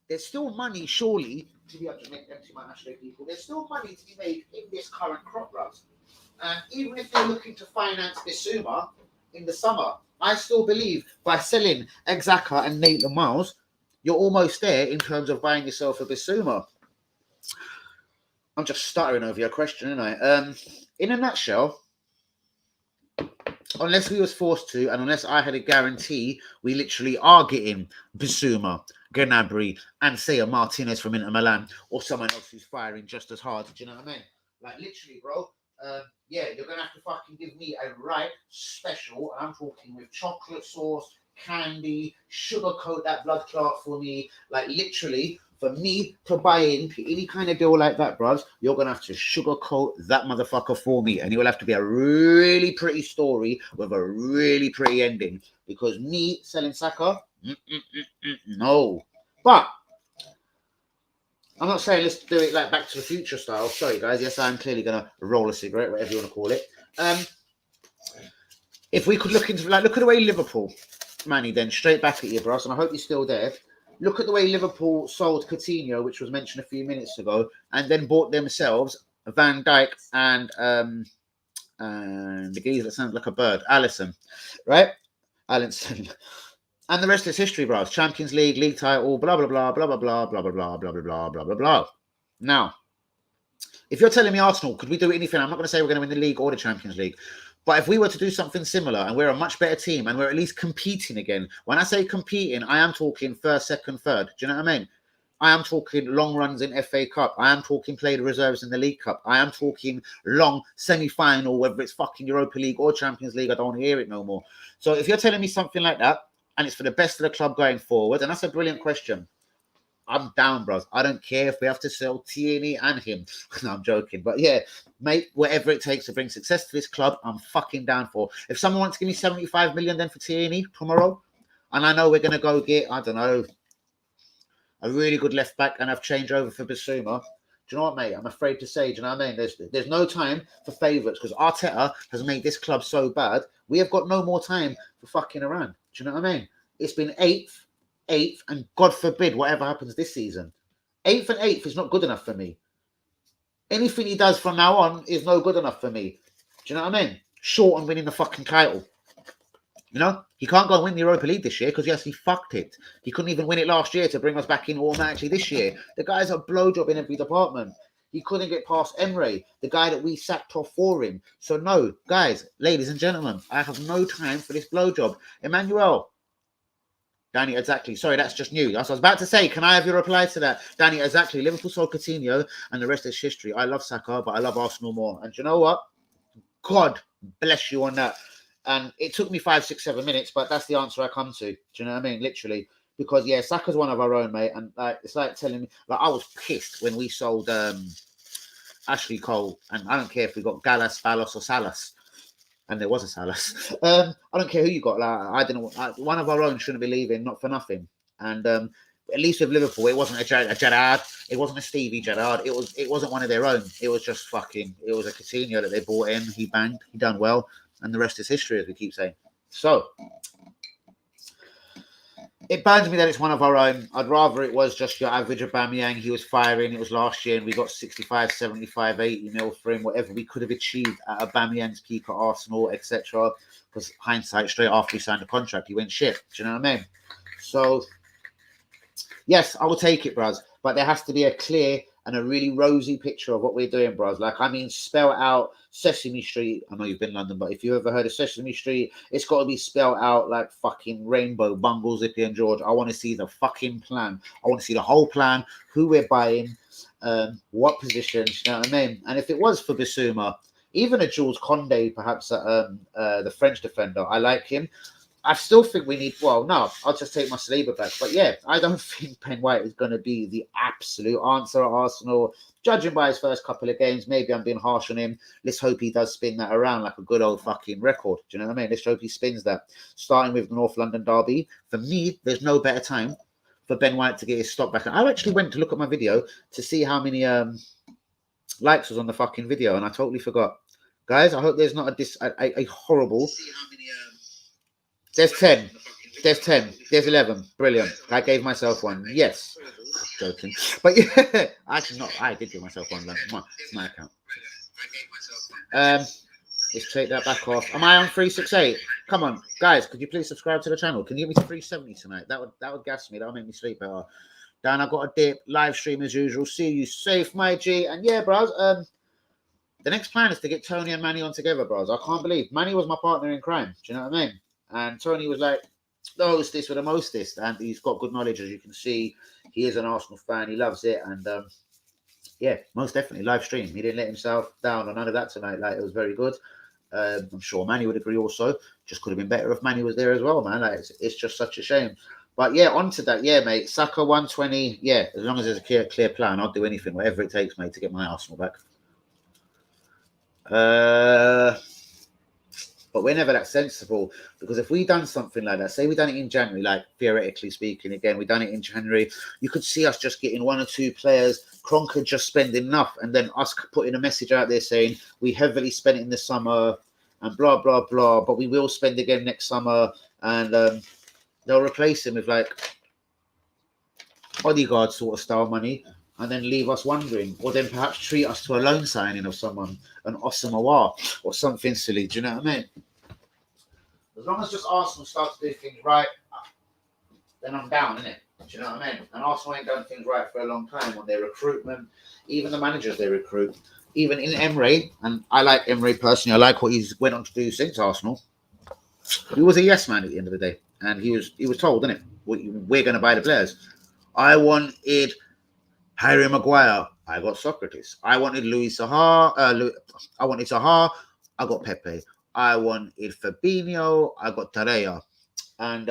There's still money, surely, to be able to make empty my national people. There's still money to be made in this current crop runs. And even if they're looking to finance Bissouma in the summer, I still believe by selling Exaka and Nathan Miles, you're almost there in terms of buying yourself a Bissouma. I'm just stuttering over your question, aren't I? In a nutshell, unless we was forced to, and unless I had a guarantee, we literally are getting Bissouma, Gnabry, and say a Martinez from Inter Milan, or someone else who's firing just as hard. Do you know what I mean? Like literally, bro. Yeah, you're gonna have to fucking give me a right special. I'm talking with chocolate sauce, candy, sugarcoat that blood clot for me. Like literally, for me to buy into any kind of deal like that, bros, you're gonna have to sugarcoat that motherfucker for me, and it will have to be a really pretty story with a really pretty ending. Because me selling Saka, no. But I'm not saying let's do it like Back to the Future style. Sorry, guys. Yes, I'm clearly gonna roll a cigarette, whatever you want to call it. If we could look into look at the way Liverpool, Manny, then straight back at you, bros, and I hope you're still there. Look at the way Liverpool sold Coutinho, which was mentioned a few minutes ago, and then bought themselves Van Dijk and the geezer that sounds like a bird, Alisson, right? Alisson. And the rest is history, bros. Champions League, league title, blah, blah, blah, blah, blah, blah, blah, blah, blah, blah, blah, blah, blah, blah. Now, if you're telling me Arsenal, could we do anything? I'm not going to say we're going to win the league or the Champions League. But if we were to do something similar and we're a much better team and we're at least competing again, when I say competing, I am talking first, second, third. Do you know what I mean? I am talking long runs in FA Cup. I am talking play the reserves in the League Cup. I am talking long semi-final, whether it's fucking Europa League or Champions League. I don't want to hear it no more. So if you're telling me something like that, and it's for the best of the club going forward, and that's a brilliant question, I'm down, bros. I don't care if we have to sell Tierney and him. No, I'm joking. But yeah, mate, whatever it takes to bring success to this club, I'm fucking down for. If someone wants to give me 75 million then for Tierney tomorrow, and I know we're going to go get, I don't know, a really good left back and have change over for Bissouma, do you know what, mate? I'm afraid to say, do you know what I mean? There's no time for favourites because Arteta has made this club so bad. We have got no more time for fucking around. Do you know what I mean? It's been eighth, and God forbid whatever happens this season. 8th and 8th is not good enough for me. Anything he does from now on is no good enough for me. Do you know what I mean? Short on winning the fucking title. You know, he can't go and win the Europa League this year because yes, he fucked it. He couldn't even win it last year to bring us back in automatically this year. The guy's a blowjob in every department. He couldn't get past Emre, the guy that we sacked off for him. So no, guys, ladies and gentlemen, I have no time for this blowjob. Emmanuel. Danny, exactly. Sorry, that's just new. That's what I was about to say. Can I have your reply to that? Danny, exactly. Liverpool sold Coutinho and the rest is history. I love Saka, but I love Arsenal more. And do you know what? God bless you on that. And it took me 5, 6, 7 minutes, but that's the answer I come to. Do you know what I mean? Literally. Because, yeah, Saka's one of our own, mate. And it's like telling me, like, I was pissed when we sold Ashley Cole. And I don't care if we got Gallas, Balos, or Salas. And there was a Salas. I don't care who you got. Like, I didn't. One of our own shouldn't be leaving, not for nothing. And at least with Liverpool, it wasn't a Gerrard. It wasn't a Stevie Gerrard. It wasn't one of their own. It was just fucking. It was a Coutinho that they brought in. He banged. He done well, and the rest is history, as we keep saying. So it burns me that it's one of our own. I'd rather it was just your average Aubameyang. He was firing. It was last year, and we got 65, 75, 80 mil for him, whatever we could have achieved at Aubameyang's peak at Arsenal, etc. Because hindsight, straight after he signed the contract, he went shit. Do you know what I mean? So, yes, I will take it, bros. But there has to be a clear and a really rosy picture of what we're doing, bros. Like, I mean, spell out Sesame Street. I know you've been in London, but if you ever heard of Sesame Street, it's got to be spelled out like fucking Rainbow, Bungle, Zippy and George. I want to see the fucking plan. I want to see the whole plan, who we're buying, what positions, you know what I mean? And if it was for Bissouma, even a Jules Condé, perhaps the French defender, I like him. I still think we need, well, no, I'll just take my Saliba back. But yeah, I don't think Ben White is going to be the absolute answer at Arsenal. Judging by his first couple of games, maybe I'm being harsh on him. Let's hope he does spin that around like a good old fucking record. Do you know what I mean? Let's hope he spins that. Starting with the North London derby. For me, there's no better time for Ben White to get his stock back. And I actually went to look at my video to see how many likes was on the fucking video, and I totally forgot. Guys, I hope there's not a horrible... There's 10. There's 10. There's 11. Brilliant. I gave myself one. Yes. Joking. But yeah, actually not. I did give myself one. It's my account. Let's take that back off. Am I on 368? Come on, guys. Could you please subscribe to the channel? Can you get me to 370 tonight? That would gas me. That would make me sleep better. Dan, I got a dip. Live stream as usual. See you safe, my G. And yeah, bros. The next plan is to get Tony and Manny on together, bros. I can't believe Manny was my partner in crime. Do you know what I mean? And Tony was like the hostess with the mostest, and he's got good knowledge, as you can see. He is an Arsenal fan. He loves it, and yeah, most definitely live stream. He didn't let himself down or none of that tonight. Like, it was very good. I'm sure Manny would agree also. Just could have been better if Manny was there as well, man. Like, it's just such a shame. But yeah, on to that. Yeah, mate. Saka 120. Yeah, as long as there's a clear plan, I'll do anything, whatever it takes, mate, to get my Arsenal back. But we're never that sensible, because if we done something like that, say we done it in January, like theoretically speaking, again, we done it in January, you could see us just getting one or two players, Kroenke just spending enough, and then us putting a message out there saying we heavily spent in the summer and blah, blah, blah, but we will spend again next summer, and they'll replace him with like bodyguard sort of style money, and then leave us wondering, or then perhaps treat us to a loan signing of someone, an Osamawa or something silly. Do you know what I mean? As long as just Arsenal start to do things right, then I'm down, innit? Do you know what I mean? And Arsenal ain't done things right for a long time on their recruitment, even the managers they recruit, even in Emery. And I like Emery personally. I like what he's went on to do since Arsenal. He was a yes man at the end of the day, and he was told, innit? We're going to buy the players. I wanted Harry Maguire. I got Socrates. I wanted Louis Sahar. I wanted Sahar. I got Pepe. I wanted Fabinho. I got Tarrea. And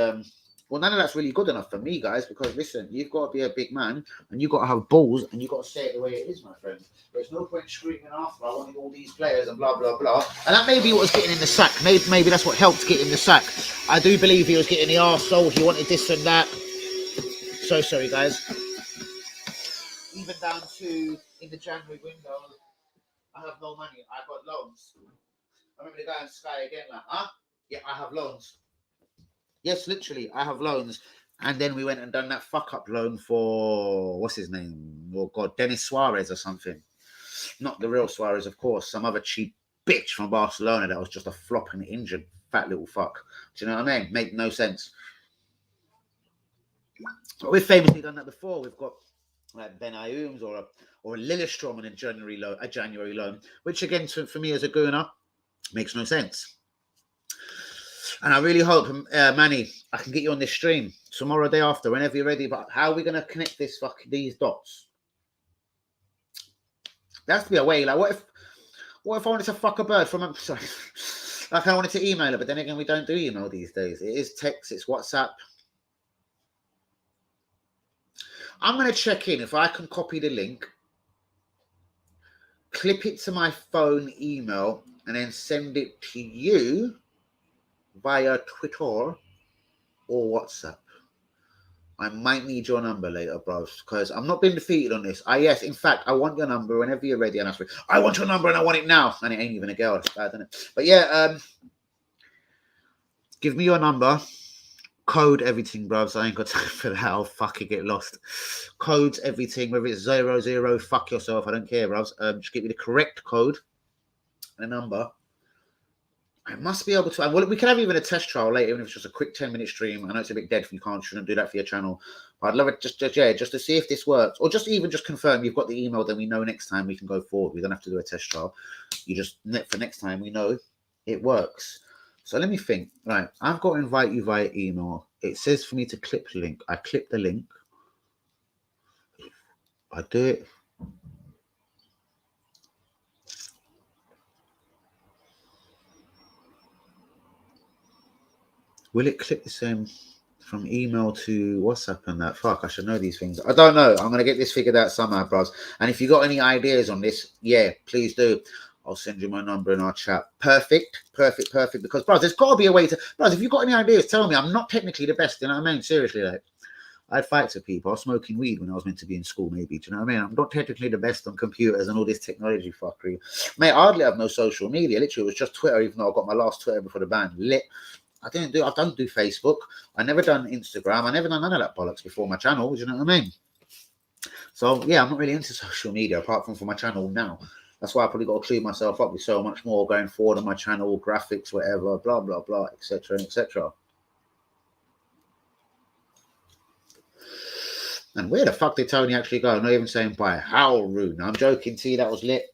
well, none of that's really good enough for me, guys, because listen, you've got to be a big man and you've got to have balls and you've got to say it the way it is, my friend. There's no point screaming after I wanted all these players and blah, blah, blah. And that may be what was getting in the sack. Maybe that's what helped get in the sack. I do believe he was getting the arsehole. He wanted this and that. So sorry, guys. Even down to in the January window, I have no money. I got loans. I remember the guy on Sky again, like, huh? Yeah, I have loans. Yes, literally, I have loans. And then we went and done that fuck-up loan for, what's his name? Oh, God, Denis Suarez or something. Not the real Suarez, of course. Some other cheap bitch from Barcelona that was just a flop and injured fat little fuck. Do you know what I mean? Made no sense. But we've famously done that before. We've got like Ben Ayoums or a Lillestrom on a January loan, which again, for me as a gooner, makes no sense. And I really hope, Manny, I can get you on this stream tomorrow, day after, whenever you're ready. But how are we going to connect these dots? There has to be a way. Like, what if I wanted to fuck a bird from? Sorry, like I wanted to email her, but then again, we don't do email these days. It is text, it's WhatsApp. I'm going to check in if I can copy the link, clip it to my phone email, and then send it to you via Twitter or WhatsApp. I might need your number later, bros, because I'm not being defeated on this. Yes, in fact, I want your number whenever you're ready. And I want your number and I want it now. And it ain't even a girl. It's bad, isn't it? But yeah, give me your number. Code everything, bros. I ain't got time for that. I'll fucking get lost. Codes everything, whether it's 00, fuck yourself. I don't care, bros. Just give me the correct code and a number. I must be able to. Well, we can have even a test trial later, even if it's just a quick 10-minute stream. I know it's a bit dead if you shouldn't do that for your channel. But I'd love it just to see if this works, or just confirm you've got the email. Then we know next time we can go forward. We don't have to do a test trial. You just for next time we know it works. So let me think. Right, I've got to invite you via email. It says for me to clip the link. I clip the link. I do it. Will it clip the same from email to WhatsApp and that? Fuck, I should know these things. I don't know. I'm going to get this figured out somehow, bros. And if you got any ideas on this, yeah, please do. I'll send you my number in our chat. Perfect. Because, bros, there's got to be a way to... Bros, if you've got any ideas, tell me. I'm not technically the best, you know what I mean? Seriously, like, I'd fight to people. I was smoking weed when I was meant to be in school, maybe. Do you know what I mean? I'm not technically the best on computers and all this technology fuckery. Mate, I hardly have no social media. Literally, it was just Twitter, even though I got my last Twitter before the ban. Lit. I don't do Facebook. I never done Instagram. I never done none of that bollocks before my channel. Do you know what I mean? So yeah, I'm not really into social media apart from for my channel now. That's why I probably got to clean myself up with so much more going forward on my channel, graphics, whatever, blah blah blah, etc. etc. And where the fuck did Tony actually go? Not even saying bye. How rude. No, I'm joking. See, that was lit.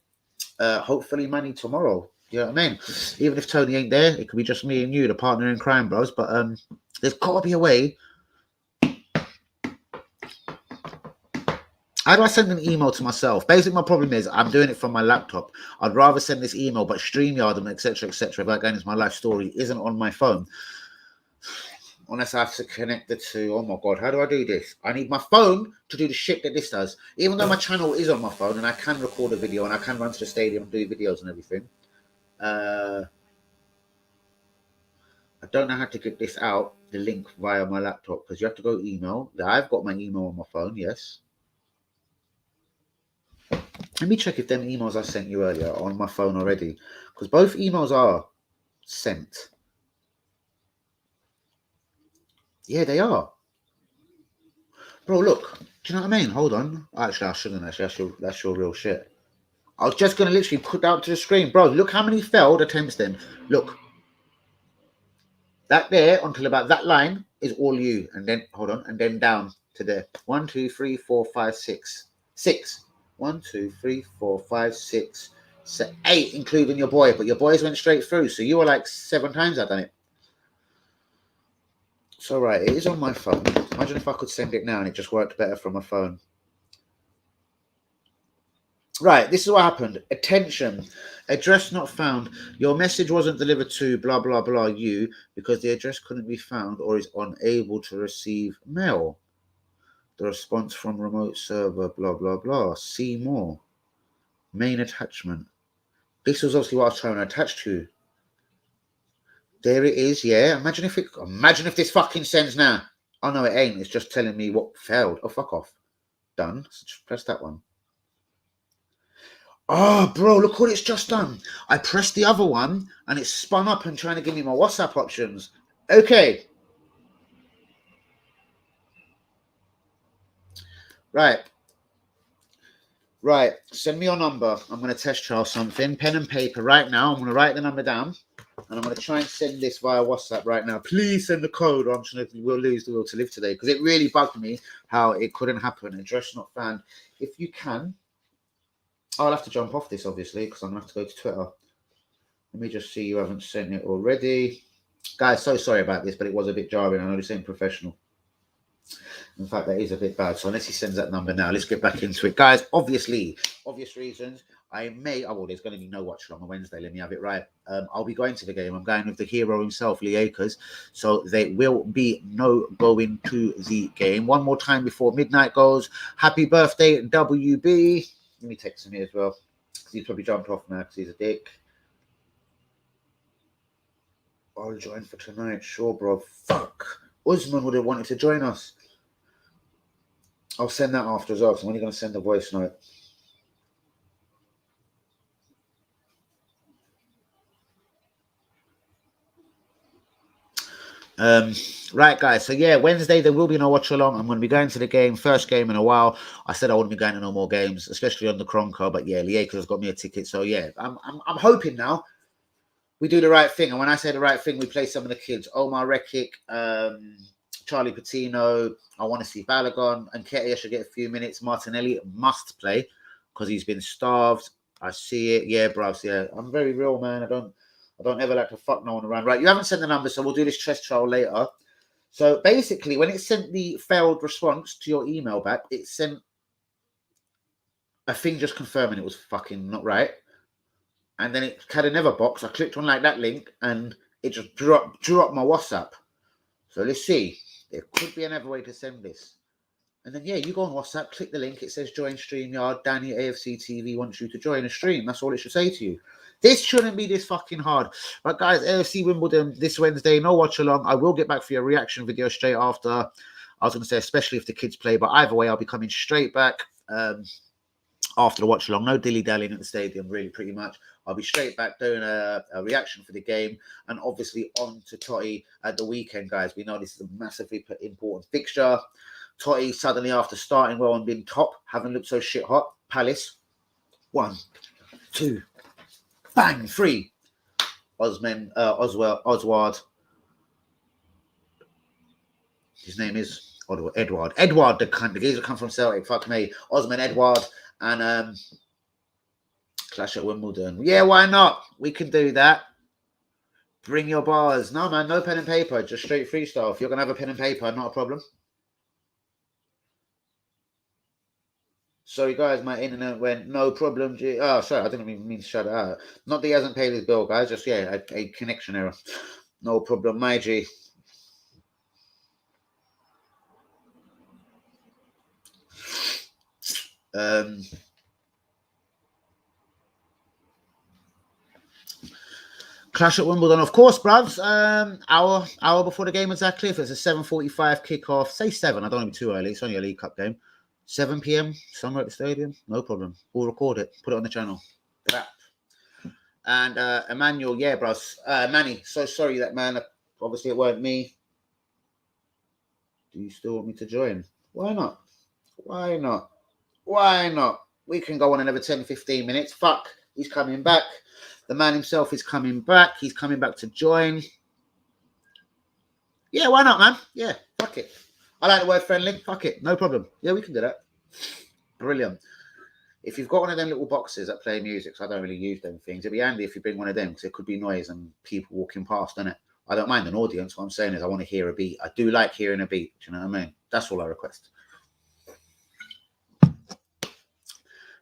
Hopefully money tomorrow. You know what I mean? Even if Tony ain't there, it could be just me and you, the partner in crime, bros. But there's got to be a way. How do I send an email to myself? Basically, my problem is I'm doing it from my laptop. I'd rather send this email, but StreamYard and etc. without going into my life story isn't on my phone. Unless I have to connect the two. Oh my God, how do I do this? I need my phone to do the shit that this does. Even though my channel is on my phone and I can record a video and I can run to the stadium and do videos and everything. I don't know how to get this out, the link via my laptop, because you have to go email. I've got my email on my phone, yes. Let me check if them emails I sent you earlier are on my phone already, because both emails are sent. Yeah, they are. Bro, look. Do you know what I mean? Hold on. Actually, I shouldn't actually. That's your real shit. I was just going to literally put that up to the screen. Bro, look how many failed attempts then. Look. That there until about that line is all you. And then, hold on. And then down to there. 1, 2, 3, 4, 5, 6. 6. 1, 2, 3, 4, 5, 6. 8, including your boy. But your boys went straight through. So you were like 7 times I've done it. So, right, it is on my phone. Imagine if I could send it now and it just worked better from my phone. Right, this is what happened. Attention, address not found. Your message wasn't delivered to blah, blah, blah, you, because the address couldn't be found or is unable to receive mail. The response from remote server, blah, blah, blah. See more. Main attachment. This was obviously what I was trying to attach to. There it is, yeah. Imagine if this fucking sends now. Oh no, it ain't. It's just telling me what failed. Oh, fuck off. Done. So just press that one. Oh, bro, look what it's just done. I pressed the other one and it's spun up and trying to give me my WhatsApp options. Okay. Right. Send me your number. I'm going to test trial something. Pen and paper right now. I'm going to write the number down. And I'm going to try and send this via WhatsApp right now. Please send the code or I'm just going to we'll lose the will to live today. Because it really bugged me how it couldn't happen. Address not found. If you can, I'll have to jump off this, obviously, because I'm going to have to go to Twitter. Let me just see you haven't sent it already. Guys, so sorry about this, but it was a bit jarring. I know this ain't professional. In fact, that is a bit bad. So unless he sends that number now, let's get back into it. Guys, obviously, obvious reasons, I may... Oh, well, there's going to be no watch on Wednesday. Let me have it right. I'll be going to the game. I'm going with the hero himself, Lee Akers. So there will be no going to the game. One more time before midnight goes. Happy birthday, WB. Let me text him here as well. He's probably jumped off now because he's a dick. I'll join for tonight. Sure, bro. Fuck. Usman would have wanted to join us. I'll send that after as well. So I'm only going to send a voice note. Right, guys. So yeah, Wednesday there will be no watch along. I'm going to be going to the game, first game in a while. I said I wouldn't be going to no more games, especially on the Kroenke. But yeah, Lieka has got me a ticket. So yeah, I'm hoping now we do the right thing. And when I say the right thing, we play some of the kids. Omar Rekic, Charlie Patino. I want to see Balogun and Ketty. I should get a few minutes. Martinelli must play because he's been starved. I see it. Yeah, bros. Yeah, I'm very real, man. I don't ever like to fuck no one around. Right, you haven't sent the number, so we'll do this chess trial later. So basically, when it sent the failed response to your email back, it sent a thing just confirming it was fucking not right. And then it had another box. I clicked on like that link, and it just drew up my WhatsApp. So let's see. There could be another way to send this. And then, yeah, you go on WhatsApp, click the link. It says join StreamYard. Danny AFC TV wants you to join a stream. That's all it should say to you. This shouldn't be this fucking hard. But, guys, AFC Wimbledon this Wednesday. No watch along. I will get back for your reaction video straight after. I was going to say, especially if the kids play. But either way, I'll be coming straight back. after the watch along. No dilly-dallying at the stadium, really, pretty much. I'll be straight back doing a reaction for the game, and obviously on to Totti at the weekend, guys. We know this is a massively important fixture. Totti suddenly, after starting well and being top, haven't looked so shit hot. Palace, 1, 2, bang, 3. Oswald. His name is Edward. Edward, the geezer come from Celtic. Fuck me. Osman Edward and clash at Wimbledon. Yeah, why not? We can do that. Bring your bars. No, man, no pen and paper. Just straight freestyle. If you're gonna have a pen and paper, not a problem. Sorry, guys, my internet went no problem. Oh, sorry, I didn't even mean to shut it out. Not that he hasn't paid his bill, guys. Just a connection error. No problem, my G. Clash at Wimbledon, of course, bruvs. Hour before the game exactly. If it's a 7:45 kickoff, say 7. I don't want to be too early. It's only a League Cup game. 7 p.m. somewhere at the stadium. No problem. We'll record it. Put it on the channel. And Emmanuel, yeah, bros. Manny, so sorry that man. Obviously, it weren't me. Do you still want me to join? Why not? Why not? Why not? We can go on another 10, 15 minutes. Fuck. He's coming back. The man himself is coming back. He's coming back to join. Yeah, why not, man? Yeah, fuck it. I like the word friendly. Fuck it. No problem. Yeah, we can do that. Brilliant. If you've got one of them little boxes that play music, so I don't really use them things, it'd be handy if you bring one of them because it could be noise and people walking past, innit? I don't mind an audience. What I'm saying is I want to hear a beat. I do like hearing a beat. Do you know what I mean? That's all I request.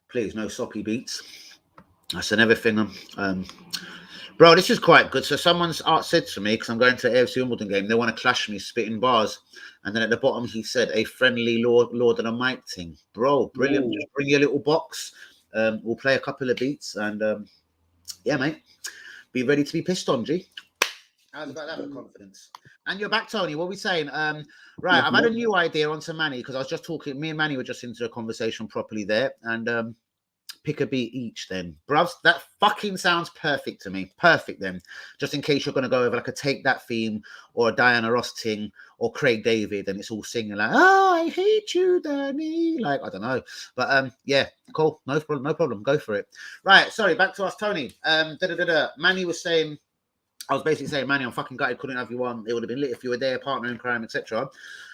Please, no soppy beats. That's another thing. Bro, this is quite good. So someone's said to me, because I'm going to the AFC Wimbledon game, they want to clash me spitting bars. And then at the bottom, he said, a friendly Lord and a mic thing. Bro, brilliant. Ooh. Just bring your little box. We'll play a couple of beats. And yeah, mate, be ready to be pissed on, G. How's about that for confidence? And you're back, Tony. What are we saying? Right, I've had a new idea onto Manny, because I was just talking, me and Manny were just into a conversation properly there. And pick a beat each then. Bruvs, that fucking sounds perfect to me. Perfect then. Just in case you're going to go over like a Take That theme or a Diana Ross ting or Craig David and it's all singing like, oh, I hate you, Danny. Like, I don't know. But yeah, cool. No problem. Go for it. Right, sorry, back to us, Tony. Manny was saying, I was basically saying, Manny, I'm fucking gutted, couldn't have you on. It would have been lit if you were there, partner in crime, etc.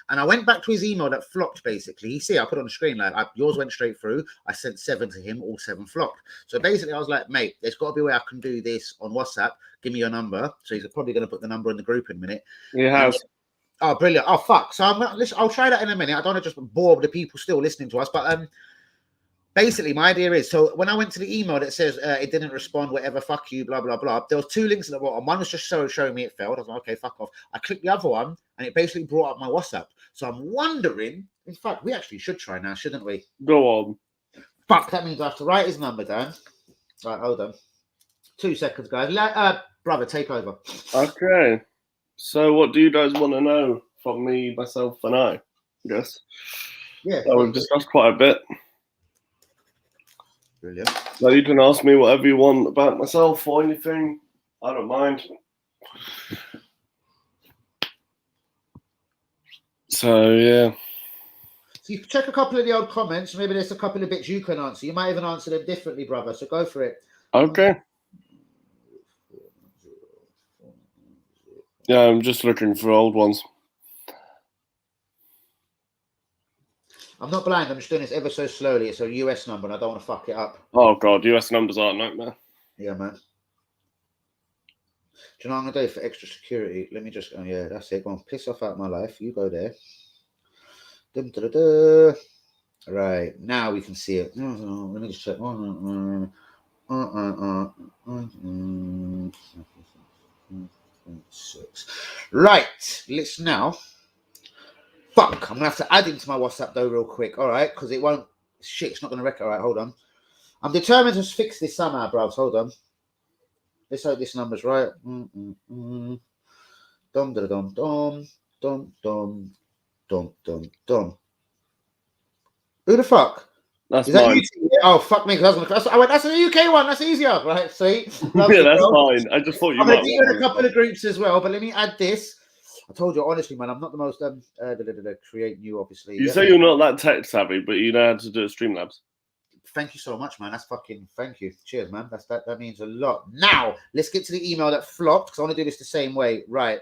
And I went back to his email that flopped, basically. You see, I put it on the screen, like, yours went straight through. I sent 7 to him, all 7 flopped. So basically, I was like, mate, there's got to be a way I can do this on WhatsApp. Give me your number. So he's probably going to put the number in the group in a minute. He has. Oh, brilliant. Oh, fuck. So I'll try that in a minute. I don't want to just bore the people still listening to us. But basically, my idea is, so when I went to the email that says it didn't respond, whatever, fuck you, blah, blah, blah, there was 2 links at the bottom. One was just showing me it failed. I was like, okay, fuck off. I clicked the other one, and it basically brought up my WhatsApp. So I'm wondering, in fact, we actually should try now, shouldn't we? Go on. Fuck, that means I have to write his number down. Right, hold on. 2 seconds, guys. Brother, take over. Okay. So what do you guys want to know from me, myself, and I guess? Yeah. So we've discussed quite a bit. Brilliant. So you can ask me whatever you want about myself or anything. I don't mind. So, yeah. So you check a couple of the old comments. Maybe there's a couple of bits you can answer. You might even answer them differently, brother. So go for it. Okay. Yeah, I'm just looking for old ones. I'm not blind. I'm just doing this ever so slowly. It's a US number, and I don't want to fuck it up. Oh, God. US numbers are a nightmare. Yeah, man. Do you know what I'm going to do for extra security? Let me just... Oh, yeah, that's it. Go on, piss off out my life. You go there. Right. Now we can see it. Let me just check. Right. Let's now... Fuck. I'm going to have to add into my WhatsApp, though, real quick. All right? Because it won't... Shit, it's not going to wreck it. All right, hold on. I'm determined to fix this somehow, bros. Hold on. Let's hope this number's right. Dum dum dum dum dum dum dum dum dum. Who the fuck? That's Is that mine. you? Oh, fuck me. I went, that's the UK one. That's easier. Right, see? Yeah, that's bro. fine. I just thought you I'm might going to do you in a want couple of groups as well, but let me add this. I told you, honestly, man, I'm not the most create new, obviously. You Yep. say you're not that tech savvy, but you know how to do it Streamlabs. Thank you so much, man. That's fucking thank you. Cheers, man. That means a lot. Now, let's get to the email that flopped, because I want to do this the same way. Right.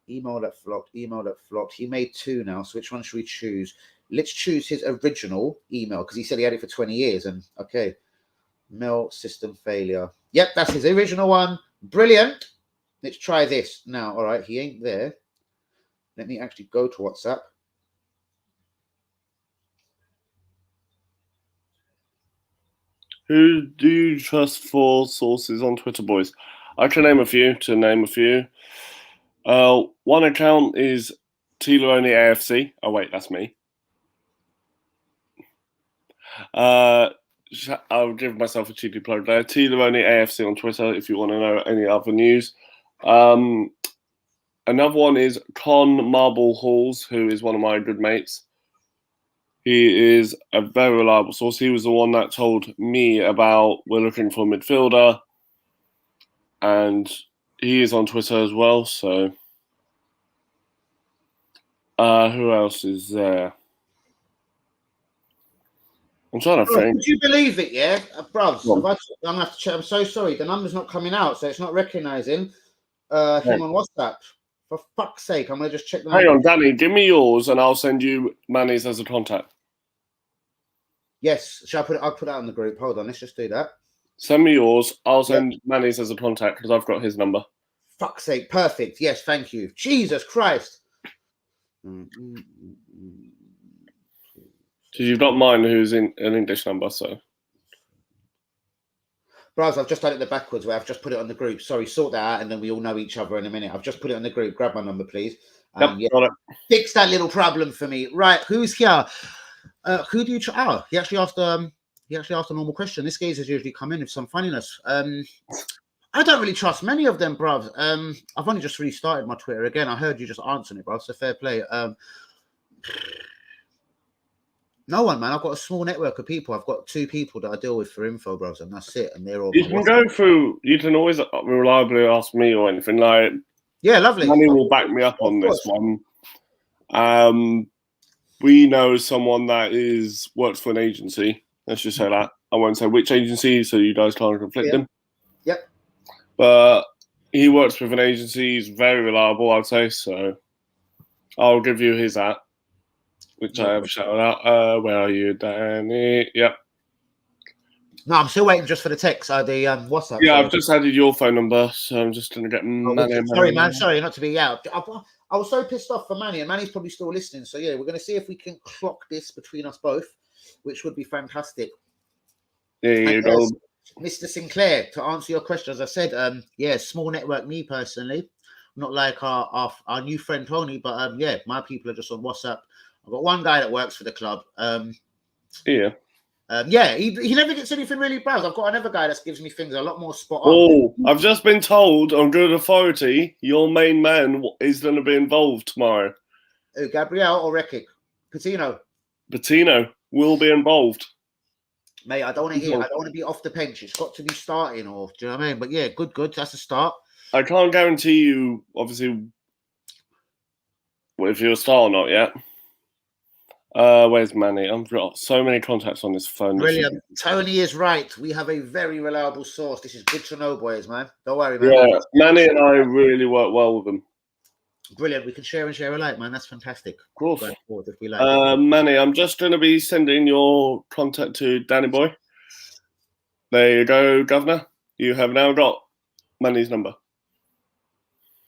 Email that flopped. He made 2 now. So which one should we choose? Let's choose his original email, because he said he had it for 20 years. And okay. Mail system failure. Yep, that's his original one. Brilliant. Let's try this now. All right, he ain't there. Let me actually go to WhatsApp. Who do you trust for sources on Twitter, boys? I can name a few. One account is T-Loney AFC. Oh wait, that's me. I'll give myself a cheeky plug there. T-Loney AFC on Twitter if you want to know any other news. Another one is Con Marble Halls, who is one of my good mates. He is a very reliable source. He was the one that told me about we're looking for a midfielder, and he is on Twitter as well. So, who else is there? I'm trying to think. Would you believe it? Yeah, bruv. I'm gonna have to check. I'm so sorry. The number's not coming out, so it's not recognizing him on WhatsApp. For fuck's sake, I'm gonna just check the number. Hang on, Danny. Give me yours, and I'll send you Manny's as a contact. Yes, shall I put it? I'll put that on the group. Hold on, let's just do that. Send me yours. I'll send Manny's as a contact because I've got his number. Fuck's sake, perfect. Yes, thank you. Jesus Christ. Because you've got mine, who's in an English number, so. Bros, I've just done it the backwards way. I've just put it on the group. Sorry, sort that out, and then we all know each other in a minute. I've just put it on the group. Grab my number, please. Yep, got it. Fix that little problem for me. Right, who's here? Who do you? He actually asked. He actually asked a normal question. This geezer's usually come in with some funniness. I don't really trust many of them, bruv. I've only just restarted my Twitter again. I heard you just answering it, bruv. So fair play. No one, man. I've got a small network of people. I've got 2 people that I deal with for info, bros, and that's it. And they're all. You can go through. You can always reliably ask me or anything. Like, yeah, lovely. Manny will back me up on this one. We know someone that works for an agency. Let's just say that. I won't say which agency, so you guys can't conflict them. Yep. But he works with an agency. He's very reliable, I'd say. So I'll give you his at, which I have shouted out. Where are you, Danny? Yep. No, I'm still waiting just for the text. The WhatsApp. Yeah, I've just added your phone number, so I'm just going to get Manny. Sorry, man. Sorry, not to be out. I was so pissed off for Manny, and Manny's probably still listening. So yeah, we're going to see if we can clock this between us both, which would be fantastic. There you go. Mr. Sinclair, to answer your question, as I said, small network, me personally. Not like our new friend Tony, but my people are just on WhatsApp. I've got one guy that works for the club. Yeah. He never gets anything really bad. I've got another guy that gives me things a lot more spot on. Oh, I've just been told on good authority your main man is going to be involved tomorrow. Gabriel or Rekic? Patino will be involved. Mate, I don't want to hear. I don't want to be off the bench. It's got to be starting, or do you know what I mean? But yeah, good. That's a start. I can't guarantee you, obviously, if you'll start or not yet. Where's Manny? I've got so many contacts on this phone. Brilliant. Tony is right. We have a very reliable source. This is good to know, boys, man. Don't worry, man. Yeah, Manny and I really work well with them. Brilliant. We can share and share alike, man. That's fantastic. Of course. If we like Manny, I'm just going to be sending your contact to Danny Boy. There you go, Governor. You have now got Manny's number.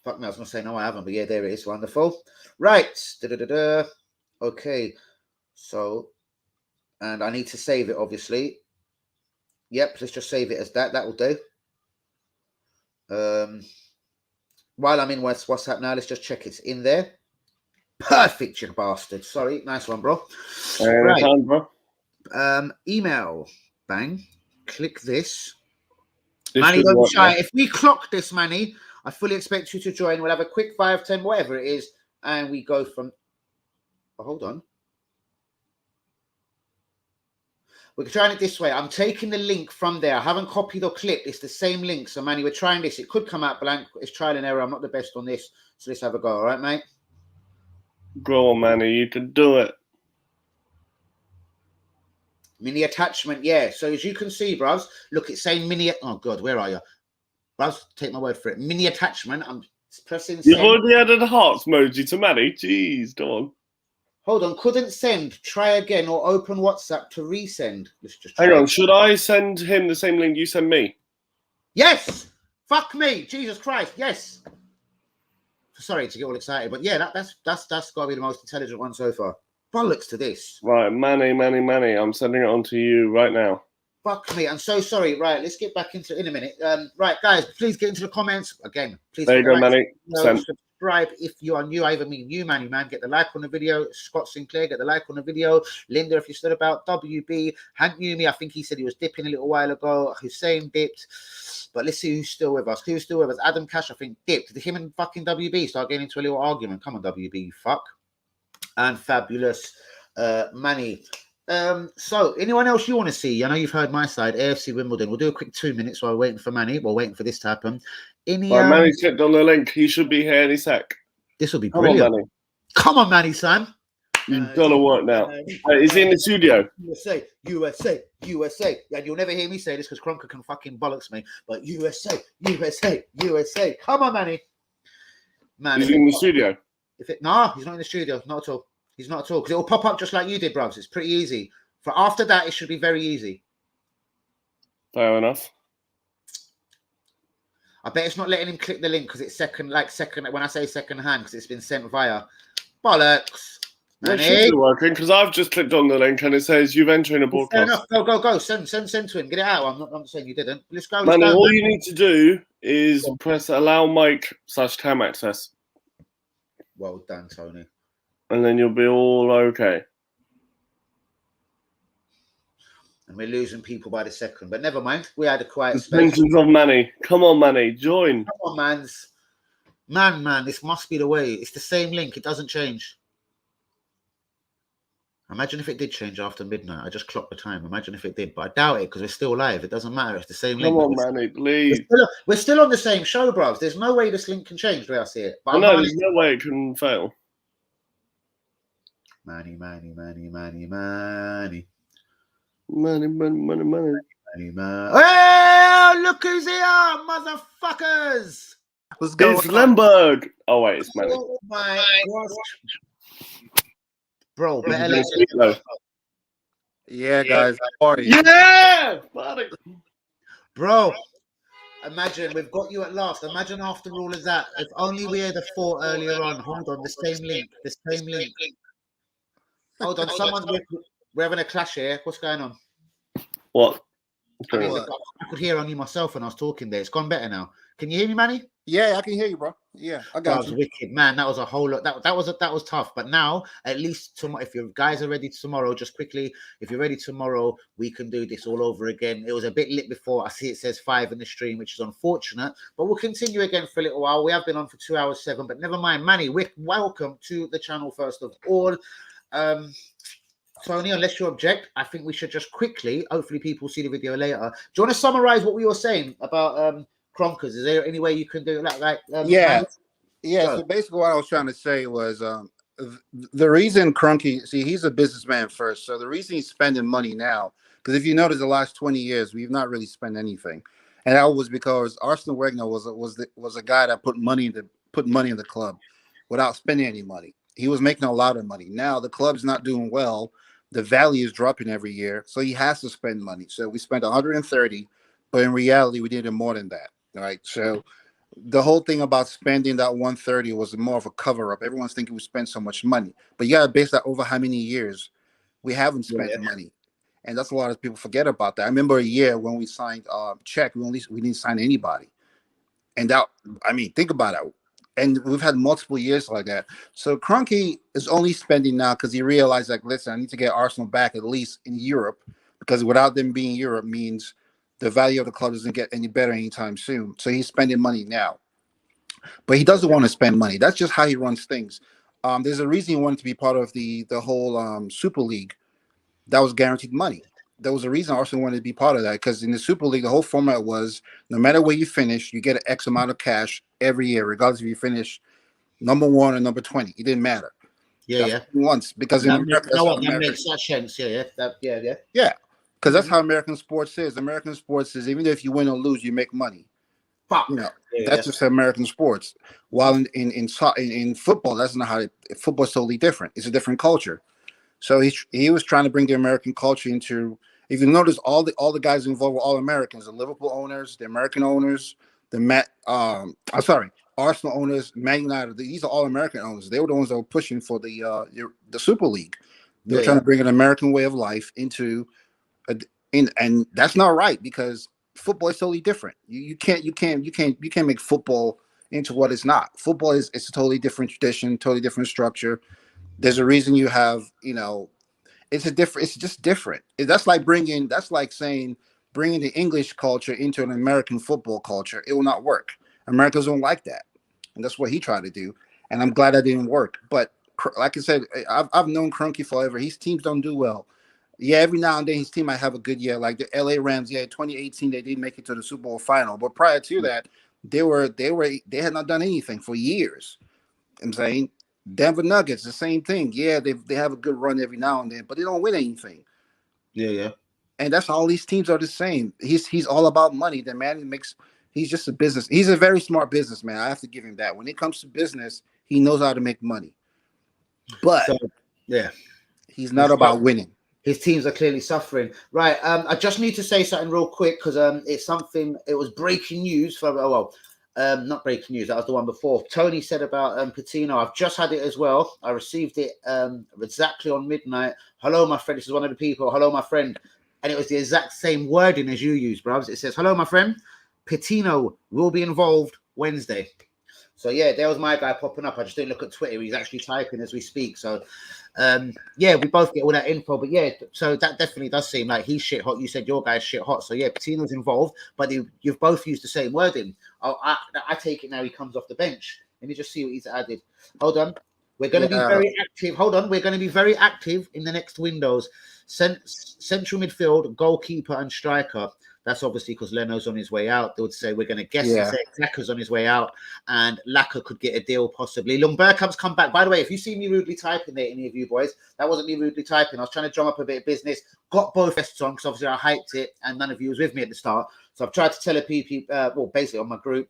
Fuck me, I was going to say no, I haven't, but yeah, there it is. Wonderful. Right. Okay. So, and I need to save it, obviously. Yep, let's just save it as that. That will do. While I'm in WhatsApp now, let's just check it's in there. Perfect, you bastard. Sorry, nice one, bro. Right. Time, bro. Email. Bang. Click this. Manny, don't be shy. If we clock this, Manny, I fully expect you to join. We'll have a quick 5, 10, whatever it is, and we go from. Oh, hold on. We're trying it this way. I'm taking the link from there. I haven't copied or clipped. It's the same link. So, Manny, we're trying this. It could come out blank. It's trial and error. I'm not the best on this. So let's have a go. All right, mate? Go on, Manny. You can do it. Mini attachment, yeah. So as you can see, bruvs, look, it's saying mini. Oh, God, where are you? Bruvs, take my word for it. Mini attachment. I'm pressing send. You've already added a hearts emoji to Manny. Jeez, come on. Hold on, couldn't send. Try again or open WhatsApp to resend. Let's just try. Hang on, should I send him the same link you send me? Yes! Fuck me! Jesus Christ, yes! Sorry to get all excited, but yeah, that's got to be the most intelligent one so far. Bollocks to this. Right, Manny. I'm sending it on to you right now. Fuck me, I'm so sorry. Right, let's get back into it in a minute. Right, guys, please get into the comments. Again, please. There you go, Manny. Subscribe if you are new. I even mean you, Manny, man. Get the like on the video. Scott Sinclair, get the like on the video. Linda, if you stood about. WB. Hank Yumi, I think he said he was dipping a little while ago. Hussein dipped. But let's see who's still with us. Who's still with us? Adam Cash, I think, dipped. Did him and fucking WB start getting into a little argument? Come on, WB, you fuck. And Fabulous Manny. So anyone else you want to see? I know you've heard my side, AFC Wimbledon. We'll do a quick 2 minutes while we're waiting for Manny. We're waiting for this to happen. Manny clicked on the link. He should be here any sec. This will be brilliant. On, Manny. Come on, Manny, son. You've got to work now. Is he in the studio? USA. And you'll never hear me say this because Kroenke can fucking bollocks me. But USA. Come on, Manny. He's in the studio. No, he's not in the studio. Not at all. He's not at all. Because it will pop up just like you did, bruvs. It's pretty easy. For after that, it should be very easy. Fair enough. I bet it's not letting him click the link because it's second. When I say second hand, because it's been sent via bollocks. It should be working because I've just clicked on the link and it says you've entered a broadcast. Fair enough. Go. Send to him. Get it out. I'm saying you didn't. Let's go. Manny, all you need to do is press allow mic/cam access. Well done, Tony. And then you'll be all okay. And we're losing people by the second, but never mind. We had a quiet space. Mentions of Manny. Come on, Manny, join. Come on, mans. Man, this must be the way. It's the same link. It doesn't change. Imagine if it did change after midnight. I just clocked the time. Imagine if it did, but I doubt it because we're still live. It doesn't matter. It's the same link. Come on, Manny, please. We're still on the same show, bros. There's no way this link can change the way I see it. But no, there's no way it can fail. Manny. Manny. Oh, look who's here, motherfuckers! It's Lemberg. Oh, wait, it's Manny. Oh, my gosh. Bro, better Yeah, guys. How are you? Yeah! Buddy. Bro, imagine we've got you at last. Imagine after all of that. If only we had a thought earlier on. Hold on, the same link. Hold on, we're having a clash here. What's going on? What? I could hear only myself when I was talking there. It's gone better now. Can you hear me, Manny? Yeah, I can hear you, bro. Yeah, I got you. Wicked, man. That was a whole lot. That was tough. But now, at least tomorrow, if you guys are ready tomorrow, just quickly, if you're ready tomorrow, we can do this all over again. It was a bit lit before. I see it says 5 in the stream, which is unfortunate. But we'll continue again for a little while. We have been on for 2 hours 7, but never mind. Manny, welcome to the channel first of all. Tony, unless you object, I think we should just quickly, hopefully people see the video later. Do you want to summarize what we were saying about Kroenkes? Is there any way you can do it? Yeah. So basically what I was trying to say was the reason Kroenke, see, he's a businessman first. So the reason he's spending money now, because if you notice the last 20 years, we've not really spent anything. And that was because Arsene Wenger was a guy that put money in the club without spending any money. He was making a lot of money. Now the club's not doing well. The value is dropping every year, so he has to spend money. So we spent 130, but in reality, we did more than that. Right? So the whole thing about spending that 130 was more of a cover-up. Everyone's thinking we spent so much money, but you got to base that over how many years we haven't spent money, and that's a lot of people forget about that. I remember a year when we signed Czech, we didn't sign anybody, and that, I mean, think about it. And we've had multiple years like that. So Kroenke is only spending now because he realized, like, listen, I need to get Arsenal back at least in Europe, because without them being Europe means the value of the club doesn't get any better anytime soon. So he's spending money now. But he doesn't want to spend money. That's just how he runs things. There's a reason he wanted to be part of the whole Super League. That was guaranteed money. there was a reason Arsenal wanted to be part of that, because in the Super League, the whole format was no matter where you finish, you get an X amount of cash every year, regardless if you finish number 1 or number 20. It didn't matter. Yeah, That's yeah. Once, because in America, You know that's how what? That America. makes such sense. Yeah, yeah. Yeah. Yeah, because that's how American sports is. American sports is even if you win or lose, you make money. Fuck. You know, Yeah, that's just American sports. While in football, that's not how football's totally different. It's a different culture. So he was trying to bring the American culture into. If you notice, all the guys involved were all Americans. The Liverpool owners, the American owners, Arsenal owners, Man United. These are all American owners. They were the ones that were pushing for the Super League. They were trying to bring an American way of life into, and that's not right, because football is totally different. You can't make football into what it's not. Football it's a totally different tradition, totally different structure. There's a reason you have, it's just different. That's like saying bringing the English culture into an American football culture. It will not work. Americans don't like that, and that's what he tried to do. And I'm glad that didn't work. But like I said, I've known Kroenke forever. His teams don't do well. Yeah, every now and then his team might have a good year, like the LA Rams. Yeah, 2018 they did make it to the Super Bowl final, but prior to that, they had not done anything for years. I'm saying Denver Nuggets, the same thing. Yeah, they have a good run every now and then, but they don't win anything. Yeah. And that's all these teams are the same. He's all about money. The man he's just a business. He's a very smart businessman. I have to give him that. When it comes to business, he knows how to make money. But he's not about winning. His teams are clearly suffering. Right. I just need to say something real quick, because it was breaking news from not breaking news, that was the one before. Tony said about Patino. I've just had it as well. I received it exactly on midnight. Hello, my friend. This is one of the people. Hello, my friend. And it was the exact same wording as you used, bruvs. It says, hello, my friend. Patino will be involved Wednesday. So yeah, there was my guy popping up. I just didn't look at Twitter. He's actually typing as we speak. So we both get all that info. But yeah, so that definitely does seem like he's shit hot. You said your guy's shit hot. So yeah, Patino's involved, but you've both used the same wording. I take it now he comes off the bench. Let me just see what he's added. Hold on. We're going to be very active. Hold on. We're going to be very active in the next windows. Central midfield, goalkeeper and striker. That's obviously because Leno's on his way out. They would say we're going to guess and say Lacker's on his way out, and Lacker could get a deal possibly. Lumberkamp's come back. By the way, if you see me rudely typing there, any of you boys, that wasn't me rudely typing. I was trying to drum up a bit of business. Got both vests on because obviously I hyped it, and none of you was with me at the start. So I've tried to tell people, basically on my group.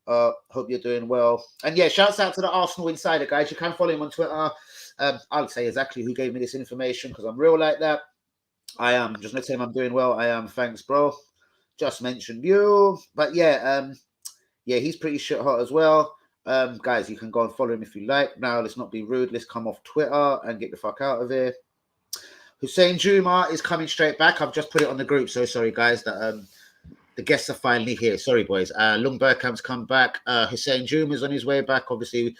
Hope you're doing well. And yeah, shouts out to the Arsenal Insider, guys. You can follow him on Twitter. I'll say exactly who gave me this information because I'm real like that. I am. Just going to tell him I'm doing well. I am. Thanks, bro. Just mentioned you. But yeah, he's pretty shit hot as well. Guys, you can go and follow him if you like. Now, let's not be rude. Let's come off Twitter and get the fuck out of here. Hussein Juma is coming straight back. I've just put it on the group. So sorry, guys, that the guests are finally here. Sorry, boys. Lung Bergkamp's come back. Hussein Juma's on his way back. Obviously,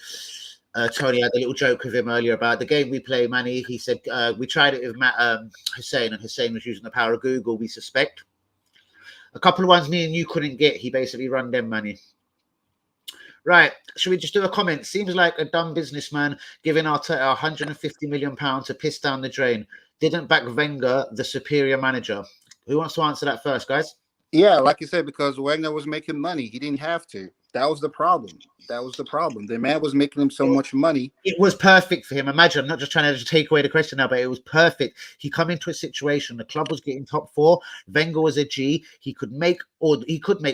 Tony had a little joke with him earlier about the game we play, Manny. He said, we tried it with Hussein, and Hussein was using the power of Google, we suspect. A couple of ones me and you couldn't get. He basically run them, Manny. Right. Should we just do a comment? Seems like a dumb businessman giving Arteta £150 million to piss down the drain. Didn't back Wenger, the superior manager. Who wants to answer that first, guys? Yeah, like you said, because Wenger was making money. He didn't have to. That was the problem. The man was making him so much money. It was perfect for him. Imagine, I'm not just trying to take away the question now, but it was perfect. He come into a situation, the club was getting top four. Wenger was a G. He could make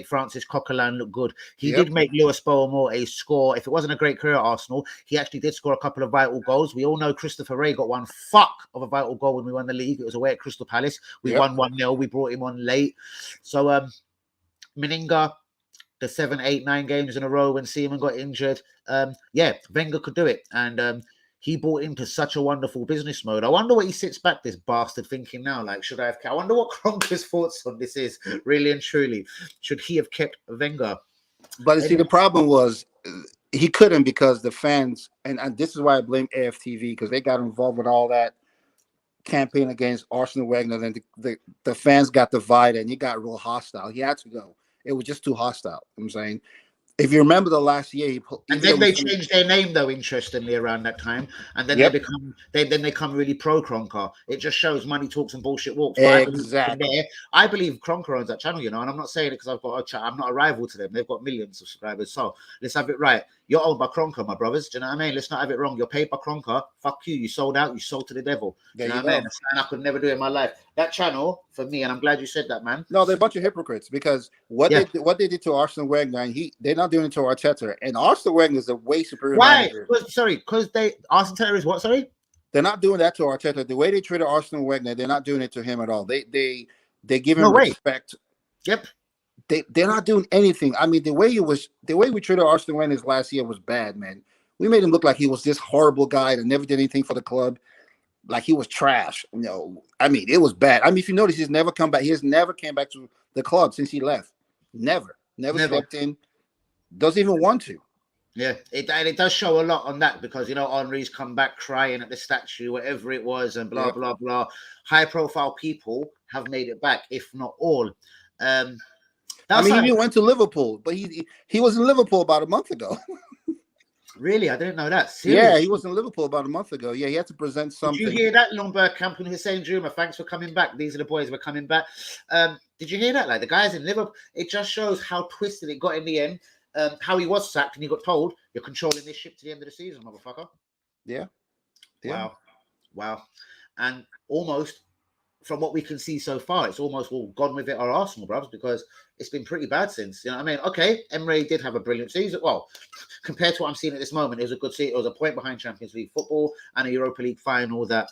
Francis Coquelin look good. He did make Lewis Bournemouth score. If it wasn't a great career at Arsenal, he actually did score a couple of vital goals. We all know Christopher Ray got one fuck of a vital goal when we won the league. It was away at Crystal Palace. We won 1-0. We brought him on late. So Meninga, the 7, 8, 9 games in a row when Seaman got injured. Wenger could do it. And he bought into such a wonderful business mode. I wonder what he sits back, this bastard, thinking now, like, should I have kept? I wonder what Kroenke's thoughts on this is, really and truly. Should he have kept Wenger? But see, the problem was he couldn't because the fans, and this is why I blame AFTV, because they got involved with all that campaign against Arsene Wenger, and the fans got divided and he got real hostile. He had to go. It was just too hostile. I'm saying If you remember the last year, and then they changed their name though, interestingly, around that time, and then they become really pro Kroenke. It just shows money talks and bullshit walks. But exactly. I believe Kroenke owns that channel, you know, and I'm not saying it because I'm not a rival to them. They've got millions of subscribers, so let's have it right. You're owned by Kroenke, my brothers. Do you know what I mean? Let's not have it wrong. You're paid by Kroenke. Fuck you. You sold out. You sold to the devil. Do you know what I mean? And I could never do it in my life. That channel for me, and I'm glad you said that, man. No, they're a bunch of hypocrites because what they did to Arsene Wenger, and they're not doing it to Arteta. And Arsene Wenger is a way superior manager. Because Arsene Wenger is what? Sorry, they're not doing that to Arteta. The way they treated Arsene Wenger, they're not doing it to him at all. They give him respect. Yep. They're not doing anything. I mean, the way we treated Arsene Wenger last year was bad, man. We made him look like he was this horrible guy that never did anything for the club, like he was trash. No, I mean, it was bad. I mean, if you notice, he's never come back. He has never came back to the club since he left. Never stepped in. Doesn't even want to. Yeah, it does show a lot on that because, you know, Henry's come back crying at the statue, whatever it was, and blah, blah, blah. High-profile people have made it back, if not all. I mean, he even went to Liverpool, but he was in Liverpool about a month ago. Really? I didn't know that. Seriously? Yeah, he was in Liverpool about a month ago. Yeah, he had to present something. Did you hear that, Longberg Camp and Hussein Juma? Thanks for coming back. These are the boys who are coming back. Did you hear that? Like, the guys in Liverpool, it just shows how twisted it got in the end. How he was sacked and he got told, you're controlling this ship to the end of the season, motherfucker. Yeah. Wow. And almost, from what we can see so far, it's almost all gone with it our Arsenal, bros, because it's been pretty bad since. You know what I mean? Okay, Emery did have a brilliant season. Well, compared to what I'm seeing at this moment, it was a good season. It was a point behind Champions League football and a Europa League final that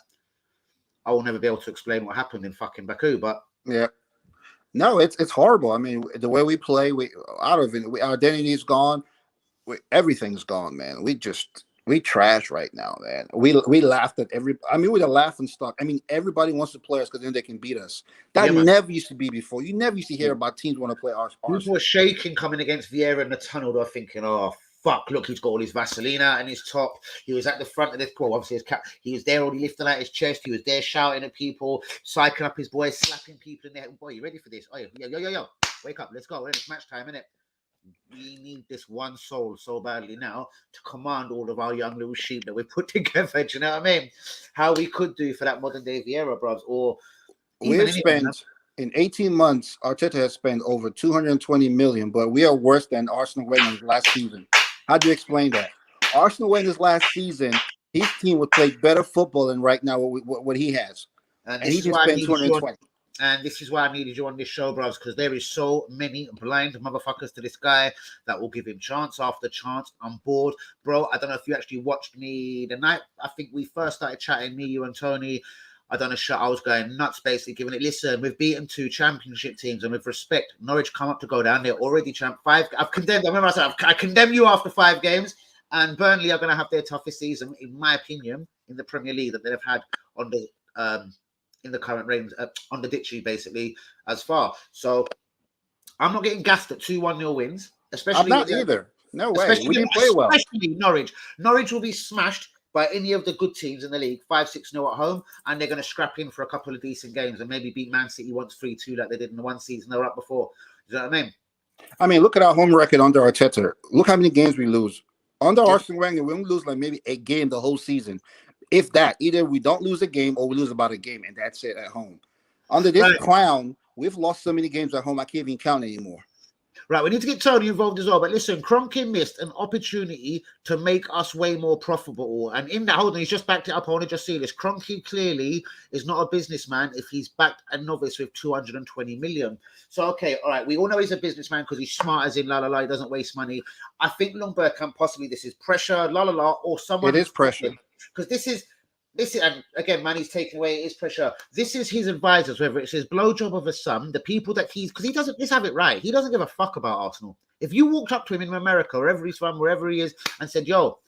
I will never be able to explain what happened in fucking Baku. But yeah, no, it's horrible. I mean, the way we play, our identity is gone. Everything's gone, man. We trash right now, man. We laughed at we're the laughing stock. I mean, everybody wants to play us because then they can beat us. That never used to be before. You never used to hear about teams want to play us. People were shaking coming against Vieira in the tunnel. They're thinking, oh, fuck, look, he's got all his Vaseline out in his top. He was at the front of the call. Obviously, his cap. He was there already lifting out his chest. He was there shouting at people, psyching up his boys, slapping people in the head. Boy, you ready for this? Oh, yo. Wake up. Let's go. It's match time, innit? We need this one soul so badly now to command all of our young little sheep that we put together. Do you know what I mean? How we could do for that modern day Vieira, bros, or we've spent in 18 months. Arteta has spent over 220 million, but we are worse than Arsene Wenger's last season. How do you explain that? Arsene Wenger's last season, his team would play better football than right now what he has, and he just spent 220. And this is why I needed you on this show, bros, because there is so many blind motherfuckers to this guy that will give him chance after chance. I'm bored. Bro, I don't know if you actually watched me the night. I think we first started chatting, me, you, and Tony. I done a shot. I was going nuts, basically giving it. Listen, we've beaten 2 championship teams, and with respect, Norwich come up to go down. They're already champ 5. I've condemned. I remember I said I condemn you after 5 games, and Burnley are going to have their toughest season, in my opinion, in the Premier League that they've had on the in the current reigns on the ditchy, basically, as far. So I'm not getting gassed at 2-1-0 wins, especially. I'm not either. No way. We didn't play well. Especially Norwich. Norwich will be smashed by any of the good teams in the league, 5-6-0 at home, and they're going to scrap in for a couple of decent games and maybe beat Man City once 3-2 like they did in the one season they were up before. You know what I mean? I mean, look at our home record under Arteta. Look how many games we lose. Under Arsene Wenger, we only lose like maybe 8 games the whole season. If that, either we don't lose a game or we lose about a game, and that's it at home. Under this clown, we've lost so many games at home, I can't even count anymore. Right, we need to get Tony involved as well. But listen, Kroenke missed an opportunity to make us way more profitable. And in that, hold on, he's just backed it up. I want to just see this. Kroenke clearly is not a businessman if he's backed a novice with 220 million. So, okay, all right, we all know he's a businessman because he's smart as in he doesn't waste money. I think Longberg can possibly, this is pressure, or someone. It is pressure. Because this is, and again, money's taken away, it is pressure. This is his advisors, whether it's his blowjob of a son, the people that because he doesn't, let's have it right, he doesn't give a fuck about Arsenal. If you walked up to him in America, wherever he's from, wherever he is, and said, yo,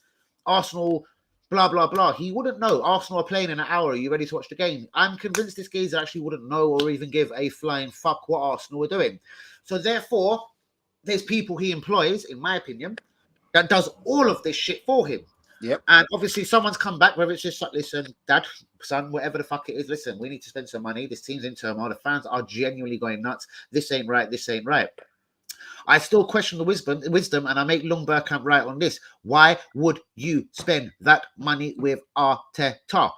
Arsenal, blah, blah, blah, he wouldn't know. Arsenal are playing in an hour. Are you ready to watch the game? I'm convinced this geezer actually wouldn't know or even give a flying fuck what Arsenal are doing. So therefore, there's people he employs, in my opinion, that does all of this shit for him. Yep. And obviously someone's come back, whether it's just like, listen, dad, son, whatever the fuck it is, listen, we need to spend some money. This team's in turmoil. The fans are genuinely going nuts. This ain't right. This ain't right. I still question the wisdom, and I make Lundberg right on this. Why would you spend that money with Arteta?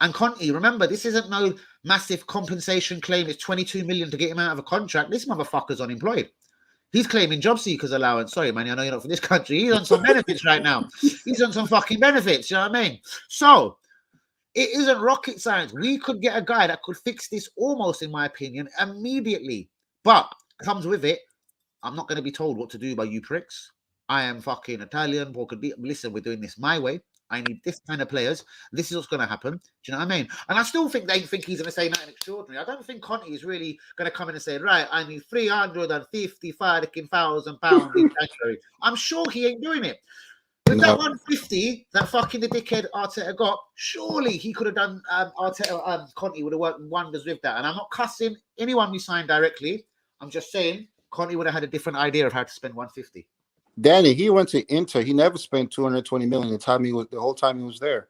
And Conte, remember, this isn't no massive compensation claim. It's 22 million to get him out of a contract. This motherfucker's unemployed. He's claiming job seekers allowance. Sorry, man, I know you're not from this country. He's on some benefits right now. He's on some fucking benefits. You know what I mean? So it isn't rocket science. We could get a guy that could fix this almost, in my opinion, immediately. But comes with it, I'm not going to be told what to do by you pricks. I am fucking Italian. Listen, we're doing this my way. I need this kind of players. This is what's going to happen. Do you know what I mean? And I still think they think he's going to say nothing extraordinary. I don't think Conte is really going to come in and say, right, I need 355,000 pounds in January. I'm sure he ain't doing it. With that 150 that fucking the dickhead Arteta got, surely he could have done Conte would have worked wonders with that. And I'm not cussing anyone we signed directly. I'm just saying Conte would have had a different idea of how to spend 150. Danny, he went to Inter. He never spent 220 million the whole time he was there.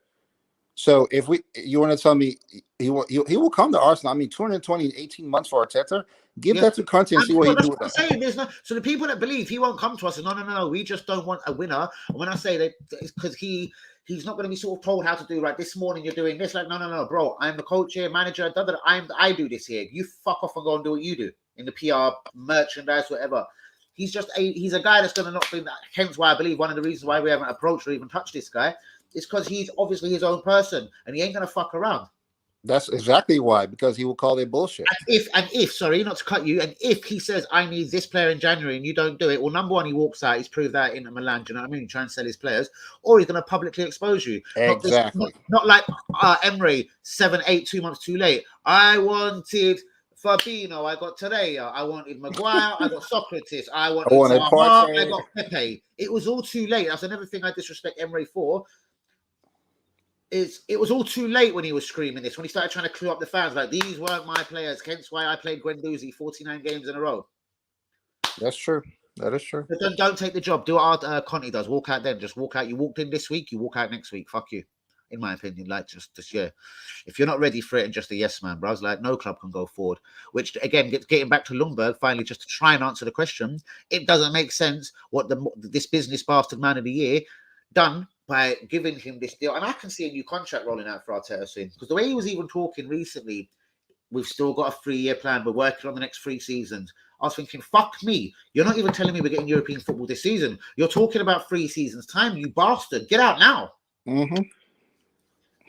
So if you want to tell me he will come to Arsenal, I mean 220 in 18 months for Arteta, give that to Conte and see what he do with that. So the people that believe he won't come to us, no, we just don't want a winner. And when I say that, it's because he's not going to be sort of told how to do, right, this morning you're doing this. Like, no, bro, I'm the coach here, manager, I do this here. You fuck off and go and do what you do in the PR, merchandise, whatever. He's a guy that's going to not be that. Hence why I believe one of the reasons why we haven't approached or even touched this guy is because he's obviously his own person and he ain't going to fuck around. That's exactly why, because he will call it bullshit. And if, sorry, not to cut you, and if he says, I need this player in January and you don't do it, well, number one, he walks out. He's proved that in Milan, do you know what I mean? Try and sell his players, or he's going to publicly expose you. Exactly. Not like Emery, 2 months too late. I wanted Fabinho, I got Torreira, I wanted Maguire, I got Socrates, I wanted Zaha, I got Pepe. It was all too late. That's another thing I disrespect Emery for. It was all too late when he was screaming this, when he started trying to clue up the fans, like, these weren't my players, hence why I played Guendouzi 49 games in a row. That's true. That is true. But don't take the job. Do what Conte does. Walk out then. Just walk out. You walked in this week, you walk out next week. Fuck you. In my opinion, like just yeah. If you're not ready for it and just a yes man, bro, I was like, no club can go forward. Which again, getting back to Lundberg, finally, just to try and answer the question, it doesn't make sense what this business bastard man of the year done by giving him this deal. And I can see a new contract rolling out for Arteta soon, because the way he was even talking recently, we've still got a 3-year plan. We're working on the next 3 seasons. I was thinking, fuck me. You're not even telling me we're getting European football this season. You're talking about 3 seasons time, you bastard. Get out now. Mm-hmm.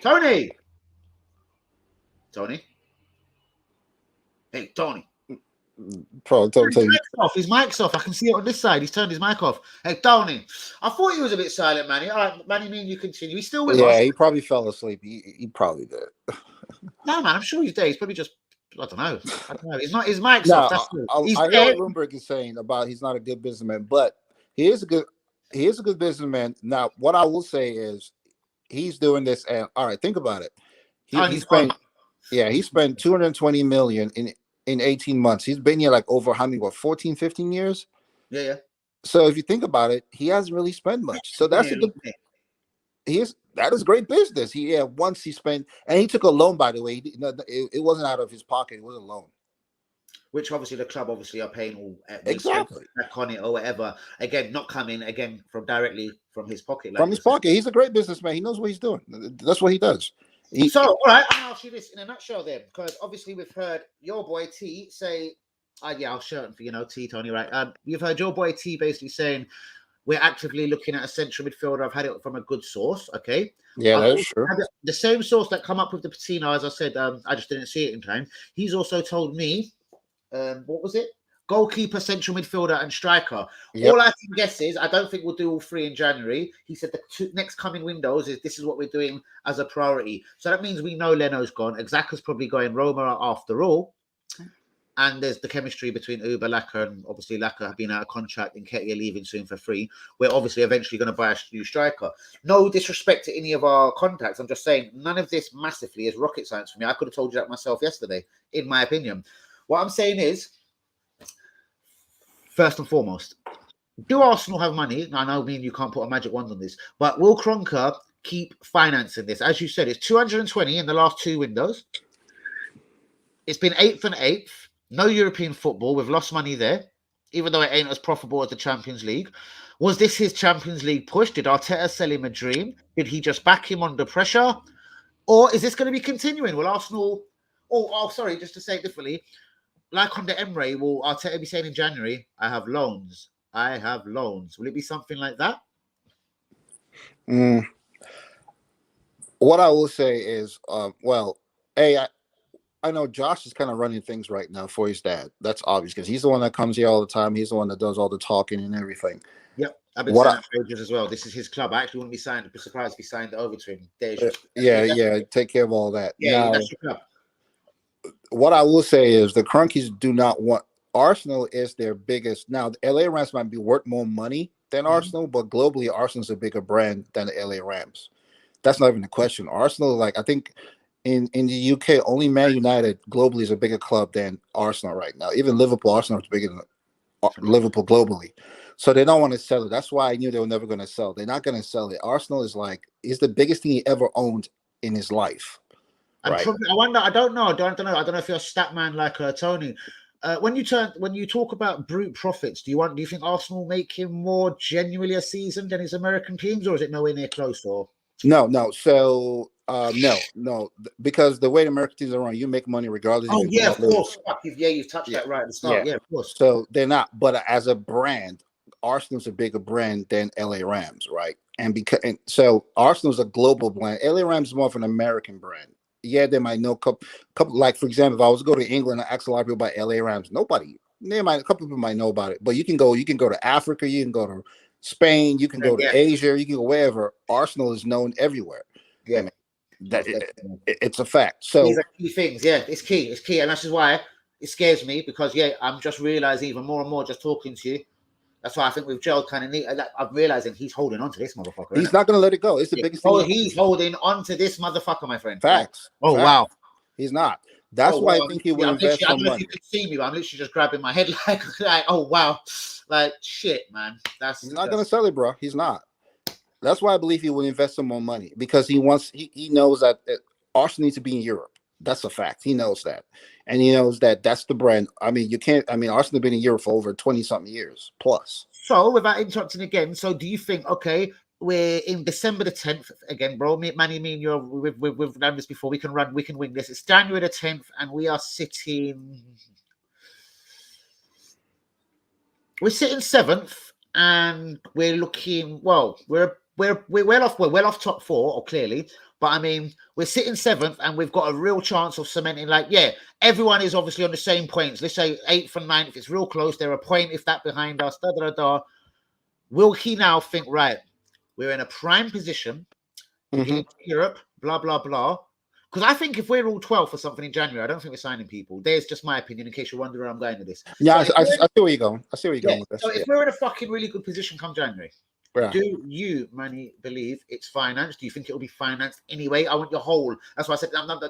Tony. Hey, Tony. His mic's off. I can see it on this side. He's turned his mic off. Hey, Tony. I thought he was a bit silent, Manny. All right, Manny, me and you continue. He's still with us. Yeah, he probably fell asleep. He probably did. No, man, I'm sure he's there. He's probably just, I don't know. He's not, his mic's off. That's I know what Bloomberg is saying about he's not a good businessman, but he is a good businessman. Now, what I will say is he's doing this, and all right, think about it. He spent 220 million in 18 months. He's been here like over how many, 14, 15 years? Yeah. So if you think about it, he hasn't really spent much. So that's that is great business. Once he spent, and he took a loan, by the way. It wasn't out of his pocket. It was a loan. Which obviously the club are paying all exactly back on it or whatever. Again, not coming again directly from his pocket. From his pocket. He's a great businessman. He knows what he's doing. That's what he does. So, all right, I'll ask you this in a nutshell then, because obviously we've heard your boy T say, I'll show it for T, Tony, right? You've heard your boy T basically saying we're actively looking at a central midfielder. I've had it from a good source, okay? Yeah, that's true. The same source that come up with the Patino, as I said, I just didn't see it in time. He's also told me, what was it? Goalkeeper, central midfielder, and striker. Yep. All I can guess is I don't think we'll do all 3 in January. He said the next coming windows this is what we're doing as a priority. So that means we know Leno's gone. Xhaka's probably going Roma after all. And there's the chemistry between Uber, Laka, and obviously Laka being out of contract and Ketia leaving soon for free. We're obviously eventually going to buy a new striker. No disrespect to any of our contacts. I'm just saying none of this massively is rocket science for me. I could have told you that myself yesterday, in my opinion. What I'm saying is, first and foremost, do Arsenal have money? I know me and you can't put a magic wand on this, but will Kroenke keep financing this? As you said, it's 220 in the last 2 windows. It's been 8th and 8th. No European football. We've lost money there. even though it ain't as profitable as the Champions League. Was this his Champions League push? Did Arteta sell him a dream? Did he just back him under pressure? Or is this going to be continuing? Will Arsenal... Oh, sorry, just to say it differently. Like under Emre, will Arteta be saying in January, I have loans. I have loans. Will it be something like that? What I will say is, I know Josh is kind of running things right now for his dad. That's obvious because he's the one that comes here all the time. He's the one that does all the talking and everything. Yep, I've been saying that for ages as well. This is his club. I actually wouldn't be surprised if he signed it over to him. Take care of all that. Yeah, that's your club. What I will say is the Kroenkes do not want Arsenal is their biggest. Now, the LA Rams might be worth more money than Arsenal, but globally, Arsenal's a bigger brand than the LA Rams. That's not even the question. Arsenal, like I think in the UK, only Man United globally is a bigger club than Arsenal right now. Even Liverpool, Arsenal is bigger than Liverpool globally. So they don't want to sell it. That's why I knew they were never going to sell. They're not going to sell it. Arsenal is the biggest thing he ever owned in his life. Right. I wonder. I don't know. I don't know if you're a stat man like Tony. When you talk about brute profits, do you think Arsenal make him more genuinely a season than his American teams, or is it nowhere near close? Or no. So no, because the way the American teams are run, you make money regardless. Oh yeah, of course. You've touched that right at the start. Yeah, of course. So they're not, but as a brand, Arsenal's a bigger brand than LA Rams, right? And so Arsenal's a global brand. LA Rams is more of an American brand. Yeah, they might know a couple. Like for example, if I was to go to England and ask a lot of people about LA Rams, a couple people might know about it. But you can go to Africa, you can go to Spain, you can go to Asia, you can go wherever. Arsenal is known everywhere. Yeah, I mean, it's a fact. So these are key things. Yeah, it's key, and that's just why it scares me because I'm just realizing even more and more just talking to you. That's why I think with Joe kind of neat. I'm realizing he's holding on to this motherfucker. He's not going to let it go. It's the biggest thing. He's holding on to this motherfucker, my friend. Facts. Oh, Facts. wow. He's not. That's why I think he will invest some money. I don't know if you can see me, but I'm literally just grabbing my head like oh, wow. Like, shit, man. He's not going to sell it, bro. He's not. That's why I believe he will invest some more money because he knows that Arsenal needs to be in Europe. That's a fact. He knows that. And he knows that that's the brand. Arsenal has been in Europe for over 20-something years plus. So, without interrupting again, so do you think, okay, we're in December the 10th again, bro? Manny, me and you, we've done this before. We can win this. It's January the 10th, and we're sitting 7th, and we're looking, well, we're well off top four, or clearly. But I mean, we're sitting 7th, and we've got a real chance of cementing. Everyone is obviously on the same points. Let's say 8th and 9th. It's real close. They're a point if that behind us. Will he now think, right? We're in a prime position. Europe, blah blah blah. Because I think if we're all 12th or something in January, I don't think we're signing people. There's just my opinion. In case you're wondering where I'm going with this. Yeah, so I see where you're going. I see where you're going with this. So if we're in a fucking really good position come January. Yeah. Do you, Manny, believe it's financed? Do you think it'll be financed anyway? I want your whole. That's why I said I want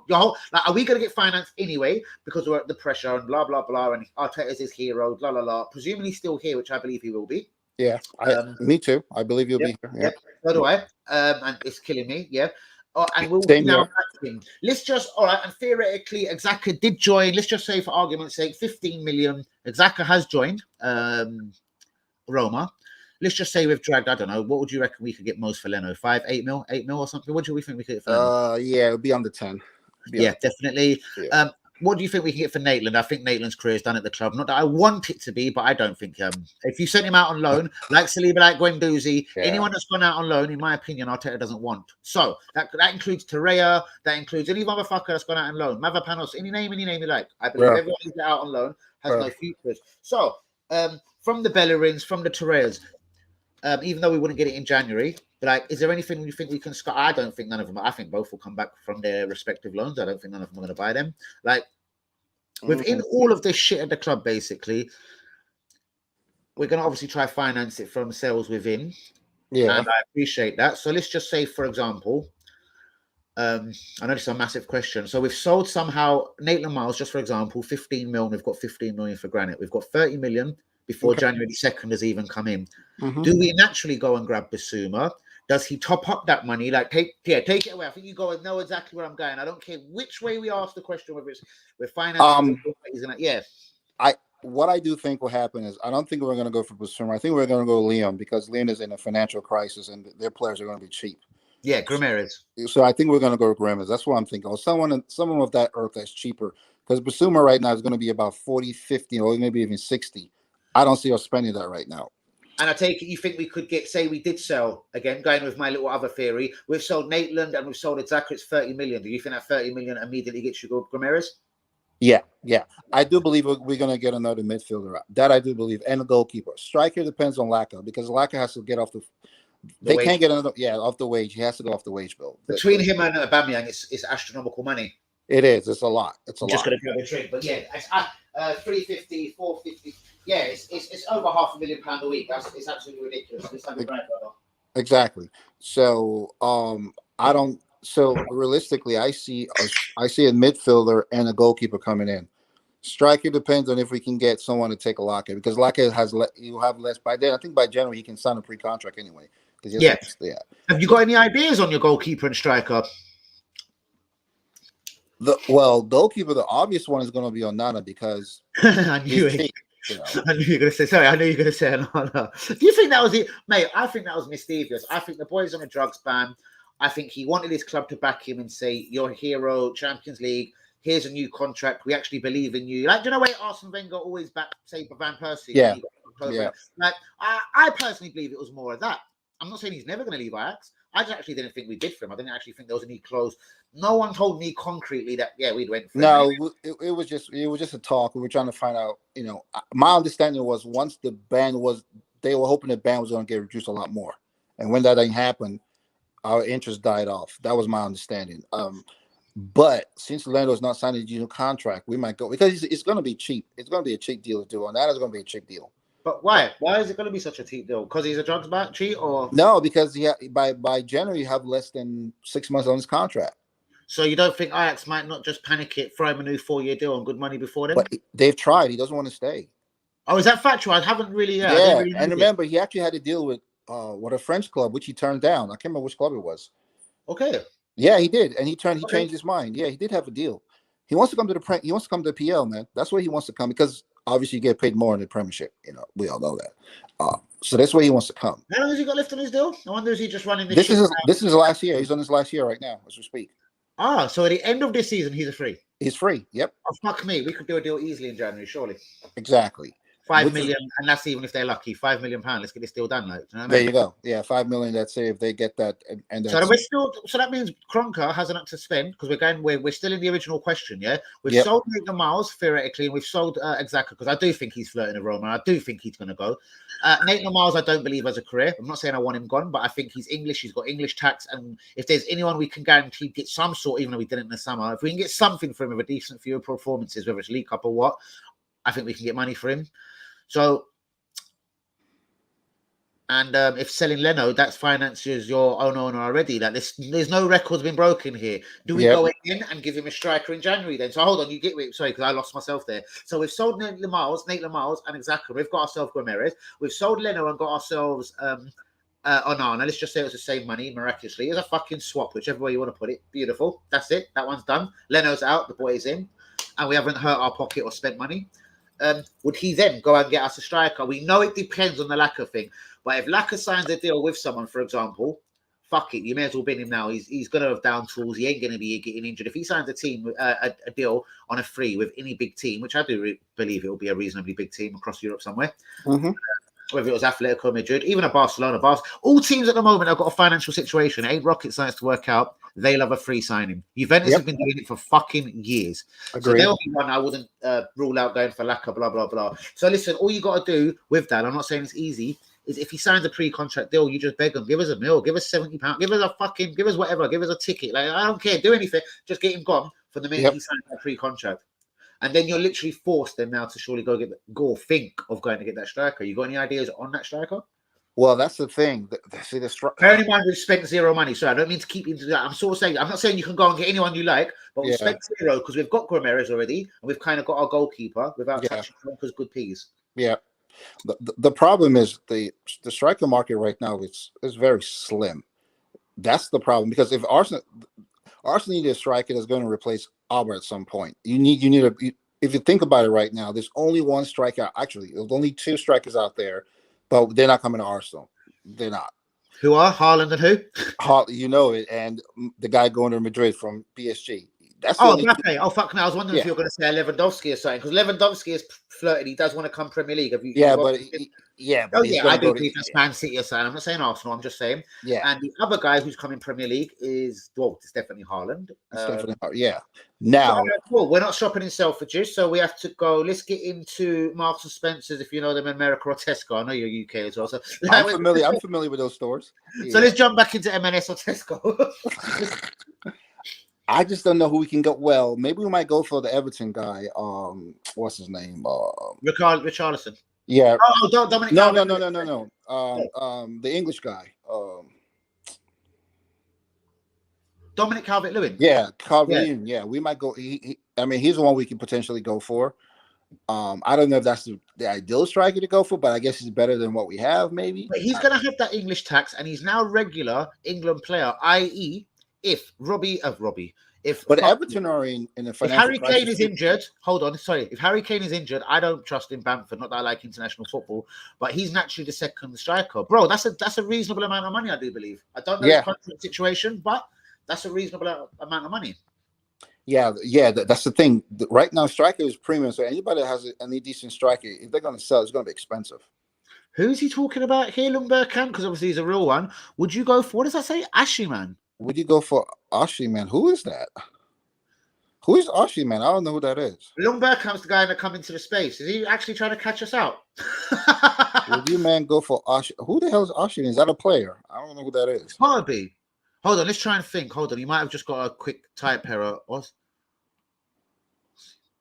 your whole. Are we going to get financed anyway because we're at the pressure and blah blah blah and Arteta's his hero, blah blah blah. Presumably still here, which I believe he will be. Yeah, me too. I believe he'll be here. Yeah. So do I. And it's killing me. Yeah. And we'll now let's just and theoretically, Xhaka did join. Let's just say, for argument's sake, 15 million. Xhaka has joined Roma. Let's just say we've dragged, I don't know, what would you reckon we could get most for Leno? 5, 8 mil or something? What do we think we could get for Leno? Yeah, it'll be under 10. Definitely. Yeah. What do you think we can get for Maitland? I think Maitland's career is done at the club. Not that I want it to be, but I don't think if you sent him out on loan, like Saliba, like Guendouzi, anyone that's gone out on loan, in my opinion, Arteta doesn't want. So that includes Torreira, that includes any motherfucker that's gone out on loan. Mavropanos, any name you like. I believe everyone who's out on loan has no futures. So from the Bellerins, from the Torreiras, even though we wouldn't get it in January, but is there anything you think we can score? I don't think none of them. I think both will come back from their respective loans. I don't think none of them are going to buy them. Within all of this shit at the club, basically, we're going to obviously try finance it from sales within. Yeah, and I appreciate that. So let's just say, for example, I know this is a massive question. So we've sold somehow Maitland Miles, just for example, 15 million. We've got 15 million for Granite. We've got 30 million. Before January 2nd has even come in. Do we naturally go and grab Bissouma? Does he top up that money? Take it away. I think you go and know exactly where I'm going. I don't care which way we ask the question, whether it's we're financing. what I do think will happen is I don't think we're going to go for Basuma. I think we're going to go Liam because Liam is in a financial crisis and their players are going to be cheap. Yeah, Ramirez. So I think we're going to go with Grimmins. That's what I'm thinking. Or someone of that earth that's cheaper. Because Basuma right now is going to be about 40, 50, or maybe even 60. I don't see us spending that right now. And I take it you think we could get, say we did sell, again, going with my little other theory, we've sold Maitland and we've sold Zaka, it's 30 million. Do you think that 30 million immediately gets you Ramirez? Yeah. I do believe we're going to get another midfielder. That I do believe. And a goalkeeper. Striker depends on Laka because Laka has to get off they can't get another, off the wage. He has to go off the wage bill. Between him and Aubameyang, it's astronomical money. It is. It's a lot. I'm just going to go a trick. But yeah, it's 350, 450. Yeah, it's over £500,000 a week. It's absolutely ridiculous. It's like a grand brother. Exactly. So I don't. So realistically, I see a midfielder and a goalkeeper coming in. Striker depends on if we can get someone to take a Laka because Laka he'll have less by then. I think by January he can sign a pre-contract anyway. Yeah. Have you got any ideas on your goalkeeper and striker? Goalkeeper, the obvious one is going to be Onana because I knew it. I knew you were going to say. Sorry, I knew you were going to say Onana. Do you think that was it, mate? I think that was mischievous. I think the boy's on a drugs ban. I think he wanted his club to back him and say, "You're a hero, Champions League. Here's a new contract. We actually believe in you." Like, do you know where Arsene Wenger always backed, say, Van Persie? Yeah. Like, I personally believe it was more of that. I'm not saying he's never going to leave Ajax. I just actually didn't think we bid for him. I didn't actually think there was any clause. No one told me concretely that we'd went for him. No, it was just a talk. We were trying to find out. My understanding was once the ban was, they were hoping the ban was going to get reduced a lot more, and when that didn't happen, our interest died off. That was my understanding. But since Lando's not signing a new contract, we might go because it's going to be cheap. It's going to be a cheap deal to do, and that is going to be a cheap deal. But why? Why is it going to be such a cheap deal? Because he's a drugs back cheat, or no? Because by January you have less than 6 months on his contract. So you don't think Ajax might not just panic it, throw him a new 4-year deal on good money before then? But they've tried. He doesn't want to stay. Oh, is that factual? I haven't really. Yeah, and remember, he actually had to deal with a French club, which he turned down. I can't remember which club it was. Okay. Yeah, he did, and he changed his mind. Yeah, he did have a deal. He wants to come to the PL, man. That's where he wants to come because obviously you get paid more in the Premiership. We all know that. So that's where he wants to come. How long has he got left on his deal? I wonder, is he just running this is his last year. He's on his last year right now as we speak. So at the end of this season, he's free. He's free. Yep. Oh, fuck me. We could do a deal easily in January, surely. Exactly. 5 million, and that's even if they're lucky. £5 million. Let's get this deal done. Like, you know what I mean? There you go. Yeah, 5 million. That's it. If they get that, and so we're still. So that means Kroenke has enough to spend because we're still in the original question. Yeah, we've sold Nathan Miles theoretically, and we've sold Xhaka because I do think he's flirting with Roma. I do think he's going to go. Nathan Miles, I don't believe has a career. I'm not saying I want him gone, but I think he's English. He's got English tax, and if there's anyone we can guarantee get some sort, even though we didn't in the summer, if we can get something for him with a decent few performances, whether it's League Cup or what, I think we can get money for him. So. And if selling Leno, that finances your own owner already. Like there's no records been broken here. Do we go in and give him a striker in January then? So hold on, you get me. Sorry, because I lost myself there. So we've sold Nate Miles, and Xhaka. We've got ourselves Ramirez. We've sold Leno and got ourselves Onana. Let's just say it was the same money, miraculously. It's a fucking swap, whichever way you want to put it. Beautiful. That's it. That one's done. Leno's out. The boy's in. And we haven't hurt our pocket or spent money. Would he then go and get us a striker? We know it depends on the Laka thing. But if Laka signs a deal with someone, for example, fuck it, you may as well bin him now. He's going to have down tools. He ain't going to be getting injured. If he signs a deal on a free with any big team, which I do believe it will be a reasonably big team across Europe somewhere, whether it was Atletico Madrid, even a Barcelona, all teams at the moment have got a financial situation. It ain't rocket science to work out. They'll have a free signing. Juventus have been doing it for fucking years. Agreed. So there'll be one I wouldn't rule out going for Laka, blah, blah, blah. So listen, all you got to do with that, I'm not saying it's easy, is if he signs a pre-contract deal, you just beg him, give us a mil, give us £70, give us whatever, give us a ticket. Like, I don't care, do anything, just get him gone for the minute he signs that pre-contract. And then you're literally forced then now to surely go think of going to get that striker. You got any ideas on that striker? Well, that's the thing. Bearing in mind we've spent zero money, so I don't mean to keep into that. I'm sort of saying, I'm not saying you can go and get anyone you like, but we've spent zero because we've got Ramirez already, and we've kind of got our goalkeeper without touching Kroenke's good piece. Yeah. The problem is the striker market right now is very slim. That's the problem because if Arsenal need a striker that's going to replace Albert at some point. If if you think about it right now, there's only one striker. Actually, there's only two strikers out there, but they're not coming to Arsenal. They're not. Who are Haaland and who? You know it, and the guy going to Madrid from PSG. That's the Oh, only Mbappe. Oh, fuck me. I was wondering if Yeah. you were going to say Lewandowski or something, because Lewandowski is flirted. He does want to come Premier League. Have you? Yeah, you but watched- but Oh he's yeah, gonna I do go to believe that's Man City or something. I'm not saying Arsenal. I'm just saying. yeah. And the other guy who's coming Premier League is it's definitely Haaland. It's definitely yeah. Now Cool. We're not shopping in Selfridges, so we have to go. Let's get into Marks and Spencer's, if you know them in America, or Tesco. I know you're UK as well, so I'm familiar with those stores. So let's jump back into M&S or Tesco. I just don't know who we can go. Well, maybe we might go for the Everton guy. What's his name? Richarlison. Yeah. Oh, Dominic. No. The English guy. Dominic Calvert-Lewin. Yeah, Calvert-Lewin. Yeah, we might go. I mean, he's the one we can potentially go for. I don't know if that's the ideal striker to go for, but I guess he's better than what we have, maybe. But he's going to have that English tax, and he's now a regular England player, i.e., if Everton are in the financial if Harry crisis. Kane is injured, hold on, sorry. If Harry Kane is injured, I don't trust in Bamford. Not that I like international football, but he's naturally the second striker, bro. That's a reasonable amount of money, I do believe. I don't know the contract situation, but that's a reasonable amount of money. Yeah, that's the thing. Right now, striker is premium, so anybody that has any decent striker, if they're going to sell, it's going to be expensive. Who's he talking about here, Lundberg? Because obviously he's a real one. Would you go for, what does that say? Ashleyman. Would you go for Ashleyman? Who is that? Who is Ashleyman? I don't know who that is. Lundberg's the guy that come into the space. Is he actually trying to catch us out? Would you, man, go for Ash? Who the hell is Ashleyman? Is that a player? I don't know who that is. Probably. Hold on, let's try and think. Hold on, you might have just got a quick type error.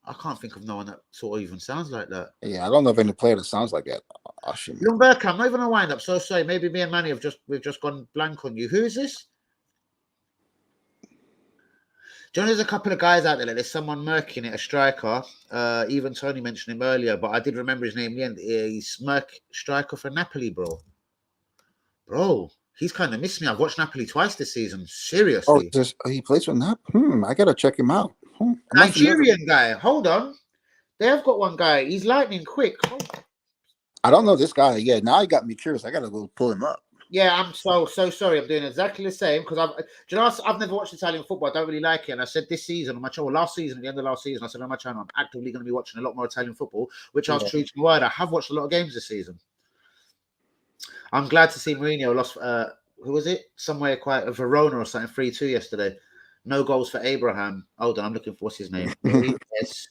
I can't think of no one that sort of even sounds like that. Yeah, I don't know of any player that sounds like that. Lundberg, I'm not even gonna wind up. So sorry, maybe me and Manny we've just gone blank on you. Who is this? Do you know, there's a couple of guys out there. Like, there's someone murking it, a striker. Even Tony mentioned him earlier, but I did remember his name in the end. He's striker for Napoli, bro. Bro, he's kind of missed me. I've watched Napoli twice this season. Seriously. Oh, he plays for Napoli. I gotta check him out. Nigerian guy. Hold on. They have got one guy. He's lightning quick. I don't know this guy. Yeah, now he got me curious. I gotta go pull him up. Yeah, I'm so sorry. I'm doing exactly the same because I've never watched Italian football. I don't really like it. And I said this season on my channel, last season, at the end of last season, I said on my channel, I'm actively going to be watching a lot more Italian football, which I was true to my word. I have watched a lot of games this season. I'm glad to see Mourinho lost. Who was it? Somewhere quite Verona or something, 3-2 yesterday. No goals for Abraham. Hold on, I'm looking for what's his name. Yes.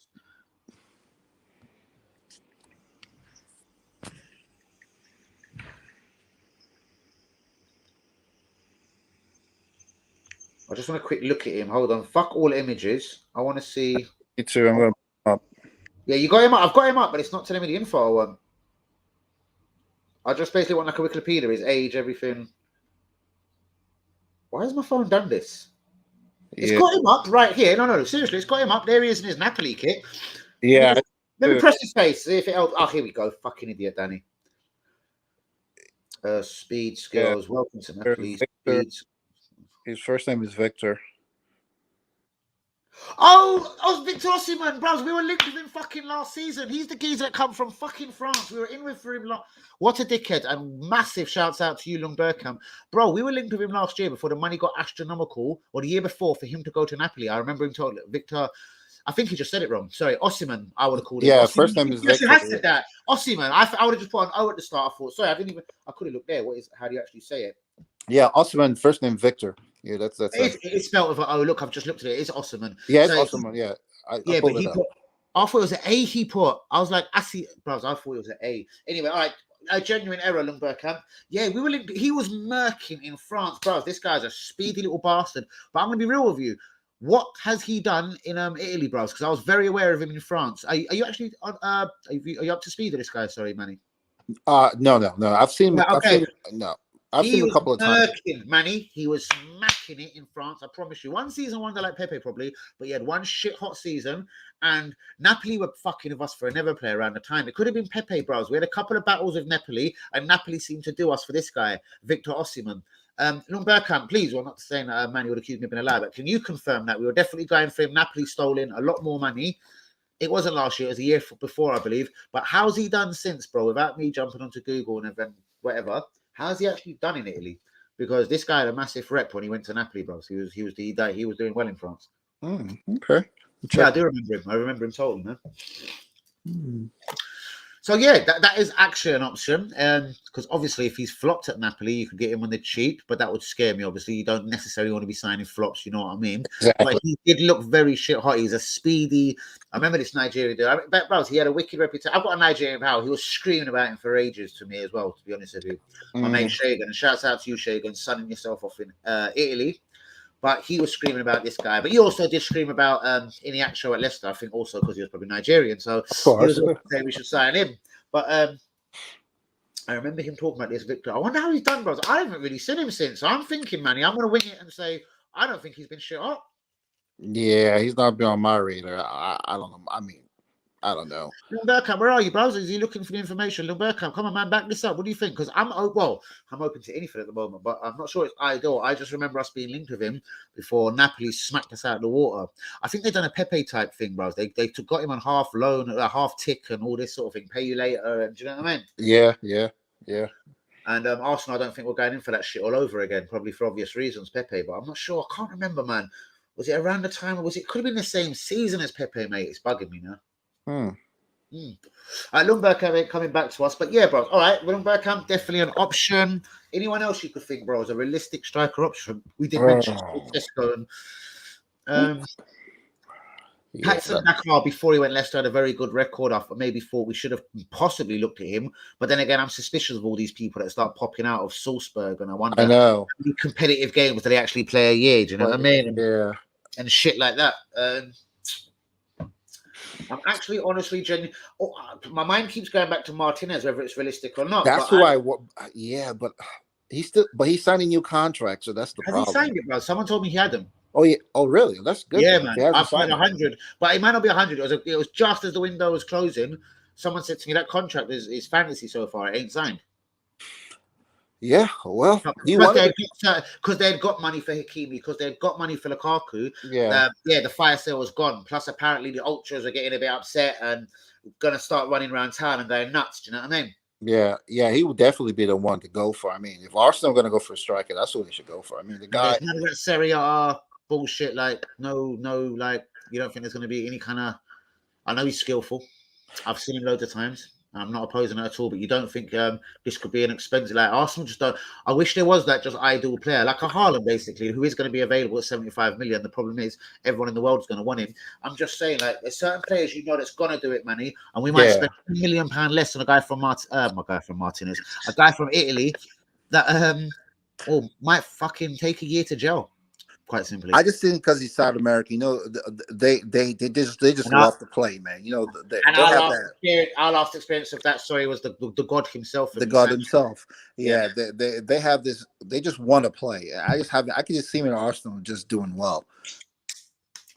I just want a quick look at him. Hold on. Fuck all images. I want to see. Me too. I'm going up. Yeah, you got him up. I've got him up, but it's not telling me the info I want. I just basically want like a Wikipedia, his age, everything. Why has my phone done this? It's got him up right here. No, seriously, it's got him up. There he is in his Napoli kit. Yeah. Let me press his face, see if it helps. Oh, here we go. Fucking idiot, Danny. Speed skills. Yeah. Welcome to Napoli. His first name is Victor. Oh, Victor Osimhen, bros. We were linked with him fucking last season. He's the geezer that come from fucking France. We were in with him. What a dickhead. And massive shouts out to you, Lundberg. Bro, we were linked with him last year before the money got astronomical, or the year before for him to go to Napoli. I remember him told Victor. I think he just said it wrong. Sorry, Osimhen, I would have called him. Yeah, Osimhen. First name is Victor. Has said that. Osimhen. I would have just put an O at the start. I thought, sorry, I could have looked there. How do you actually say it? Yeah, Osimhen, first name Victor. Yeah, that's it's spelled with an O. Look, I've just looked at it. It's Osimhen. Yeah, it's Osimhen. Yeah, but he put. I thought it was an A. He put. I was like, I thought it was an A. Anyway, all right. A genuine error, Lundberg. Yeah, we were linked. He was murking in France, bro. This guy's a speedy little bastard. But I'm gonna be real with you. What has he done in Italy, bros? Because I was very aware of him in France. Are you actually are you up to speed with this guy? Sorry, Manny. No. I've seen. Yeah, okay. I've seen him a couple of times. Manny, he was smacking it in France. I promise you. One season wonder like Pepe probably, but he had one shit hot season. And Napoli were fucking with us for a never play around the time. It could have been Pepe, bros. We had a couple of battles with Napoli, and Napoli seemed to do us for this guy, Victor Osimhen. Lundberg, please, well, not saying that Manny would accuse me of being a liar, but can you confirm that we were definitely going for him? Napoli stole in a lot more money. It wasn't last year; it was the year before, I believe. But how's he done since, bro? Without me jumping onto Google and then whatever, how's he actually done in Italy? Because this guy had a massive rep when he went to Napoli, bro. So he was doing well in France. Okay. Yeah, I do remember him. I remember him totally, man. Hmm. So yeah, that is actually an option. Because obviously, if he's flopped at Napoli, you could get him on the cheap, but that would scare me. Obviously, you don't necessarily want to be signing flops. You know what I mean? Exactly. But he did look very shit hot. He's a speedy. I remember this Nigerian dude. Bro, he had a wicked reputation. I've got a Nigerian pal. He was screaming about him for ages to me as well. To be honest with you, my mate Shagan. And shouts out to you, Shagan, sunning yourself off in Italy. But he was screaming about this guy. But he also did scream about Iniak show at Leicester, I think also because he was probably Nigerian. So Of course. he was also saying we should sign him. But I remember him talking about this Victor. I wonder how he's done, bros. I haven't really seen him since. So I'm thinking, Manny, I'm going to wing it and say, I don't think he's been shit up. Yeah, he's not been on my radar. I don't know. I mean, I don't know. Bergkamp, where are you, bros? Is he looking for the information? Bergkamp, come on, man, back this up. What do you think? Because I'm open to anything at the moment, but I'm not sure it's ideal. I just remember us being linked with him before Napoli smacked us out of the water. I think they've done a Pepe type thing, bros. They got him on half loan, half tick, and all this sort of thing. Pay you later, and do you know what I mean? Yeah. And Arsenal, I don't think we're going in for that shit all over again, probably for obvious reasons, Pepe. But I'm not sure. I can't remember, man. Was it around the time, or was it? Could have been the same season as Pepe, mate. It's bugging me now. All right, Lundberg ain't coming back to us, but yeah, bro. All right, Lundberg definitely an option. Anyone else you could think, bro, is a realistic striker option? We did mention Tesco and Patson Dakar before he went Leicester had a very good record. I maybe thought we should have possibly looked at him, but then again, I'm suspicious of all these people that start popping out of Salzburg, and I wonder, I know, how many competitive games do they actually play a year? Do you know what I mean? Yeah, and shit like that. I'm actually honestly genuine. My mind keeps going back to Martinez, whether it's realistic or not. That's yeah, but he's signed a new contract, so that's the problem. Has he signed it, bro? Someone told me he had him. Oh yeah. Oh really? That's good. Yeah, man. I've signed 100, but it might not be 100. It was just as the window was closing. Someone said to me that contract is fantasy so far. It ain't signed. Yeah, well, because they had got money for Hakimi, because they had got money for Lukaku. Yeah, the fire sale was gone. Plus, apparently, the ultras are getting a bit upset and gonna start running around town and going nuts. Do you know what I mean? Yeah, he would definitely be the one to go for. I mean, if Arsenal are gonna go for a striker, that's what they should go for. I mean, the guy. There's none of that Serie A bullshit. Like, no, like you don't think there's gonna be any kind of. I know he's skillful. I've seen him loads of times. I'm not opposing it at all, but you don't think this could be an expensive, like Arsenal just don't. I wish there was that just ideal player, like a Haaland, basically, who is going to be available at 75 million. The problem is everyone in the world is going to want him. I'm just saying, like, there's certain players that's going to do it, Manny, and we might spend £1 million less on a guy from Martinez, a guy from Italy that might fucking take a year to gel. Quite simply, I just think because he's South American, they just love to play, man. Our last experience of that story was the God himself. The God himself, yeah. They have this. They just want to play. I can just see him in Arsenal just doing well.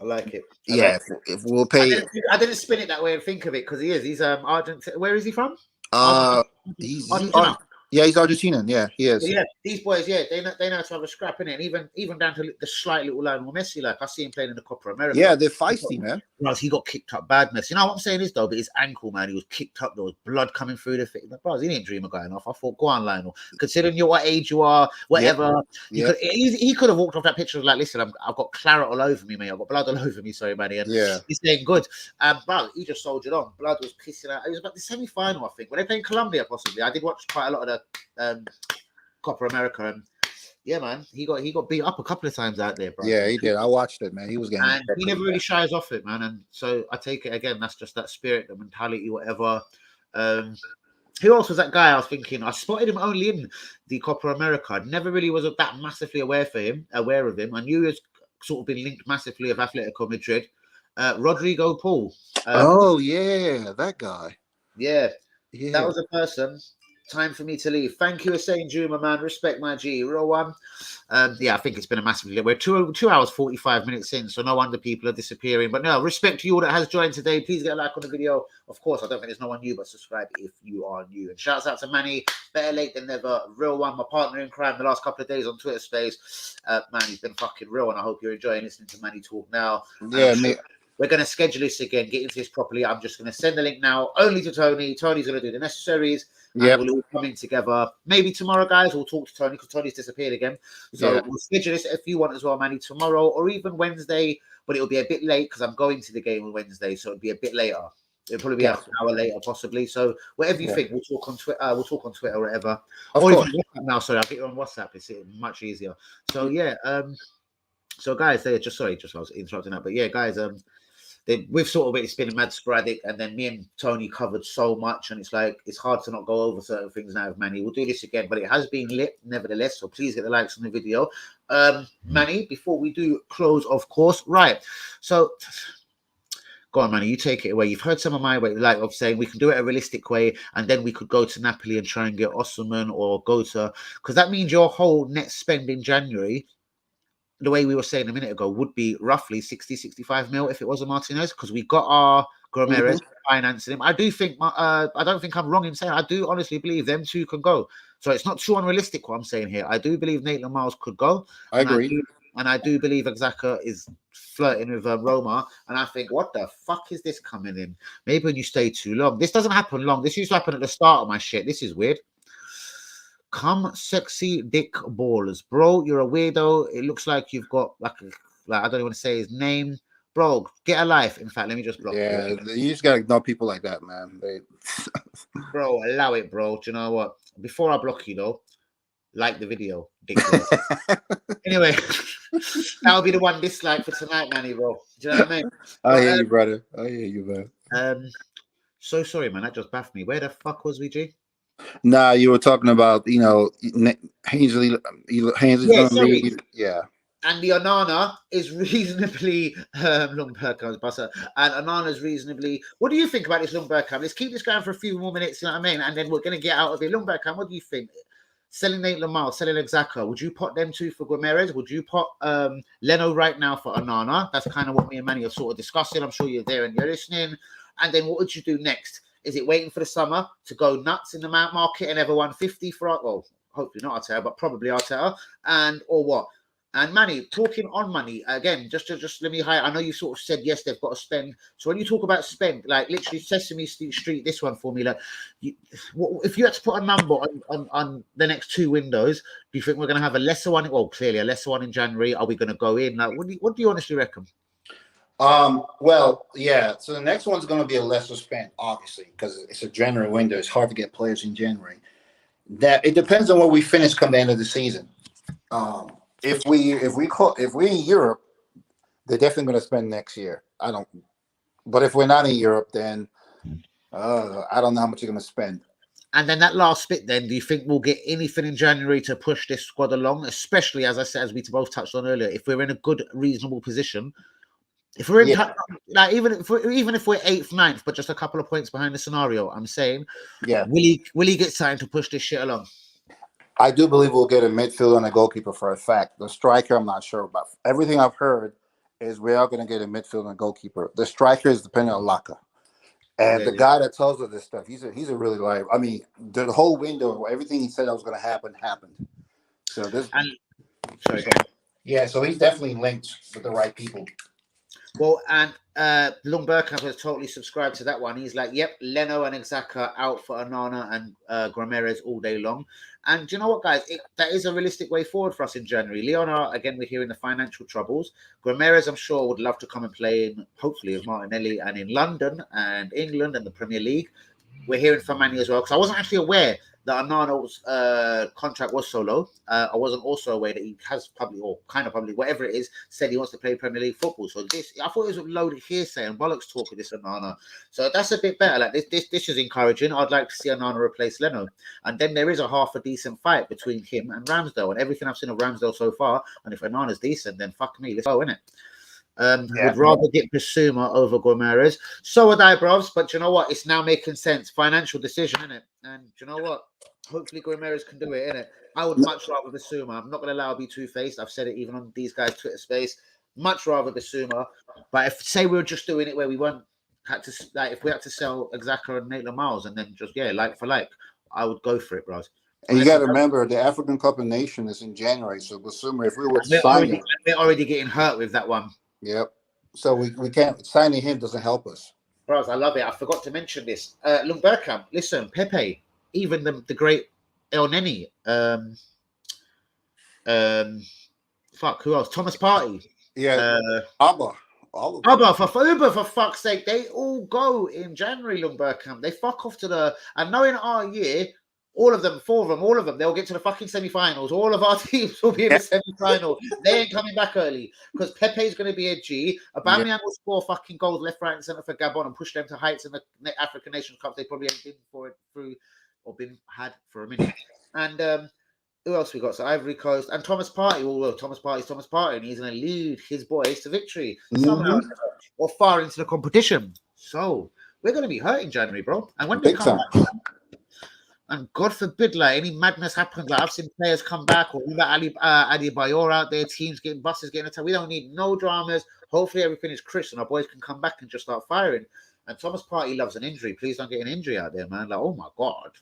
I like it. If we'll pay, I didn't spin it that way and think of it because he's Argentine. Where is he from? He's Argentina. Yeah, he's Argentinian. Yeah, he is. Yeah, these boys, they know how to have a scrap in it, and even down to the slight little Lionel Messi. Like I see him playing in the Copa America. Yeah, they're feisty, man. He got kicked up bad, Messi. You know what I'm saying is though, but his ankle, man, he was kicked up. There was blood coming through the thing. Bro, he didn't dream of going off. I thought, go on, Lionel. Considering what age you are, whatever, he could have walked off that picture like, listen, I've got claret all over me, mate. I've got blood all over me. Sorry, buddy. And he's saying good. Bro, he just soldiered on. Blood was pissing out. It was about the semi-final, I think. Were they playing Colombia? Possibly. I did watch quite a lot of the Copa America, and yeah, man, he got beat up a couple of times out there, bro. Yeah, he did. I watched it, man. He was getting, and he never really shies off it, man. And so I take it again. That's just that spirit, the mentality, whatever. Who else was that guy? I was thinking. I spotted him only in the Copa America. I never really was that massively aware of him. I knew he was sort of been linked massively with Atletico Madrid. Rodrigo Paul. that guy. Yeah, that was a person. Time for me to leave. Thank you, Hussein Juma, man. Respect my G. Real one. I think it's been a massive. We're 2 hours 45 minutes in, so no wonder people are disappearing. But no, respect to you all that has joined today. Please get a like on the video. Of course, I don't think there's no one new, but subscribe if you are new. And shouts out to Manny. Better late than never. Real one, my partner in crime the last couple of days on Twitter Space. Man, he's been fucking real, and I hope you're enjoying listening to Manny talk now. Yeah, me. we're going to schedule this again, get into this properly. I'm just going to send the link now only to Tony. Tony's going to do the necessaries. Yeah. We'll all come in together. Maybe tomorrow, guys, we'll talk to Tony because Tony's disappeared again. So we'll schedule this if you want as well, Manny, tomorrow or even Wednesday. But it'll be a bit late because I'm going to the game on Wednesday, so it'll be a bit later. It'll probably be an hour later, possibly. So whatever you think, we'll talk on Twitter. We'll talk on Twitter or whatever. Or even WhatsApp now. Sorry, I'll get you on WhatsApp. It's much easier. So yeah. So guys, I was interrupting that, but yeah, guys, we've sort of it's been mad sporadic, and then me and Tony covered so much, and it's like it's hard to not go over certain things now with Manny. We'll do this again, but it has been lit nevertheless. So please get the likes on the video, Manny. Before we do close, of course, right? So. Go on, Manny, you take it away. You've heard some of my way, like of saying we can do it a realistic way, and then we could go to Napoli and try and get Osimhen or go to, because that means your whole net spend in January, the way we were saying a minute ago, would be roughly 60-65 mil if it was a Martinez, because we got our Gromeres financing him. I do think, I don't think I'm wrong in saying, I do honestly believe them two can go. So it's not too unrealistic what I'm saying here. I do believe Maitland Miles could go. I agree. And I do believe Xhaka is flirting with Roma. And I think, what the fuck is this coming in? Maybe when you stay too long. This doesn't happen long. This used to happen at the start of my shit. This is weird. Come sexy dick ballers. Bro, you're a weirdo. It looks like you've got like I don't even want to say his name. Bro, get a life. In fact, let me just block you just got to ignore people like that, man. Bro, allow it, bro. Do you know what? Before I block you, though, like the video. Anyway, that'll be the one dislike for tonight, Manny, bro. Do you know what I mean? I hear you, brother. I hear you, man. So sorry, man. That just baffed me. Where the fuck was we, G? Nah, you were talking about, Hainsley's going to leave. Yeah. And the Onana is reasonably Lundberg comes Buster, and Onana's reasonably. What do you think about this Lundberg camp? Let's keep this going for a few more minutes, you know what I mean? And then we're going to get out of it. Lundberg camp, what do you think? Selling Maitland Miles, selling Xhaka. Would you pot them two for Guimaraes? Would you pot Leno right now for Onana? That's kind of what me and Manny are sort of discussing. I'm sure you're there and you're listening. And then what would you do next? Is it waiting for the summer to go nuts in the Mount Market and ever 150 for, well, hopefully not Arteta, but probably Arteta, and or what? And Manny, talking on money again, just let me highlight. I know you sort of said yes, they've got to spend. So when you talk about spend, like literally Sesame Street, this one for me, like, if you had to put a number on the next two windows, do you think we're going to have a lesser one? Well, clearly a lesser one in January. Are we going to go in? Like, what do you honestly reckon? Well, yeah. So the next one's going to be a lesser spend, obviously, because it's a January window. It's hard to get players in January. That it depends on where we finish come the end of the season. If we're in Europe, they're definitely going to spend next year. But if we're not in Europe, then I don't know how much you're going to spend. And then that last bit, then, do you think we'll get anything in January to push this squad along? Especially, as I said, as we both touched on earlier, if we're in a good, reasonable position. If we're in, like, even if we're 8th, 9th, but just a couple of points behind the scenario, I'm saying, will he get signed to push this shit along? I do believe we'll get a midfielder and a goalkeeper for a fact. The striker, I'm not sure about. Everything I've heard is we are going to get a midfielder and a goalkeeper. The striker is depending on Laka. And the guy that tells us this stuff, he's a really liar. I mean, the whole window, everything he said that was going to happen, happened. So this. So he's definitely linked with the right people. Well, and Lundberg has totally subscribed to that one. He's like, yep, Leno and Xhaka out for Onana and Guimaraes all day long. And do you know what, guys? That is a realistic way forward for us in January. Leona, again, we're hearing the financial troubles. Guimaraes, I'm sure, would love to come and play in, hopefully, with Martinelli and in London and England and the Premier League. We're hearing from Manny as well, because I wasn't actually aware that Onana's contract was so low. I wasn't also aware that he has publicly, or kind of publicly, whatever it is, said he wants to play Premier League football. So I thought it was a loaded hearsay and bollocks talk of this Onana. So that's a bit better. Like this is encouraging. I'd like to see Onana replace Leno. And then there is a half a decent fight between him and Ramsdale. And everything I've seen of Ramsdale so far, and if Onana's decent, then fuck me, let's go, innit? Would rather get Bissouma over Guimaraes. So would I, bros. But you know what? It's now making sense. Financial decision, innit? And you know what? Hopefully Guimaraes can do it, innit? I would much rather Bissouma. I'm not going to allow be two-faced. I've said it even on these guys' Twitter space. Much rather Bissouma. But if, say, we were just doing it where we if we had to sell Xhaka and Maitland Miles and then just, like for like, I would go for it, bros. And you got to remember, the African Cup of Nations is in January. So Bissouma, if we were to sign him, we're already getting hurt with that one. Yep. So we can't signing him doesn't help us. Bros, I love it. I forgot to mention this. Lumbercamp, listen, Pepe, even the great El Neni, fuck, who else? Thomas Partey. Yeah, Abba. All of them. Uber, for fuck's sake, they all go in January, Lumbercamp. They fuck off to and knowing our year, all of them, they'll get to the fucking semi-finals. All of our teams will be in the semi-final. They ain't coming back early because Pepe's going to be a G. Aubameyang will score fucking goals left, right, and centre for Gabon and push them to heights in the African Nations Cup. They probably haven't been for it had for a minute. And who else we got? So Ivory Coast and Thomas Partey. Well, Thomas Partey, and he's going to lead his boys to victory somehow or far into the competition. So we're going to be hurt in January, bro. And when they come back, and God forbid, like any madness happens, like I've seen players come back, or we got Adi Bayor out there, teams getting buses getting attacked. We don't need no dramas. Hopefully everything is crisp and our boys can come back and just start firing. And Thomas Partey loves an injury. Please don't get an injury out there, man. Like, oh my God.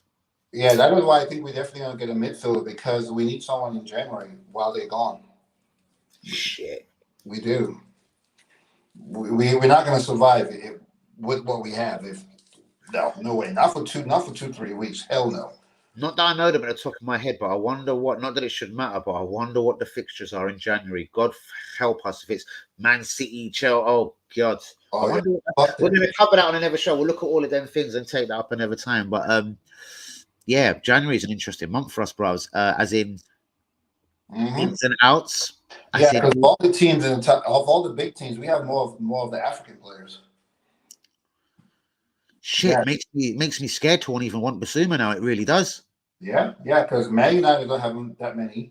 Yeah, that is why I think we definitely gonna get a midfielder because we need someone in January while they're gone. Shit. We do. We're not gonna survive it with what we have. No way. Not for 2-3 weeks. Hell no. Not that I know them at the top of my head, but I wonder what, not that it should matter, but I wonder what the fixtures are in January. God help us if it's Man City, Chelsea. Oh, God. We're going to cover that on another show. We'll look at all of them things and take that up another time. But yeah, January is an interesting month for us, bros. As in ins and outs. Yeah, because all the teams of all the big teams, we have more of the African players. Shit, makes me scared to even want Basuma now. It really does. Yeah, because Man United don't have that many.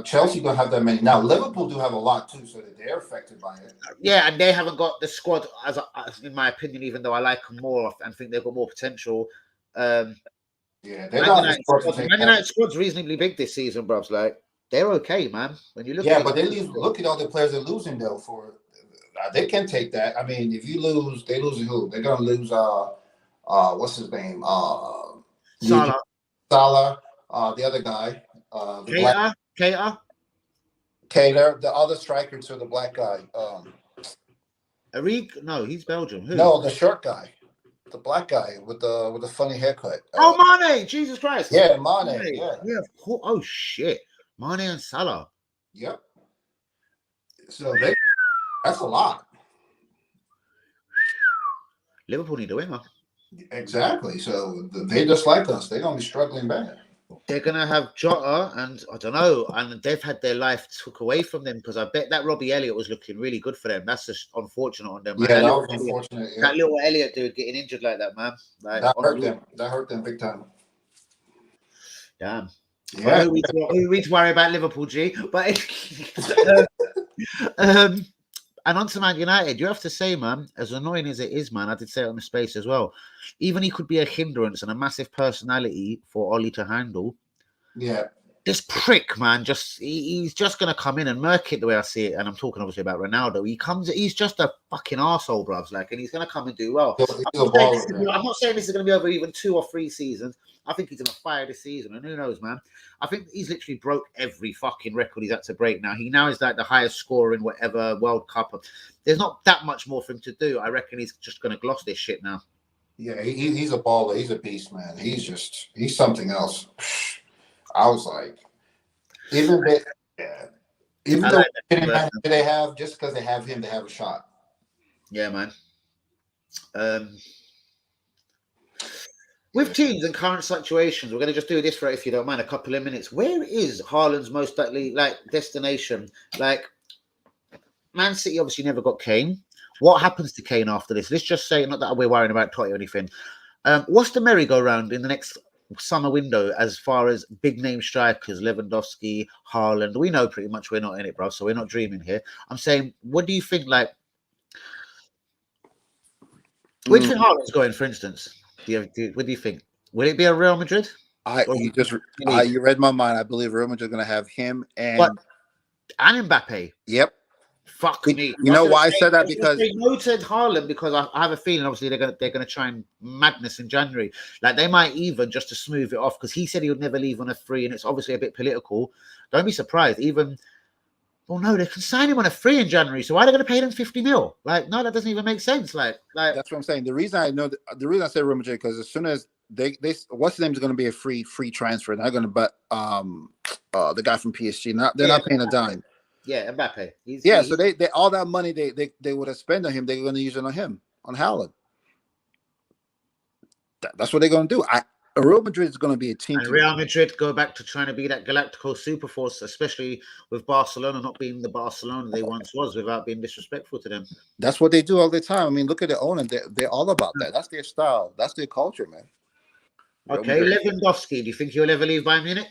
Chelsea don't have that many. Now Liverpool do have a lot too, so that they're affected by it. Yeah, and they haven't got the squad, as in my opinion, even though I like them more and think they've got more potential. Yeah, they're Man United squad's reasonably big this season, bruv. Like they're okay, man. When you look, but they look at all the players they're losing though. For they can take that. I mean, if you lose, they lose who? They're gonna lose. What's his name? Salah. The other guy. Cater. The other striker to the black guy. Arik? No, he's Belgium. Who? No, the short guy. The black guy with the funny haircut. Mane! Jesus Christ! Yeah, Mane. Yeah. Oh shit, Mane and Salah. Yep. So that's a lot. Liverpool need a winger. Exactly. So they just like us. They're gonna be struggling bad. They're gonna have Jota, and I don't know, and they've had their life took away from them because I bet that Robbie Elliott was looking really good for them. That's just unfortunate on them. Man. Yeah, that was unfortunate. Yeah. That little Elliott dude getting injured like that, man. Like, that hurt them. That hurt them big time. Damn. Yeah. Who we need to worry about Liverpool, G? But and on to Man United, you have to say, man, as annoying as it is, man, I did say it on the space as well. Even he could be a hindrance and a massive personality for Ollie to handle. Yeah. This prick, man, he's just going to come in and murk it the way I see it. And I'm talking obviously about Ronaldo. He's just a fucking arsehole, bruv. Like, and he's going to come and do well. I'm not saying this is going to be over even 2 or 3 seasons. I think he's going to fire this season. And who knows, man? I think he's literally broke every fucking record he's had to break now. He now is like the highest scorer in whatever World Cup. There's not that much more for him to do. I reckon he's just going to gloss this shit now. Yeah, he's a baller. He's a beast, man. He's something else. I was like, even though they have, just because they have him, they have a shot. Yeah, man. With teams and current situations, we're going to just do this for, if you don't mind, a couple of minutes. Where is Haaland's most likely destination? Like, Man City obviously never got Kane. What happens to Kane after this? Let's just say, not that we're worrying about Totti or anything. What's the merry-go-round in the next summer window as far as big-name strikers, Lewandowski, Haaland? We know pretty much we're not in it, bro, so we're not dreaming here. I'm saying, what do you think, like... Where do you think Haaland's going, for instance? What do you think? Will it be a Real Madrid? You read my mind. I believe Real Madrid is going to have him and Mbappe. Yep. Fuck me. You know why I said that? Because they noted Haaland because I have a feeling obviously they're gonna try and madness in January. Like they might even just to smooth it off because he said he would never leave on a free, and it's obviously a bit political. Don't be surprised. Even Well, no, they can sign him on a free in January. So why are they going to pay them 50 mil? Like, no, that doesn't even make sense. Like that's what I'm saying. The reason I know the reason I say Real Madrid because as soon as they what's the name is going to be a free transfer. They're going to but the guy from PSG. They're not paying a dime. Yeah, Mbappe. So they all that money they would have spent on him. They're going to use it on him, on Haaland. That's what they're going to do. Real Madrid is going to be a team. And Real Madrid go back to trying to be that Galactical superforce, especially with Barcelona not being the Barcelona they once was, without being disrespectful to them. That's what they do all the time. I mean, look at their owner. They're all about that. That's their style. That's their culture, man. Okay, Lewandowski. Do you think he'll ever leave Bayern Munich?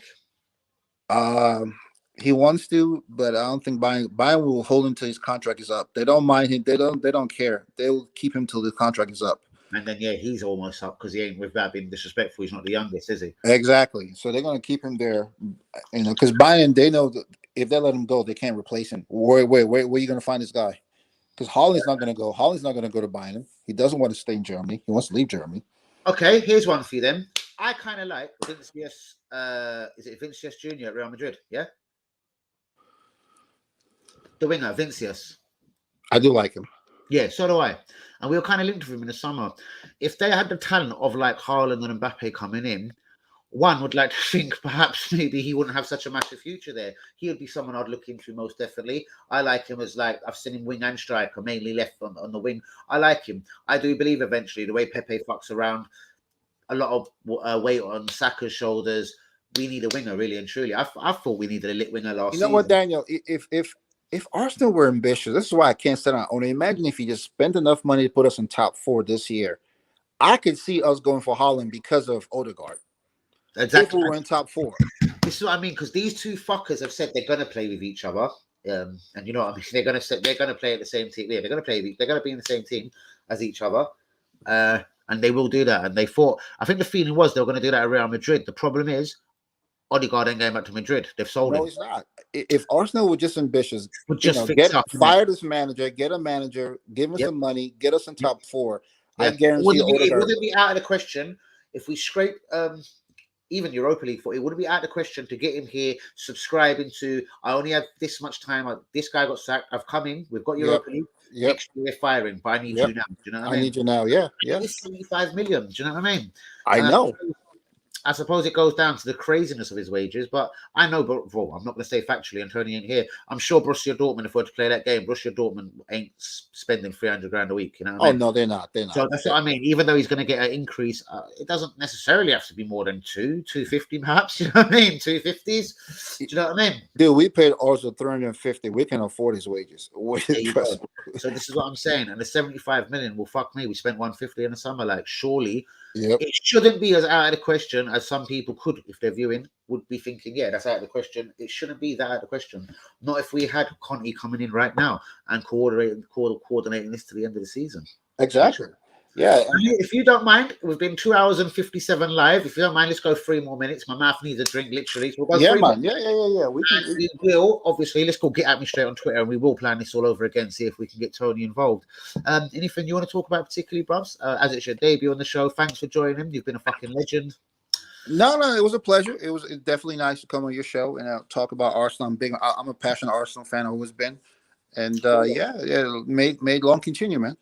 He wants to, but I don't think Bayern will hold him till his contract is up. They don't mind him. They don't care. They'll keep him till the contract is up. And then he's almost up because he ain't, without being disrespectful, he's not the youngest, is he? Exactly. So they're going to keep him there, because Bayern, they know that if they let him go, they can't replace him. Where are you going to find this guy? Because Holland's not going to go. Holland's not going to go to Bayern. He doesn't want to stay in Germany. He wants to leave Germany. Okay, here's one for you then. I kind of like Vinicius. Is it Vinicius Junior at Real Madrid? Yeah, the winger, Vinicius. I do like him. Yeah, so do I. And we were kind of linked with him in the summer. If they had the talent of like Haaland and Mbappe coming in, one would like to think perhaps maybe he wouldn't have such a massive future there. He would be someone I'd look into most definitely. I like him as I've seen him wing and striker, mainly left on the wing. I like him. I do believe eventually the way Pepe fucks around, a lot of weight on Saka's shoulders. We need a winger, really and truly. I thought we needed a lit winger last season. You know what, Daniel? If Arsenal were ambitious, this is why I can't sit on owner. Imagine if he just spent enough money to put us in top 4 this year. I could see us going for Haaland because of Odegaard. Exactly. If we were in top 4. This is what I mean, because these two fuckers have said they're going to play with each other. And you know what I mean? They're going to play at the same team. Yeah, they're going to be in the same team as each other. And they will do that. And they thought, I think the feeling was they were going to do that at Real Madrid. The problem is, Odegaard ain't going back to Madrid. They've sold him. No, he's not. If Arsenal were just ambitious, fire this manager, get a manager, give him some money, get us in top 4. Yeah. I guarantee it wouldn't be out of the question if we scrape even Europa League for it. Wouldn't be out of the question to get him here, subscribing to. I only have this much time. This guy got sacked. I've come in. We've got Europa League. Next year we're firing, but I need you now. Do you know what I mean? I need you now. Yeah. It's 75 million. Do you know what I mean? I know. I suppose it goes down to the craziness of his wages, but I know, I'm not going to say factually, and Tony ain't here. I'm sure Borussia Dortmund, if we were to play that game, Borussia Dortmund ain't spending 300 grand a week. You know what I mean? No, they're not. So that's what I mean. Even though he's going to get an increase, it doesn't necessarily have to be more than 250 perhaps. You know what I mean? 250s. Do you know what I mean? Dude, we paid also 350. We can afford his wages. So this is what I'm saying. And the 75 million, well, fuck me. We spent 150 in the summer. Like, surely it shouldn't be as out of the question as some people could, if they're viewing, would be thinking, yeah, that's out of the question. It shouldn't be that out of the question. Not if we had Conte coming in right now and coordinating this to the end of the season. Exactly. Yeah. If you don't mind, we've been 2 hours and 57 live. If you don't mind, let's go 3 more minutes. My mouth needs a drink, literally. So we'll go man. Yeah. We will, obviously, let's go get at me straight on Twitter, and we will plan this all over again, see if we can get Tony involved. Anything you want to talk about particularly, Brubs? As it's your debut on the show, thanks for joining. You've been a fucking legend. No, it was a pleasure. It was definitely nice to come on your show and talk about Arsenal. I'm a passionate Arsenal fan. I've always been. And may long continue, man.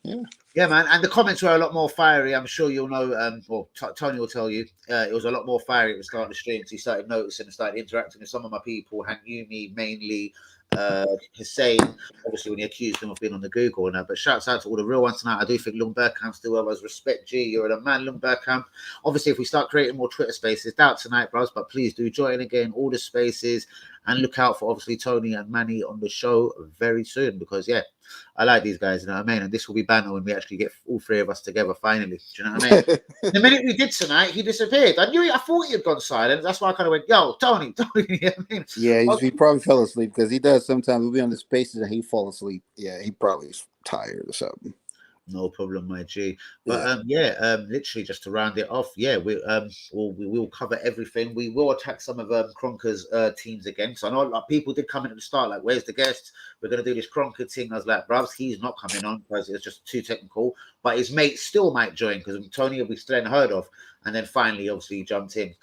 Yeah, man. And the comments were a lot more fiery. I'm sure you'll know. Tony will tell you. It was a lot more fiery at the start of the stream. So he started noticing and started interacting with some of my people. Hank Yumi, mainly. Hussein, obviously, when he accused him of being on the Google and that. But shouts out to all the real ones tonight. I do think Lung Bergkamp still well as respect. G, you're the man, Lung Bergkamp. Obviously, if we start creating more Twitter spaces, doubt tonight, bros. But please do join again all the spaces and look out for obviously Tony and Manny on the show very soon, because I like these guys, you know what I mean? And this will be banter when we actually get all 3 of us together finally. Do you know what I mean? The minute we did tonight, he disappeared. I thought he had gone silent. That's why I kind of went, yo, Tony. You know what I mean? Yeah, he probably fell asleep, because he does sometimes. We'll be on the spaces and he fall asleep. Yeah, he probably is tired or something. No problem, my G. But literally just to round it off, we will cover everything. We will attack some of Kroenke's teams again. So I know like, people did come in at the start, like, where's the guest? We're gonna do this Kroenke thing. I was like, bruvs, he's not coming on because it's just too technical. But his mate still might join, because Tony will be still unheard of. And then finally, obviously, he jumped in.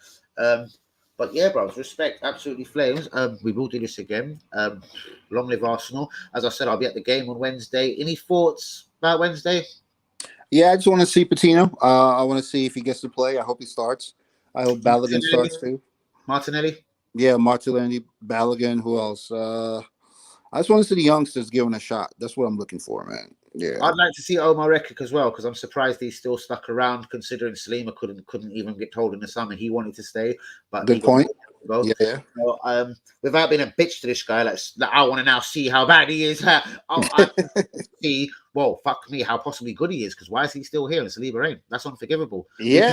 But yeah, bro, respect, absolutely flames. We will do this again. Long live Arsenal. As I said, I'll be at the game on Wednesday. Any thoughts about Wednesday? Yeah, I just want to see Patino. I want to see if he gets to play. I hope he starts. I hope Balogun Martinelli? starts too. Martinelli? Yeah, Martinelli, Balogun. Who else? I just want to see the youngsters given a shot. That's what I'm looking for, man. Yeah. I'd like to see Omar Rekik as well, because I'm surprised he's still stuck around, considering Salima couldn't even get told in the summer he wanted to stay, but he Good got point. to go. Yeah. So, without being a bitch to this guy, like I want to now see how bad he is. I see, well, fuck me, how possibly good he is, because why is he still here in Saliba ain't? That's unforgivable. Yeah.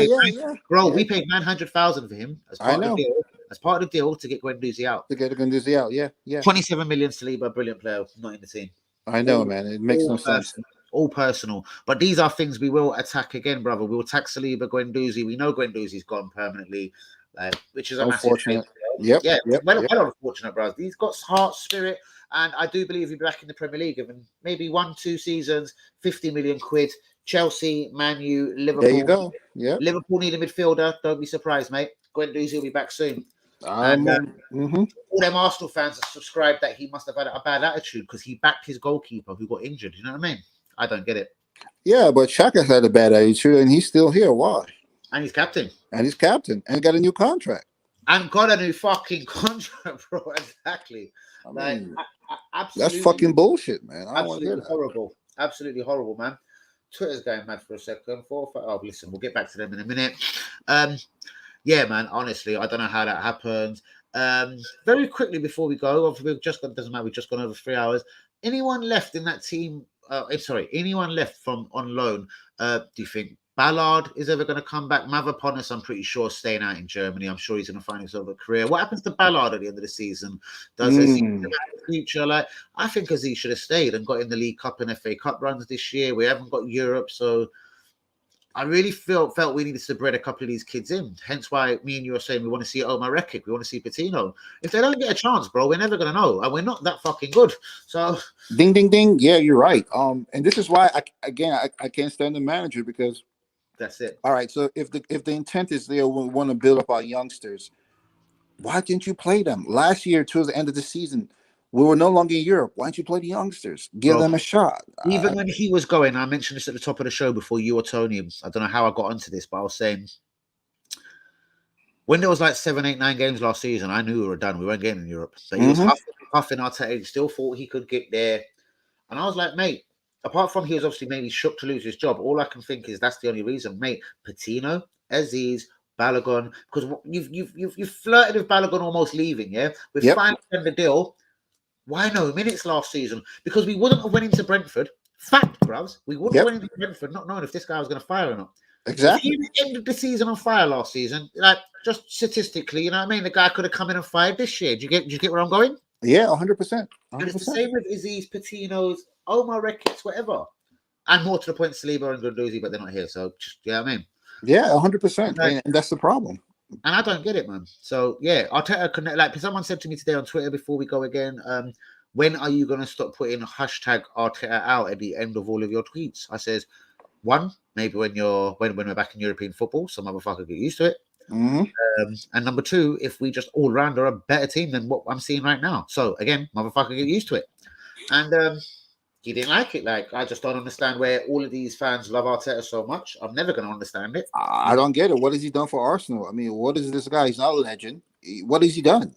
We paid 900,000 for him as part of the deal. As part of the deal to get Guendouzi out. To get Guendouzi out, yeah. 27 million Saliba, brilliant player, not in the team. I know, man. It makes no sense. All personal. But these are things we will attack again, brother. We will attack Saliba, Guendouzi. We know Guendouzi's gone permanently, which is a unfortunate. Massive unfortunate, bro. He's got heart, spirit, and I do believe he'll be back in the Premier League in maybe 1-2 seasons, 50 million quid. Chelsea, Man U, Liverpool. There you go. Yeah. Liverpool need a midfielder. Don't be surprised, mate. Guendouzi will be back soon. And all them Arsenal fans have subscribed that he must have had a bad attitude because he backed his goalkeeper who got injured. You know what I mean? I don't get it. Yeah, but Xhaka had a bad attitude and he's still here. Why? And he's captain. And got a new contract. And got a new fucking contract, bro. Exactly. That's fucking bullshit, man. I don't want to hear that. Horrible. Absolutely horrible, man. Twitter's going mad for a second. Listen, we'll get back to them in a minute. Yeah, man, honestly, I don't know how that happened. Very quickly before we go, obviously doesn't matter, we've just gone over 3 hours. Anyone left in that team? Anyone left from on loan? Do you think Ballard is ever going to come back? Mavropanos, I'm pretty sure, staying out in Germany. I'm sure he's going to find himself a career. What happens to Ballard at the end of the season? Does he have a future? Like, I think he should have stayed and got in the League Cup and FA Cup runs this year. We haven't got Europe, so I really felt we needed to bring a couple of these kids in. Hence why me and you are saying we want to see Omar Rekik, we want to see Patino. If they don't get a chance, bro, we're never going to know. And we're not that fucking good. So ding, ding, ding. Yeah, you're right. And this is why I can't stand the manager, because that's it. All right. So if the intent is there, we want to build up our youngsters. Why didn't you play them last year towards the end of the season? We were no longer in Europe. Why don't you play the youngsters? Give them a shot. Even when he was going, I mentioned this at the top of the show before you or Tony. I don't know how I got onto this, but I was saying when there was like 7, 8, 9 games last season, I knew we were done. We weren't getting in Europe. But he was huffing Arteta. He still thought he could get there. And I was like, mate, apart from he was obviously maybe shook to lose his job, all I can think is that's the only reason, mate. Patino, Aziz, Balogun, because you've flirted with Balogun almost leaving, yeah? We've finally done the deal. Why no minutes last season? Because we wouldn't have went into Brentford. Fact, bruvs. We wouldn't have went into Brentford not knowing if this guy was going to fire or not. Exactly. If he ended the season on fire last season, like just statistically, you know what I mean? The guy could have come in and fired this year. Do you get where I'm going? Yeah, 100%. And it's the same with Aziz, Patino's, Omar Rekik, whatever. And more to the point, Saliba and Guendouzi, but they're not here. So, just, you know what I mean? Yeah, 100%. And that's the problem. And I don't get it, man. So, yeah, Arteta connect. Like, someone said to me today on Twitter before we go again, when are you going to stop putting hashtag Arteta out at the end of all of your tweets? I says, one, maybe when we're back in European football, some motherfucker get used to it. And number two, if we just all round are a better team than what I'm seeing right now. So again, motherfucker get used to it. And he didn't like it. Like, I just don't understand where all of these fans love Arteta so much. I'm never going to understand it. I don't get it. What has he done for Arsenal? I mean, what is this guy? He's not a legend. What has he done?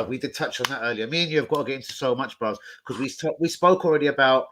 We did touch on that earlier. Me and you have got to get into so much, bros, because we spoke already about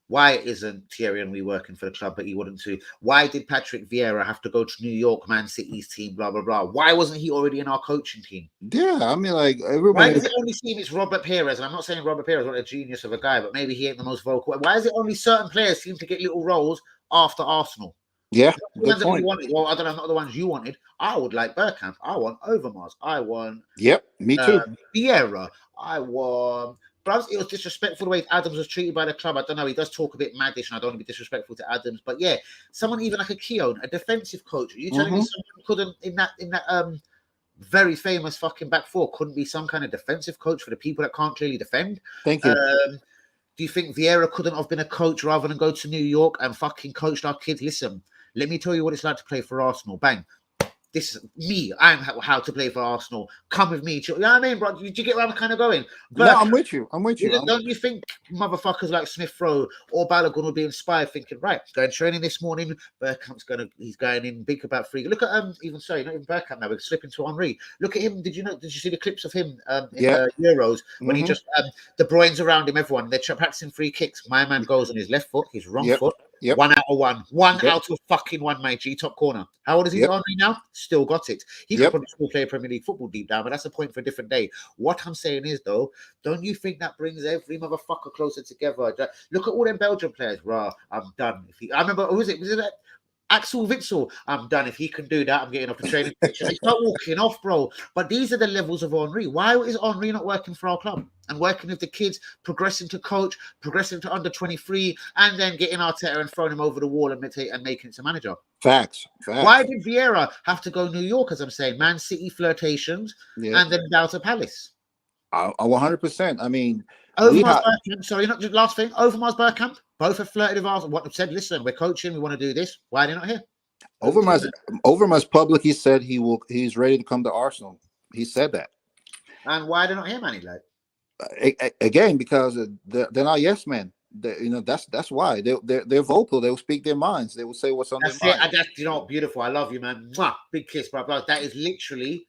why isn't Thierry Henry working for the club, but he wouldn't too? Why did Patrick Vieira have to go to New York, Man City's team, blah, blah, blah? Why wasn't he already in our coaching team? Yeah, I mean, like, everybody... Why does it only seem it's Robert Pires? And I'm not saying Robert Pires is not a genius of a guy, but maybe he ain't the most vocal. Why is it only certain players seem to get little roles after Arsenal? Yeah, good point. Well, I don't know, not the ones you wanted. I would like Bergkamp. I want Overmars. I want... Yep, me too. Vieira. I want... But it was disrespectful the way Adams was treated by the club. I don't know. He does talk a bit maddish, and I don't want to be disrespectful to Adams. But yeah, someone even like a Keown, a defensive coach. Are you telling me someone couldn't in that very famous fucking back four couldn't be some kind of defensive coach for the people that can't clearly defend? Thank you. Do you think Vieira couldn't have been a coach rather than go to New York and fucking coached our kids? Listen, let me tell you what it's like to play for Arsenal. Bang. this is me. I'm how to play for Arsenal. Come with me. You know what I mean, bro? Do you get where I'm kind of going? No, I'm with you. I'm with you. Don't you think motherfuckers like Smith Rowe or Balogun would be inspired, thinking, right, going training this morning, he's going in big about free. Look at even sorry, not even Bergkamp now, we're slipping to Henry. Look at him. Did you see the clips of him in the Euros when he just De Bruyne's around him, everyone, they're practicing free kicks. My man goes on his left foot, his wrong foot. 1 out of 1. Out of fucking 1, mate. G top corner. How old is he on now? Still got it. He could probably still play Premier League football deep down, but that's a point for a different day. What I'm saying is, though, don't you think that brings every motherfucker closer together? Look at all them Belgian players. Rah, I'm done. I remember, who was it? Was it that? Axel Witsel, I'm done. If he can do that, I'm getting off the training pitch. They start walking off, bro. But these are the levels of Henry. Why is Henry not working for our club and working with the kids, progressing to coach, progressing to under 23, and then getting Arteta and throwing him over the wall and making him a manager? Facts. Why did Vieira have to go New York, as I'm saying? Man City flirtations and then down to Palace. 100%. I mean, Overmars Bergkamp, sorry, not just last thing. Overmars Bergkamp, both have flirted with Arsenal. What they've said, listen, we're coaching, we want to do this. Why are they not here? Overmars publicly said he's ready to come to Arsenal. He said that. And why are they not here, Manny? Like again, because they're not yes men. That's why they're vocal. They will speak their minds. They will say what's on their mind. That's beautiful. I love you, man. Mwah. Big kiss, bro. That is literally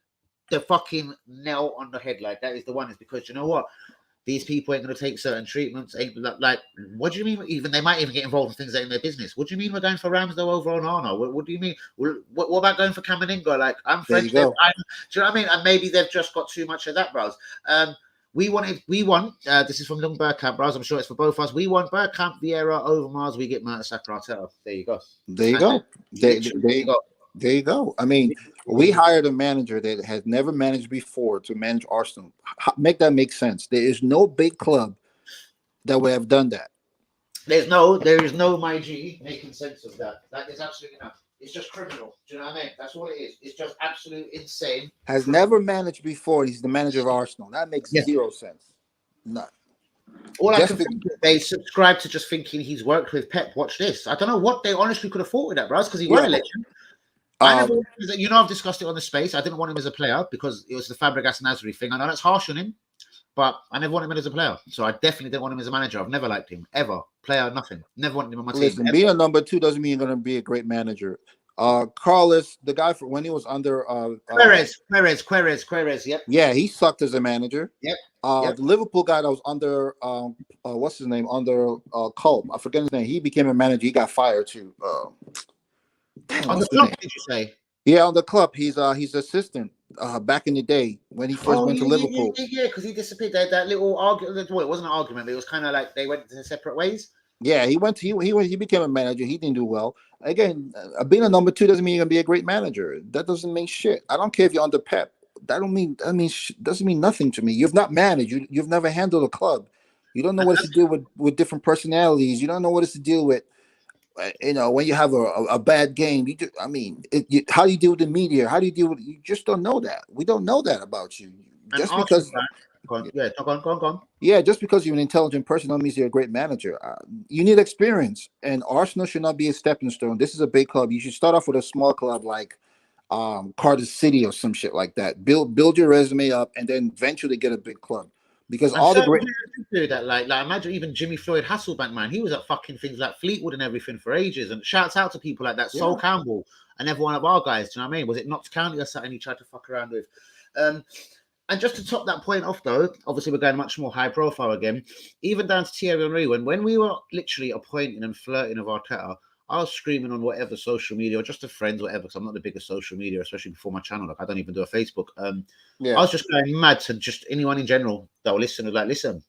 the fucking nail on the head. Like that is the one. Is because you know what? These people ain't going to take certain treatments. Ain't like, what do you mean? Even they might even get involved in things that ain't their business. What do you mean we're going for Ramsdale over on Arno? What do you mean? What about going for Kameninga? Like, I'm French. Do you know what I mean? And maybe they've just got too much of that, bros. We want. This is from Young Bergkamp, bros. I'm sure it's for both of us. We want Bergkamp, Vieira, Overmars. We get Mertesacker, Arteta. There you go. There you go. There you go. There you go. I mean, we hired a manager that has never managed before to manage Arsenal. Make that make sense. There is no big club that would have done that. There is no my G making sense of that. That is absolutely not. It's just criminal. Do you know what I mean? That's what it is. It's just absolute insane. Has never managed before. He's the manager of Arsenal. That makes zero sense. None. All I can think is they subscribe to just thinking he's worked with Pep. Watch this. I don't know what they honestly could have thought with that, bros, because he was a legend. I've discussed it on the space. I didn't want him as a player because it was the Fabregas Nasri thing. I know that's harsh on him, but I never wanted him as a player. So I definitely didn't want him as a manager. I've never liked him, ever. Player, nothing. Never wanted him on my team. Being a number 2 doesn't mean you're going to be a great manager. Carlos, the guy when he was under Queiroz, yep. Yeah, he sucked as a manager. Yep. The Liverpool guy that was under what's his name? Under Culp. I forget his name. He became a manager. He got fired too. On the club, did you say? Yeah, on the club. He's assistant back in the day when he first went to Liverpool. Yeah, because he disappeared. That little argument. Well, it wasn't an argument, but it was kind of like they went to separate ways. Yeah, he became a manager. He didn't do well. Again, being a number 2 doesn't mean you're gonna be a great manager. That doesn't mean shit. I don't care if you're under Pep. Doesn't mean nothing to me. You've not managed. You've never handled a club. You don't know what it's to deal with different personalities. You don't know what it's to deal with. When you have a bad game, how do you deal with the media? How do you deal with? You just don't know that. We don't know that about you. Just because. Go on. Yeah, just because you're an intelligent person don't mean you're a great manager. You need experience, and Arsenal should not be a stepping stone. This is a big club. You should start off with a small club like Cardiff City or some shit like that. Build your resume up, and then eventually get a big club. Because all the great do that, like imagine even Jimmy Floyd Hasselbank, man. He was at fucking things like Fleetwood and everything for ages. And shouts out to people like that, Sol Campbell and every one of our guys. Do you know what I mean? Was it Notts County or something he tried to fuck around with? And just to top that point off, though, obviously we're going much more high profile again. Even down to Thierry Henry, when we were literally appointing and flirting with Arteta, I was screaming on whatever social media or just to friends, whatever, because I'm not the biggest social media, especially before my channel. Like I don't even do a Facebook. I was just going mad to just anyone in general that will listen was like, listen,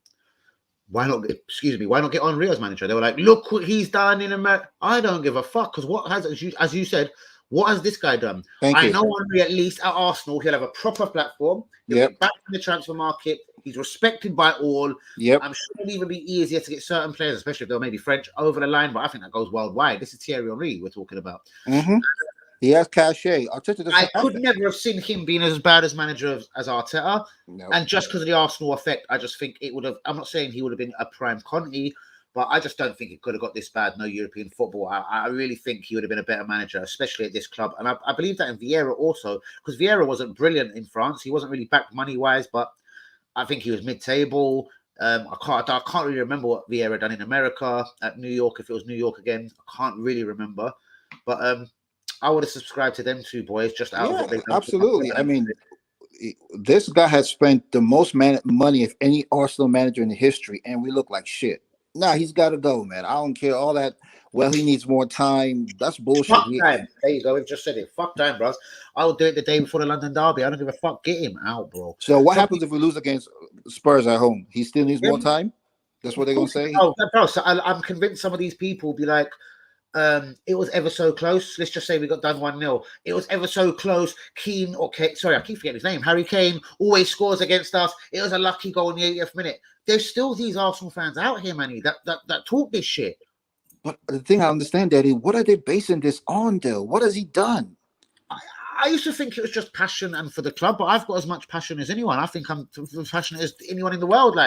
why not get Henry as manager? They were like, look what he's done in America. I don't give a fuck because what has, as you said, what has this guy done? I know Henry, at least at Arsenal, he'll have a proper platform. He'll be back in the transfer market. He's respected by all. Yep. I'm sure it'll even be easier to get certain players, especially if they're maybe French, over the line. But I think that goes worldwide. This is Thierry Henry we're talking about. Mm-hmm. He has cachet. I could never have seen him being as bad as manager as Arteta. No. And just because of the Arsenal effect, I just think it would have. I'm not saying he would have been a prime Conte, But I just don't think it could have got this bad. No European football. I really think he would have been a better manager, especially at this club. And I believe that in Vieira also, because Vieira wasn't brilliant in France. He wasn't really backed money-wise, but I think he was mid-table. I can't really remember what Vieira done in America at New York. If it was New York again, I can't really remember. But I would have subscribed to them two boys just out of what they've done. Absolutely. I mean, this guy has spent the most money of any Arsenal manager in the history, and we look like shit. Nah, he's got to go, man. I don't care all that. Well, he needs more time. That's bullshit. Fuck time. There you go. We've just said it. Fuck time, bros. I will do it the day before the London Derby. I don't give a fuck. Get him out, bro. So what happens if we lose against Spurs at home? He still needs more time? That's what they're going to say? Oh, bro, so I'm convinced some of these people will be like, it was ever so close. Let's just say we got done 1-0. It was ever so close. Keane, sorry, I keep forgetting his name. Harry Kane always scores against us. It was a lucky goal in the 80th minute. There's still these Arsenal fans out here, Manny, that talk this shit. But the thing I understand, Daddy, what are they basing this on, though? What has he done? I used to think it was just passion and for the club, but I've got as much passion as anyone. I think I'm as passionate as anyone in the world,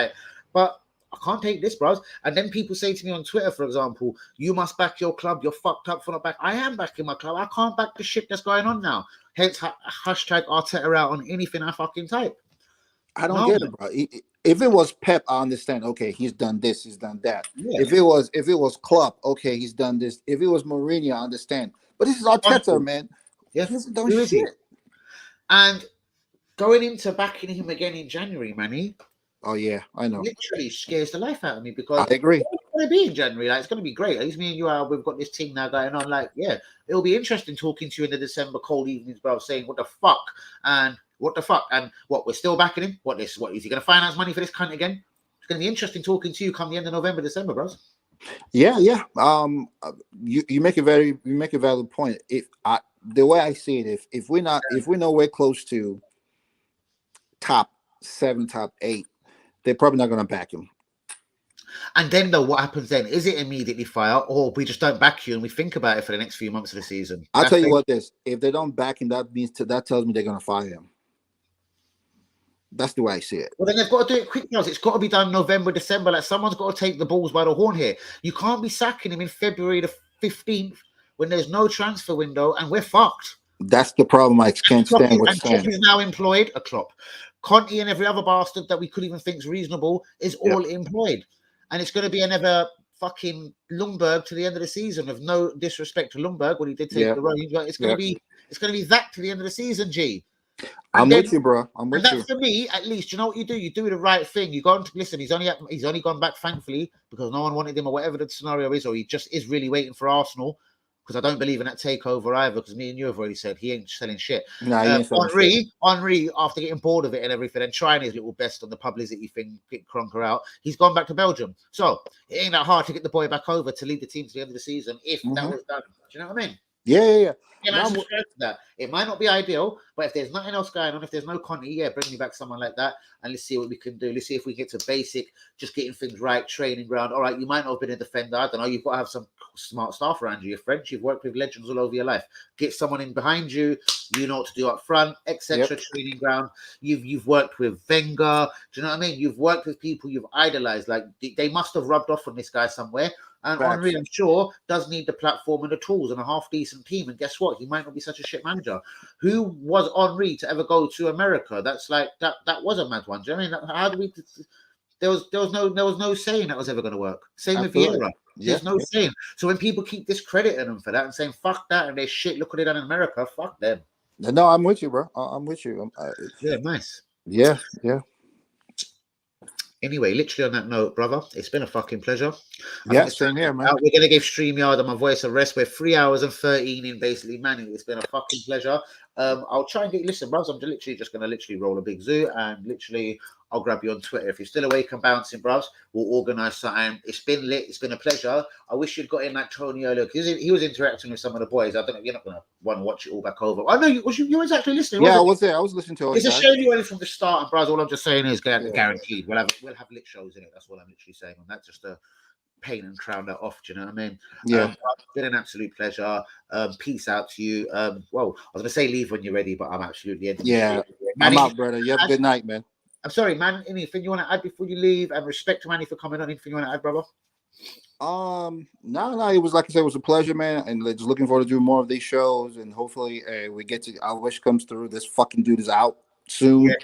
but I can't take this, bros. And then people say to me on Twitter, for example, you must back your club. You're fucked up for not back. I am backing my club. I can't back the shit that's going on now. Hence, hashtag Arteta out on anything I fucking type. I don't get it, bro. If it was Pep, I understand. Okay, he's done this, he's done that. Yeah. If it was Klopp, okay, he's done this. If it was Mourinho, I understand. But this is Arteta, man. Yeah, he hasn't done shit. And going into backing him again in January, Manny. Oh yeah, I know. Literally scares the life out of me because I agree. It's going to be in January. It's going to be great. At least me and you are. We've got this team now going on. It'll be interesting talking to you in the December cold evenings, bro, saying what the fuck and what we're still backing him. What is he going to finance money for this cunt again? It's going to be interesting talking to you come the end of November, December, bros. Yeah. You make a valid point. The way I see it, if we're nowhere close to top 7, top 8. They're probably not going to back him. And then, though, what happens then? Is it immediately fire, or we just don't back you and we think about it for the next few months of the season? I'll tell you what, if they don't back him, that tells me they're going to fire him. That's the way I see it. Well, then they've got to do it quick, guys. It's got to be done November, December. Someone's got to take the balls by the horn here. You can't be sacking him in February the 15th when there's no transfer window and we're fucked. That's the problem. I can't stand what's saying. Klopp is now employed. A Klopp. Conte and every other bastard that we could even think is reasonable is all employed. And it's going to be another fucking Lundberg to the end of the season, of no disrespect to Lundberg when he did take the reins, but it's going to be that to the end of the season, G. I'm with you, bro. I'm with you. For me, at least, you know what you do? You do the right thing. You go on to listen. He's only gone back, thankfully, because no one wanted him or whatever the scenario is, or he just is really waiting for Arsenal. Because I don't believe in that takeover either, because me and you have already said he ain't selling shit. No, he ain't selling shit. Henry, after getting bored of it and everything and trying his little best on the publicity thing, get Kroenke out, he's gone back to Belgium. So it ain't that hard to get the boy back over to lead the team to the end of the season if that was done. Do you know what I mean? Yeah. That. It might not be ideal, but if there's nothing else going on, if there's no Conte, bring me back someone like that, and let's see what we can do. Let's see if we get to basic, just getting things right, training ground. All right, you might not have been a defender. I don't know. You've got to have some smart staff around you. You're French. You've worked with legends all over your life. Get someone in behind you. You know what to do up front, etc. Training ground. You've worked with Wenger. Do you know what I mean? You've worked with people you've idolized. Like they must have rubbed off on this guy somewhere. And Henry, I'm sure, does need the platform and the tools and a half-decent team. And guess what? He might not be such a shit manager. Who was Henry to ever go to America? That's like that was a mad one. Do you know what I mean? How do we? There was no saying that was ever going to work. Same with Vieira. There's no saying. So when people keep discrediting them for that and saying fuck that and they're shit, look what they done in America. Fuck them. No, I'm with you, bro. I'm with you. Yeah, nice. Yeah. Anyway, literally on that note, brother, it's been a fucking pleasure. Same here, man. We're going to give StreamYard and my voice a rest. We're 3 hours and 13 in, basically, man. It's been a fucking pleasure. I'll try and get you, listen, bros, I'm literally just going to roll a big zoo and literally I'll grab you on Twitter. If you're still awake and bouncing, bros, we'll organise something. It's been lit. It's been a pleasure. I wish you'd got in like Tony earlier because he was interacting with some of the boys. I don't know. You're not going to want to watch it all back over. I know you was actually listening. Yeah, I was there. I was listening to it. It's a shame you went from the start, and bros. All I'm just saying is guaranteed. We'll have lit shows in it. That's what I'm literally saying on that. Just to paint and crown that off. Do you know what I mean? Yeah. It's been an absolute pleasure. Peace out to you. Well, I was going to say leave when you're ready, but I'm absolutely ending. Yeah. I'm out, brother. You have a good night, man. I'm sorry, man. Anything you want to add before you leave? And respect to Manny for coming on. Anything you want to add, brother? No, it was like I said, it was a pleasure, man, and just looking forward to doing more of these shows, and hopefully, we get to. Our wish comes through. This fucking dude is out soon. Yeah.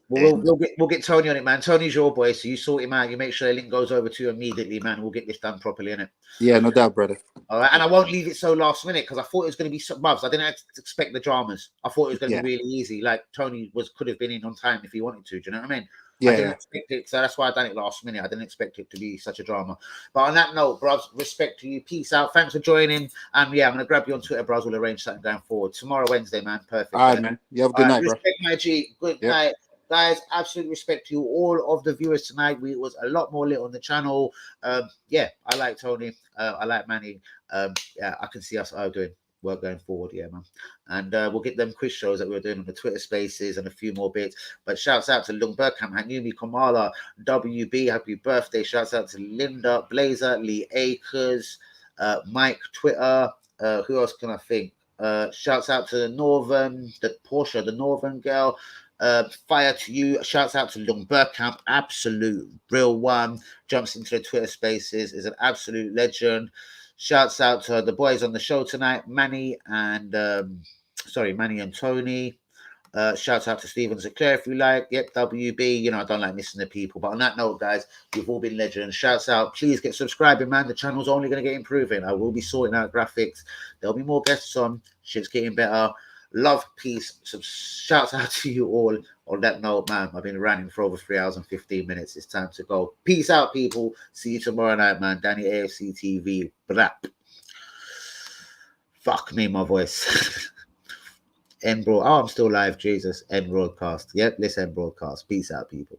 Well, we'll get Tony on it, man. Tony's your boy, so you sort him out. You make sure the link goes over to you immediately, man. We'll get this done properly, innit? Yeah, no doubt, brother. All right, and I won't leave it so last minute because I thought it was going to be so bubs. I didn't expect the dramas. I thought it was going to be really easy. Like Tony could have been in on time if he wanted to. Do you know what I mean? I didn't expect it, so that's why I done it last minute. I didn't expect it to be such a drama. But on that note, bros, respect to you. Peace out. Thanks for joining. And yeah, I'm gonna grab you on Twitter, bros. We'll arrange something going forward tomorrow, Wednesday, man. Perfect. All right, man. You have a good night, bro. Respect, my G. Good night. Guys, absolute respect to you, all of the viewers tonight. It was a lot more lit on the channel. Yeah, I like Tony. I like Manny. Yeah, I can see us doing work going forward. Yeah, man. And we'll get them quiz shows that we were doing on the Twitter Spaces and a few more bits. But shouts out to Lung Burkham, Hanumi Kamala, WB, happy birthday. Shouts out to Linda, Blazer, Lee Akers, Mike, Twitter. Who else can I think? Shouts out to the Portia, the Northern girl. Fire to you. Shouts out to Lung Burkamp, absolute real one. Jumps into the Twitter Spaces, is an absolute legend. Shouts out to the boys on the show tonight, Manny and Tony. Shouts out to Stephen Sinclair if you like. Yep, WB. You know, I don't like missing the people. But on that note, guys, you've all been legends. Shouts out. Please get subscribing, man. The channel's only going to get improving. I will be sorting out graphics. There'll be more guests on. Shit's getting better. Love, peace. Shouts out to you all. On that note, man, I've been ranting for over 3 hours and 15 minutes. It's time to go. Peace out, people. See you tomorrow night, man. Danny AFC TV. Brap. Fuck me, my voice. End broad. Oh, I'm still live. Jesus. End broadcast. Yep, let's end broadcast. Peace out, people.